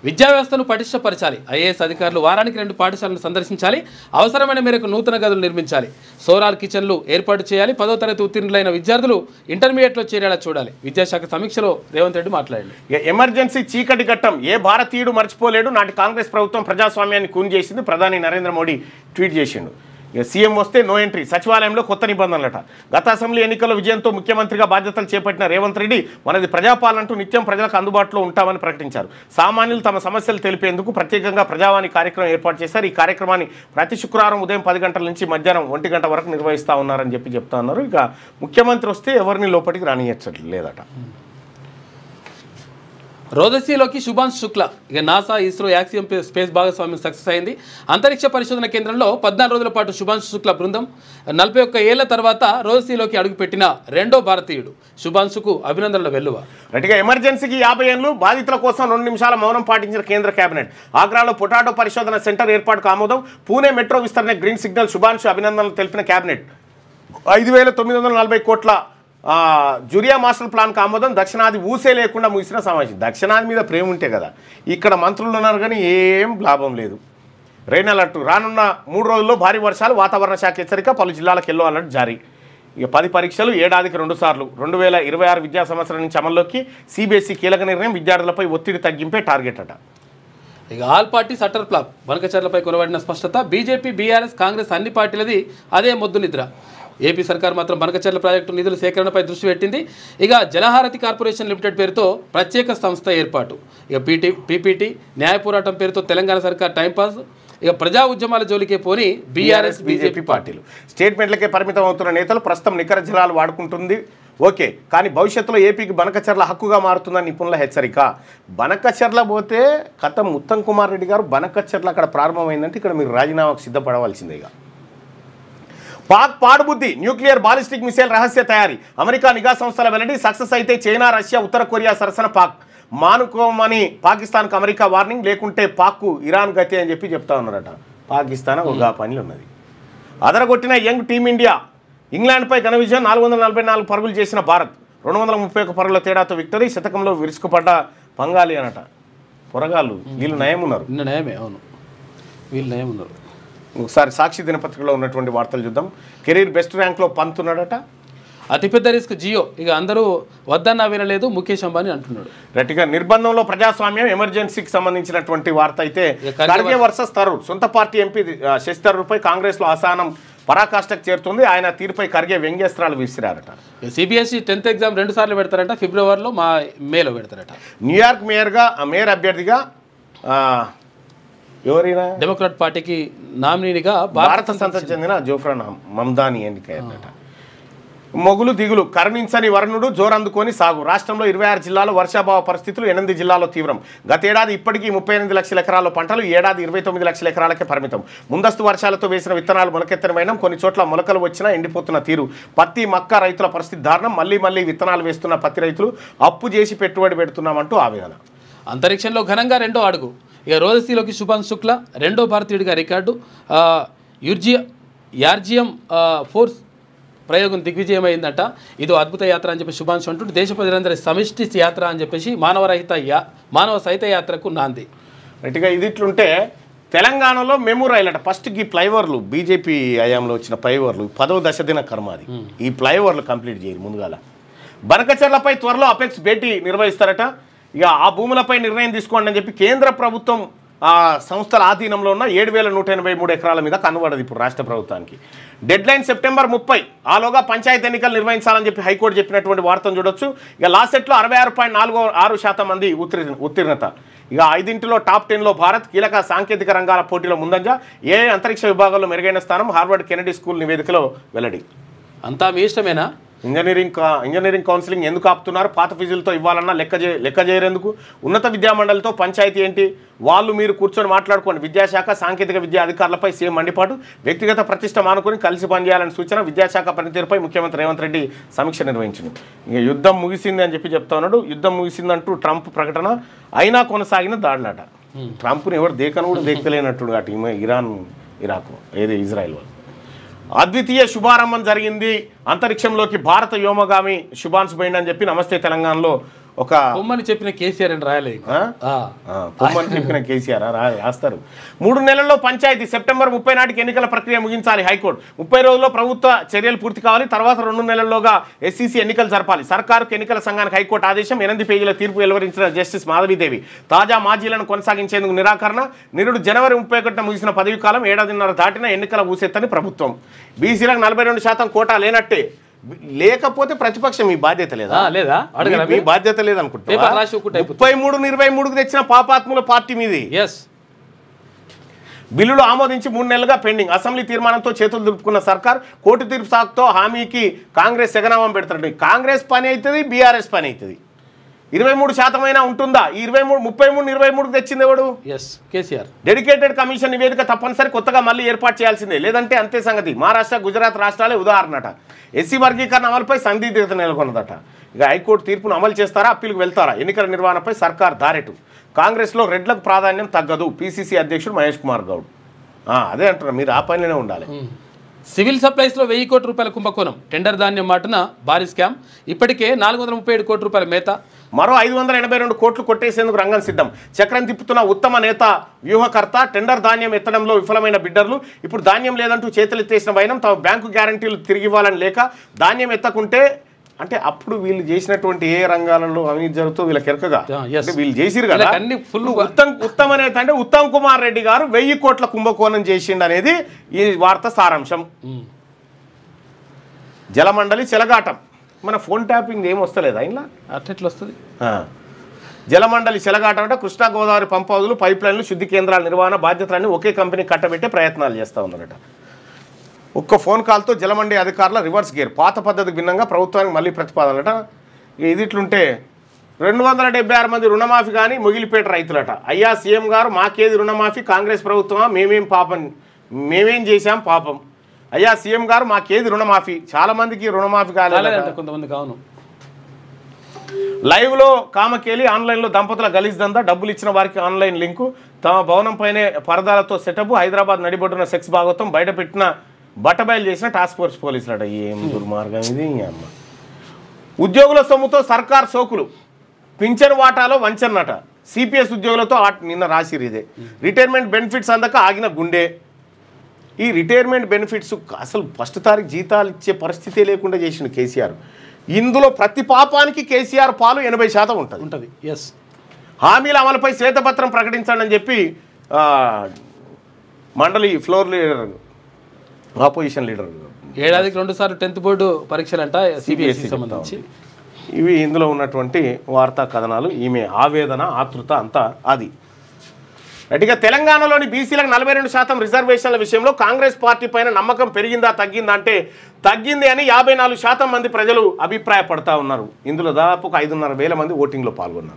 విద్యా వ్యవస్థను పటిష్టపరచాలి ఐఏఎస్ అధికారులు వారానికి 2 పాఠశాలను సందర్శించాలి అవసరమైన మేరకు నూతన గదులు నిర్మించాలి సోలార్ కిచెన్లు ఏర్పాటు చేయాలి 10వ తరగతి ఉత్తీర్ణులైన విద్యార్థులు ఇంటర్మీడియట్లో చేరేలా చూడాలి విద్యాశాఖ సమీక్షలో రేవంత్ రెడ్డి మాట్లాడారు ఎమర్జెన్సీ చీకటి ఘట్టం ఏ భారతీయుడు మర్చిపోలేడు నాటి కాంగ్రెస్ ప్రభుత్వం ప్రజాస్వామ్యాన్ని కూని చేసింది ప్రధాని నరేంద్ర మోడీ ట్వీట్ చేసిండు సీఎం వస్తే నో ఎంట్రీ సచివాలయంలో కొత్త నిబంధనలట గత అసెంబ్లీ ఎన్నికల్లో విజయంతో ముఖ్యమంత్రిగా బాధ్యతలు చేపట్టిన రేవంత్ రెడ్డి మనది ప్రజాపాలనంటూ నిత్యం ప్రజలకు అందుబాటులో ఉంటామని ప్రకటించారు సామాన్యులు తమ సమస్యలు తెలిపేందుకు ప్రత్యేకంగా ప్రజావాణి కార్యక్రమం ఏర్పాటు చేశారు ఈ కార్యక్రమాన్ని ప్రతి శుక్రవారం ఉదయం 10 గంటల నుంచి మధ్యాహ్నం 1 గంట వరకు నిర్వహిస్తూ ఉన్నారని చెప్తా ఉన్నారు ఇక ముఖ్యమంత్రి వస్తే ఎవరిని లోపలికి రానియచ్చట్లేదు లేదట రోదసీలోకి శుభాంశ్ శుక్లా ఇక నాసా ఇస్రో యాక్సియం స్పేస్ భాగస్వామ్యం సక్సెస్ అయింది అంతరిక్ష పరిశోధన కేంద్రంలో 14 రోజుల పాటు శుభాంశ్ శుక్లా బృందం 41 ఏళ్ల తర్వాత రోదసీలోకి అడుగుపెట్టిన రెండో భారతీయుడు శుభాంశుకు అభినందనలు వెల్లువ రైట్గా ఎమర్జెన్సీకి 50 ఏళ్లు బాధితుల కోసం 2 నిమిషాల మౌనం పాటించిన కేంద్ర కేబినెట్ ఆగ్రాలో పొటాటో పరిశోధన సెంటర్ ఏర్పాటుకు ఆమోదం పూణే మెట్రో విస్తరణ గ్రీన్ సిగ్నల్ శుభాంశు అభినందనలు తెలిపిన కేబినెట్ 5,940 కోట్ల జూరియా మాస్టర్ ప్లాన్కి ఆమోదం దక్షిణాది ఊసే లేకుండా ముగిసిన సమావేశం దక్షిణాది మీద ప్రేమ ఉంటే కదా ఇక్కడ మంత్రులు ఉన్నారు కానీ ఏం లాభం లేదు రెయిన్ అలర్ట్ రానున్న 3 రోజుల్లో భారీ వర్షాలు వాతావరణ శాఖ హెచ్చరిక పలు జిల్లాలకు ఎల్లో అలర్ట్ జారీ ఇక 10 పరీక్షలు ఏడాదికి 2 సార్లు 2026 విద్యా సంవత్సరం నుంచి అమల్లోకి సిబిఎస్ఈ కీలక నిర్ణయం విద్యార్థులపై ఒత్తిడి తగ్గింపే టార్గెట్ అట ఇక ఆల్ పార్టీ సట్టర్ ఫ్లాప్ బనకచర్లపై కొనబడిన స్పష్టత బీజేపీ బీఆర్ఎస్ కాంగ్రెస్ అన్ని పార్టీలది అదే మొద్దు నిద్ర ఏపీ సర్కార్ మాత్రం బనకచర్ల ప్రాజెక్టు నిధుల సేకరణపై దృష్టి పెట్టింది ఇక జలహారతి కార్పొరేషన్ లిమిటెడ్ పేరుతో ప్రత్యేక సంస్థ ఏర్పాటు ఇక పీపీటీ న్యాయ పోరాటం పేరుతో తెలంగాణ సర్కార్ టైంపాస్ ఇక ప్రజా ఉద్యమాల జోలికే పోని బీఆర్ఎస్ బీజేపీ పార్టీలు స్టేట్మెంట్లకే పరిమితం అవుతున్న నేతలు ప్రస్తుతం నికర జలాలు వాడుకుంటుంది ఓకే కానీ భవిష్యత్తులో ఏపీకి బనకచర్ల హక్కుగా మారుతుందని నిపుణుల హెచ్చరిక బనకచర్ల పోతే కథం ఉత్తమ్ కుమార్ రెడ్డి గారు బనకచర్ల అక్కడ ప్రారంభమైందంటే ఇక్కడ మీరు రాజీనామాకు సిద్ధపడవలసిందేగా పాక్ పాడుబుద్ధి న్యూక్లియర్ బాలిస్టిక్ మిసైల్ రహస్య తయారీ అమెరికా నిఘా సంస్థల వెల్లడి సక్సెస్ అయితే చైనా రష్యా ఉత్తర కొరియా సరసన పాక్ మానుకోమని పాకిస్తాన్కు అమెరికా వార్నింగ్ లేకుంటే పాక్కు ఇరాన్ గతి అని చెప్పి చెప్తా ఉన్నారట పాకిస్తాన్ ఒక పనిలో ఉన్నది అదరగొట్టిన యంగ్ టీమిండియా ఇంగ్లాండ్పై ఘన విజయం 444 పరుగులు చేసిన భారత్ 231 పరుగుల తేడాతో విక్టరీ శతకంలో విరుచుకుపడ్డ పంగాలి అనట పొరగాళ్ళు వీళ్ళు నయం ఉన్నారు నయమే అవును వీళ్ళు నయం ఉన్నారు ఒకసారి సాక్షి దినపత్రికలో ఉన్నటువంటి వార్తలు చూద్దాం కెరీర్ బెస్ట్ ర్యాంక్లో పంతున్నాడట అతిపెద్ద రిస్క్ జియో ఇక అందరూ వద్దన్నా వినలేదు ముఖేష్ అంబానీ అంటున్నాడు గట్టిగా నిర్బంధంలో ప్రజాస్వామ్యం ఎమర్జెన్సీకి సంబంధించినటువంటి వార్త అయితే ఖర్గే వర్సెస్ తరూర్ సొంత పార్టీ ఎంపీ శశి తరూర్పై కాంగ్రెస్లో అసహనం పరాకాష్ఠకు చేరుతుంది ఆయన తీరుపై ఖర్గే వ్యంగ్యాస్త్రాలు విసిరారట సిబిఎస్ఈ 10th ఎగ్జామ్ 2 సార్లు పెడతారట ఫిబ్రవరిలో మేలో పెడతారట న్యూయార్క్ మేయర్ అభ్యర్థిగా ఎవరైనా డెమోక్రాట్ పార్టీకి నామినీగా భారత సంతతికి చెందిన జోఫ్రా మమ్దాని ఎన్నికయ్యారట మొగులు దిగులు కరుణించని వరుణుడు జోరందుకొని సాగు రాష్ట్రంలో 26 జిల్లాల్లో వర్షాభావ పరిస్థితులు 8 జిల్లాల్లో తీవ్రం గతేడాది ఇప్పటికీ 38 లక్షల ఎకరాల్లో పంటలు ఏడాది 29 లక్షల ఎకరాలకే పరిమితం ముందస్తు వర్షాలతో వేసిన విత్తనాలు మొలకెత్తని వైనం కొన్ని చోట్ల మొలకలు వచ్చినా ఎండిపోతున్న తీరు పత్తి మక్క రైతుల పరిస్థితి దారుణం మళ్ళీ విత్తనాలు వేస్తున్న పత్తి రైతులు అప్పు చేసి పెట్టుబడి పెడుతున్నామంటూ ఆవేదన అంతరిక్షంలో ఘనంగా 2వ అడుగు ఇక రోజసీలోకి శుభాన్ శుక్లా 2వ భారతీయుడిగా రికార్డు యార్జియం ఫోర్స్ ప్రయోగం దిగ్విజయమైందట ఇది అద్భుత యాత్ర అని చెప్పి శుభాంశు అంటుంటే దేశ ప్రజలందరి సమిష్టి యాత్ర అని చెప్పేసి మానవ సహిత యాత్రకు నాంది గట్టిగా ఇది ఇట్లుంటే తెలంగాణలో మెమూ రైలట ఫస్ట్ ఈ ఫ్లైఓవర్లు బీజేపీ హయాంలో వచ్చిన ఫ్లైఓవర్లు 10వ దశదిన కర్మ అది ఈ ఫ్లైఓవర్లు కంప్లీట్ చేయరు ముందుగాల బనకచర్లపై త్వరలో అపెక్స్ భేటీ నిర్వహిస్తారట ఇక ఆ భూములపై నిర్ణయం తీసుకోండి అని చెప్పి కేంద్ర ప్రభుత్వం ఆ సంస్థల ఆధీనంలో ఉన్న 7,183 ఎకరాల మీద కన్నుబడదు ఇప్పుడు రాష్ట్ర ప్రభుత్వానికి డెడ్లైన్ సెప్టెంబర్ 30 ఆలోగా పంచాయతీ ఎన్నికలు నిర్వహించాలని చెప్పి హైకోర్టు చెప్పినటువంటి వార్తను చూడొచ్చు ఇక లాసెట్లో 66.46% మంది ఉత్తీర్ణత ఇక 5 టాప్ 10లో భారత్ కీలక సాంకేతిక రంగాల పోటీలో ముందంజ అంతరిక్ష విభాగంలో మెరుగైన స్థానం హార్వర్డ్ కెనడీ స్కూల్ నివేదికలో వెల్లడి అంతా మీ ఇష్టమేనా ఇంజనీరింగ్ కౌన్సిలింగ్ ఎందుకు ఆపుతున్నారు పాత ఫీజులతో ఇవ్వాలన్నా లెక్క చేయరేందుకు ఉన్నత విద్యామండలితో పంచాయతీ ఏంటి వాళ్ళు మీరు కూర్చొని మాట్లాడుకోండి విద్యాశాఖ సాంకేతిక విద్యా అధికారులపై సీఎం మండిపాటు వ్యక్తిగత ప్రతిష్ట మానుకొని కలిసి పనిచేయాలని సూచన విద్యాశాఖ పనితీరుపై ముఖ్యమంత్రి రేవంత్ రెడ్డి సమీక్ష నిర్వహించింది ఇక యుద్ధం ముగిసింది అని చెప్పి చెప్తా ఉన్నాడు యుద్ధం ముగిసిందంటూ ట్రంప్ ప్రకటన అయినా కొనసాగిన దాడులట ట్రంప్ని ఎవరు దేకను కూడా దేకలేనట్టు అటు ఇరాన్ ఇరాక్ ఏది ఇజ్రాయెల్ వాళ్ళు అద్వితీయ శుభారంభం జరిగింది అంతరిక్షంలోకి భారత వ్యోమగామి శుభాన్స్ పోయింది అని చెప్పి నమస్తే తెలంగాణలో ఒక పొమ్మని చెప్పిన కేసీఆర్ అని రాయలే పొమ్మని చెప్పిన కేసీఆర్ రాస్తారు 3 నెలల్లో పంచాయతీ సెప్టెంబర్ 30 నాటికి ఎన్నికల ప్రక్రియ ముగించాలి హైకోర్టు 30 రోజుల్లో ప్రభుత్వ చర్యలు పూర్తి కావాలి తర్వాత 2 నెలల్లోగా ఎస్సీసీ ఎన్నికలు జరపాలి సర్కారుకు ఎన్నికల సంఘానికి హైకోర్టు ఆదేశం 8 పేజీల తీర్పు వెలువరించిన జస్టిస్ మాధవీదేవి తాజా మాజీలను కొనసాగించేందుకు నిరాకరణ నిరుడు జనవరి 31న ముగిసిన పదవి కాలం ఏడాదిన్నర దాటిన ఎన్నికల ఊసెత్తని ప్రభుత్వం బీసీలకు 42% కోటా లేనట్టే లేకపోతే ప్రతిపక్షం మీ బాధ్యత లేదా మీ బాధ్యత లేదనుకుంటా 33-23కు తెచ్చిన పాపాత్ముల పార్టీ మీది బిల్లులు ఆమోదించి 3 నెలలుగా పెండింగ్ అసెంబ్లీ తీర్మానంతో చేతులు దులుపుకున్న సర్కార్ కోర్టు తీర్పు సాకుతో హామీకి కాంగ్రెస్ ఎగనామం పెడతాడు కాంగ్రెస్ పని అవుతుంది బీఆర్ఎస్ పని అవుతుంది 23% అయినా ఉంటుందా ఈ 33-23కు తెచ్చింది ఎవడు కేసీఆర్ డెడికేటెడ్ కమిషన్ నివేదిక తప్పనిసరి కొత్తగా మళ్ళీ ఏర్పాటు చేయాల్సిందే లేదంటే అంతే సంగతి మహారాష్ట్ర గుజరాత్ రాష్ట్రాలే ఉదాహరణట ఎస్సీ వర్గీకరణ అమలుపై సందిగ్ధత నెలకొన్నదట ఇక హైకోర్టు తీర్పును అమలు చేస్తారా అప్పీలుకు వెళ్తారా ఎన్నికల నిర్వహణపై సర్కార్ దారెటు కాంగ్రెస్లో రెడ్లకు ప్రాధాన్యం తగ్గదు పీసీసీ అధ్యక్షుడు మహేష్ కుమార్ గౌడ్ అదే అంటున్నారు మీరు ఆ పనిలోనే ఉండాలి సివిల్ సప్లైస్లో 1000 కోట్ల రూపాయల కుంభకోణం టెండర్ ధాన్యం మాటున భారీ స్కామ్ ఇప్పటికే 437 కోట్ల రూపాయల మేత మరో 582 కోట్లు కొట్టేసేందుకు రంగం సిద్ధం. చక్రం తిప్పుతున్న ఉత్తమ నేత వ్యూహకర్త. టెండర్ ధాన్యం ఎత్తడంలో విఫలమైన బిడ్డర్లు. ఇప్పుడు ధాన్యం లేదంటూ చేతులెత్తేసిన వైనం. తమ బ్యాంకు గ్యారంటీలు తిరిగి ఇవ్వాలని లేక ధాన్యం ఎత్తకుంటే అంటే అప్పుడు వీళ్ళు చేసినటువంటి ఏ రంగాలలో అవినీతి జరుగుతూ వీళ్ళకి ఎరకగా వీళ్ళు చేసిరు కదా. ఉత్తమ నేత అంటే ఉత్తమ్ కుమార్ రెడ్డి గారు 1000 కోట్ల కుంభకోణం చేసిండు అనేది ఈ వార్త సారాంశం. జలమండలి చెలగాటం. మన ఫోన్ ట్యాపింగ్ ఏం వస్తలేదా ఇలా అట్లా వస్తుంది. జలమండలి చెలగాటం అంటే కృష్ణా గోదావరి పంప్ హౌజులు, పైప్ లైన్లు, శుద్ధి కేంద్రాల నిర్వహణ బాధ్యతలన్నీ ఒకే కంపెనీ కట్టబెట్టే ప్రయత్నాలు చేస్తూ ఉన్నారట. ఒక్క ఫోన్ కాల్తో జలమండలి అధికారుల రివర్స్ గేర్. పాత పద్ధతికి భిన్నంగా ప్రభుత్వానికి మళ్ళీ ప్రతిపాదనట. ఇది ఇట్లుంటే 276 మంది రుణమాఫీ కానీ మొగిలిపేట రైతులట. అయ్యా సీఎం గారు మాకేది రుణమాఫీ, కాంగ్రెస్ ప్రభుత్వమా, మేమేం చేశాం పాపం. అయ్యా సీఎం గారు మాకేది రుణమాఫీ. చాలా మందికి రుణమాఫీ కాలేదంట, కొంతమందికి. అవును. లైవ్లో కామకేలి. ఆన్లైన్లో దంపతుల గలీజ్ దందా. డబ్బులు ఇచ్చిన వారికి ఆన్లైన్ లింకు. తమ భవనం పైనే పరదాలతో సెటప్. హైదరాబాద్ నడిబొడ్డున సెక్స్ భాగవతం. బయట పెట్టిన బట్టబయలు చేసిన టాస్క్ ఫోర్స్ పోలీసులట. ఏం దుర్మార్గం ఇది. అమ్మ ఉద్యోగుల సొమ్ముతో సర్కార్ సోకులు. పింఛన్ వాటాలో వంచనట. సిపిఎస్ ఉద్యోగులతో నిన్న రాసిరు ఇదే. రిటైర్మెంట్ బెనిఫిట్స్ అందక ఆగిన గుండె. ఈ రిటైర్మెంట్ బెనిఫిట్స్ అసలు ఫస్ట్ తారీఖు జీతాలు ఇచ్చే పరిస్థితే లేకుండా చేసిండు కేసీఆర్. ఇందులో ప్రతి పాపానికి కేసీఆర్ పాలు 80% ఉంటుంది. ఎస్. హామీల అమలుపై శ్వేతపత్రం ప్రకటించండి అని చెప్పి మండలి ఫ్లోర్ లీడర్, ఆపోజిషన్ లీడర్. ఏడాదికి 2 సార్లు 10th బోర్డు పరీక్షలంట సిబిఎస్ఈ సంబంధించి. ఇవి ఇందులో ఉన్నటువంటి వార్తా కథనాలు. ఈమె ఆవేదన, ఆతృత అంతా అది. ఇక తెలంగాణలోని బీసీలకు 42% రిజర్వేషన్ల విషయంలో కాంగ్రెస్ పార్టీ పైన నమ్మకం పెరిగిందా తగ్గిందా అంటే తగ్గింది అని 54% మంది ప్రజలు అభిప్రాయపడతా ఉన్నారు. ఇందులో దాదాపు 5,500 మంది ఓటింగ్లో పాల్గొన్నారు.